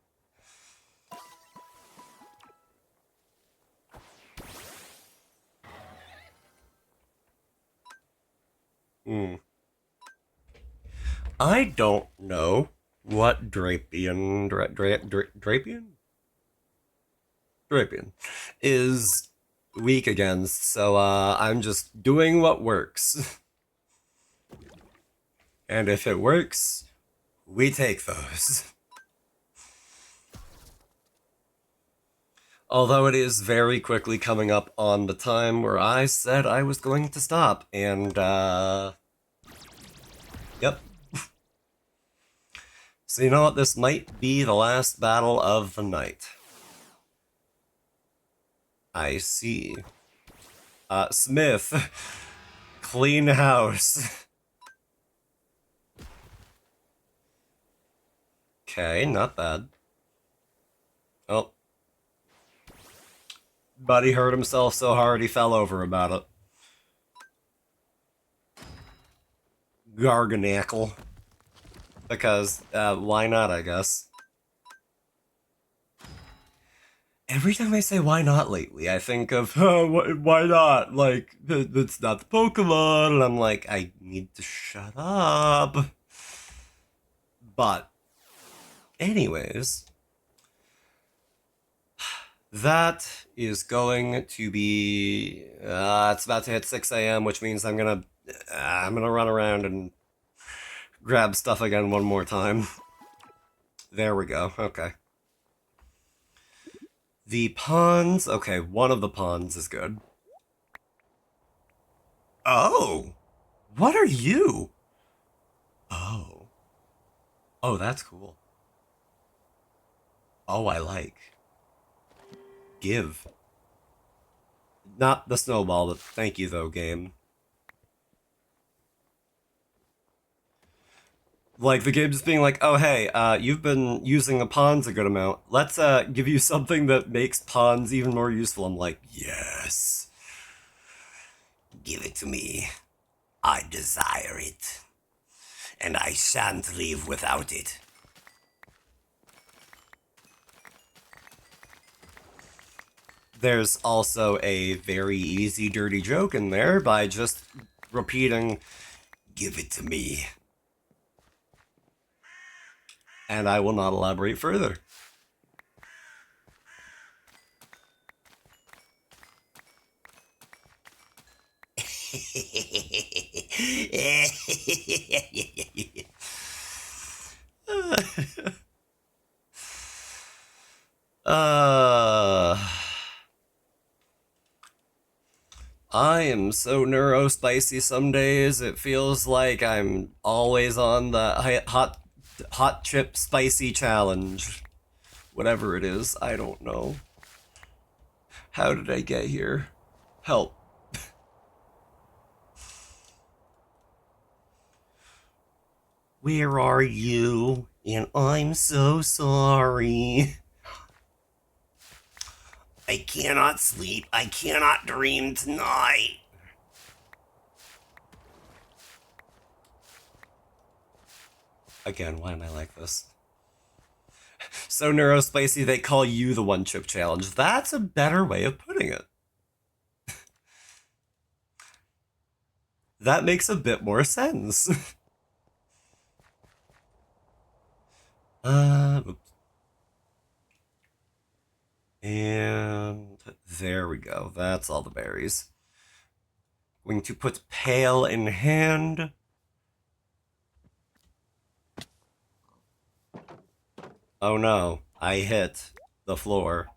I don't know what Drapian is weak against, so I'm just doing what works. And if it works, we take those. Although it is very quickly coming up on the time where I said I was going to stop, and yep. So you know what, this might be the last battle of the night. I see. Smith. Clean house. Okay, not bad. Oh. Buddy hurt himself so hard he fell over about it. Garganackle. Because, why not, I guess. Every time I say why not lately, I think of, why not? Like, it's not the Pokemon, and I'm like, I need to shut up. But, anyways, that is going to be, it's about to hit 6 a.m., which means I'm gonna run around and grab stuff again one more time. There we go, okay. The ponds, okay, one of the ponds is good. Oh! What are you? Oh. Oh, that's cool. Oh, I like. Give. Not the snowball, but thank you though, game. Like, the game just being like, oh hey, you've been using the ponds a good amount. Let's give you something that makes ponds even more useful. I'm like, yes. Give it to me. I desire it. And I shan't leave without it. There's also a very easy dirty joke in there by just repeating, give it to me. And I will not elaborate further. I am so neurospicy some days, it feels like I'm always on the hot chip spicy challenge. Whatever it is, I don't know. How did I get here? Help. Where are you? And I'm so sorry. I cannot sleep. I cannot dream tonight. Again, why am I like this? So neurospicy, they call you the one chip challenge. That's a better way of putting it. That makes a bit more sense. Oops. And there we go. That's all the berries. Going to put pail in hand. Oh no, I hit the floor.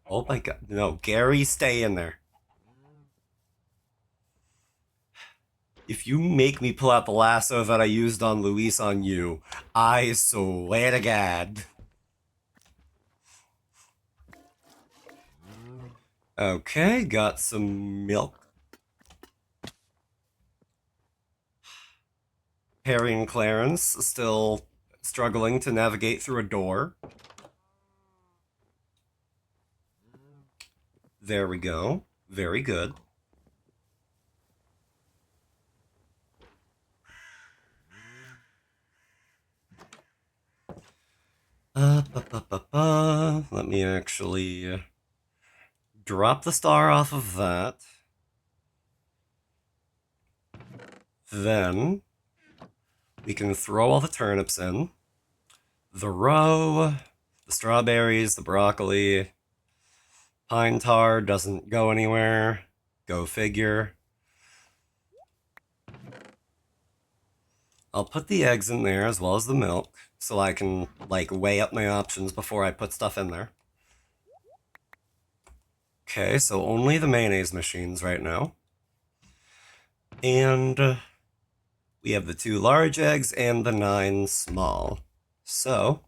Oh my god, no, Gary, stay in there. If you make me pull out the lasso that I used on Luis on you, I swear to God. Okay, got some milk. Harry and Clarence still struggling to navigate through a door. There we go. Very good. Let me actually drop the star off of that. Then we can throw all the turnips in. The roe, the strawberries, the broccoli. Pine tar doesn't go anywhere. Go figure. I'll put the eggs in there as well as the milk, so I can, like, weigh up my options before I put stuff in there. Okay, so only the mayonnaise machines right now. And we have the 2 large eggs and the 9 small. So,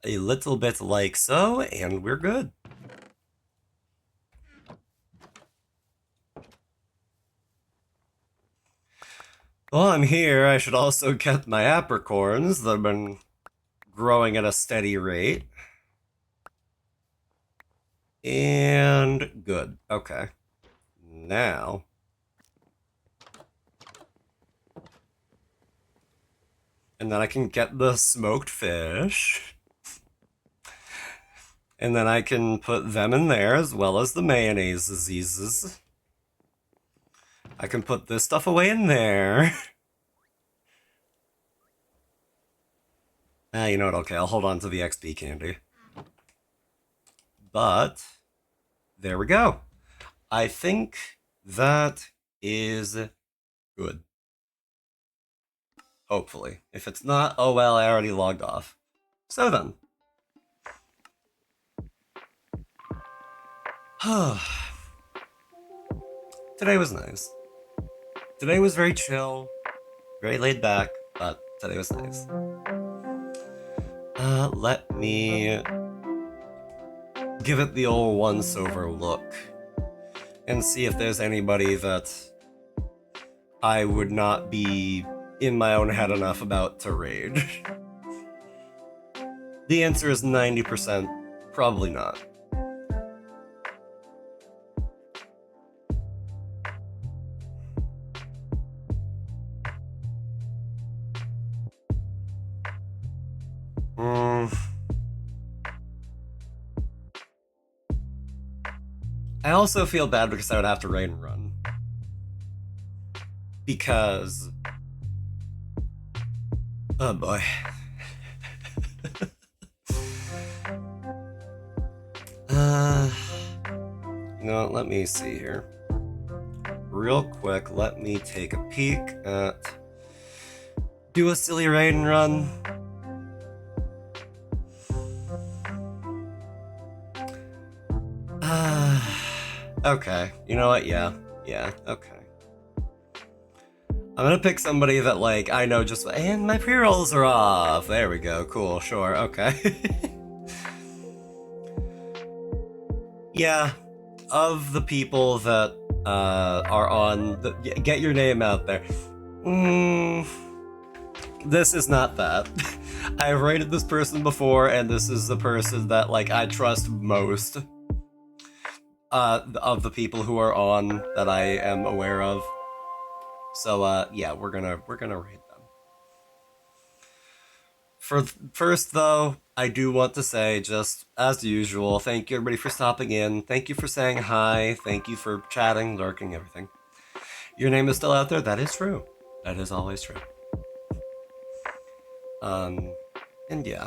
a little bit like so, and we're good. While I'm here, I should also get my apricorns that have been growing at a steady rate. And good. Okay. Now, and then I can get the smoked fish. And then I can put them in there as well as the mayonnaise diseases. I can put this stuff away in there. You know what? Okay, I'll hold on to the XP candy. But there we go. I think that is good. Hopefully. If it's not, oh well, I already logged off. So then. Today was nice. Today was very chill, very laid back, but today was nice. Let me give it the old once-over look and see if there's anybody that I would not be in my own head enough about to raid. The answer is 90%, probably not. I also feel bad because I would have to raid and run. Because... oh boy. You know what, let me see here. Real quick, let me take a peek at... do a silly raid and run. Okay, you know what, yeah, okay. I'm gonna pick somebody that, like, I know just... and my pre-rolls are off! There we go, cool, sure, okay. Yeah, of the people that are on... get your name out there. This is not that. I've rated this person before, and this is the person that, like, I trust most. Of the people who are on that I am aware of. So, yeah, we're gonna raid them. First, though, I do want to say, just as usual, thank you everybody for stopping in. Thank you for saying hi. Thank you for chatting, lurking, everything. Your name is still out there. That is true. That is always true. And yeah.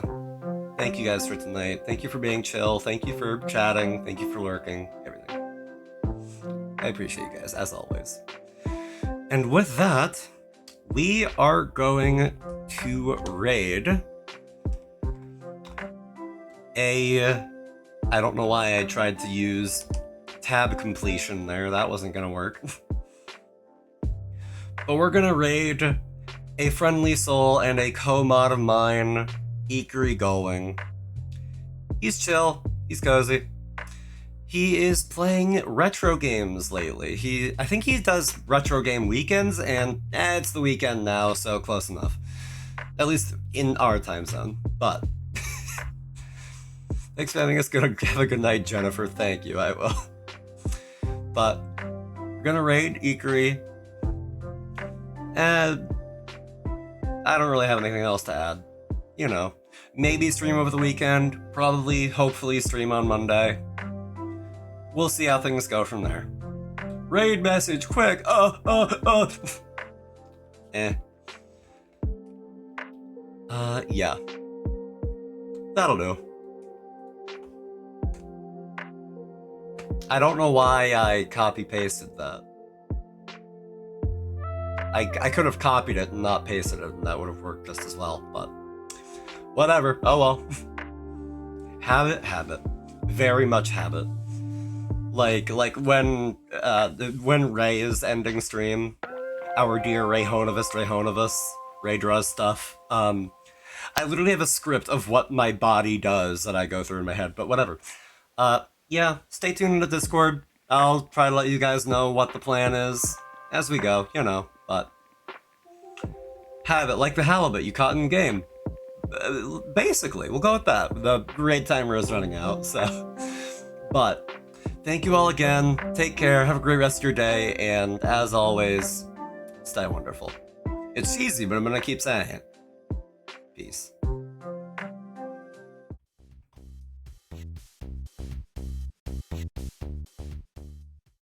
Thank you guys for tonight. Thank you for being chill. Thank you for chatting. Thank you for lurking. Everything. I appreciate you guys, as always. And with that, we are going to raid a... I don't know why I tried to use tab completion there. That wasn't gonna work. But we're gonna raid a friendly soul and a co-mod of mine, Ekery Going. He's chill, he's cozy. He is playing retro games lately. I think he does retro game weekends, and it's the weekend now, so close enough. At least in our time zone, but... Thanks for having us. Have a good night, Jennifer. Thank you, I will. But we're gonna raid Ikari. And I don't really have anything else to add. You know, maybe stream over the weekend. Probably, hopefully stream on Monday. We'll see how things go from there. Raid message, quick! Yeah. That'll do. I don't know why I copy-pasted that. I could have copied it and not pasted it, and that would have worked just as well, but whatever. Oh well. Have it. Very much have it. Like when Ray is ending stream, our dear Rayhonavus, Ray draws stuff. I literally have a script of what my body does that I go through in my head, but whatever. Yeah, stay tuned in the Discord. I'll try to let you guys know what the plan is as we go, you know, but have it like the halibut you caught in game. Basically, we'll go with that. The raid timer is running out, so. But thank you all again. Take care. Have a great rest of your day, and as always, stay wonderful. It's cheesy, but I'm gonna keep saying it. Peace.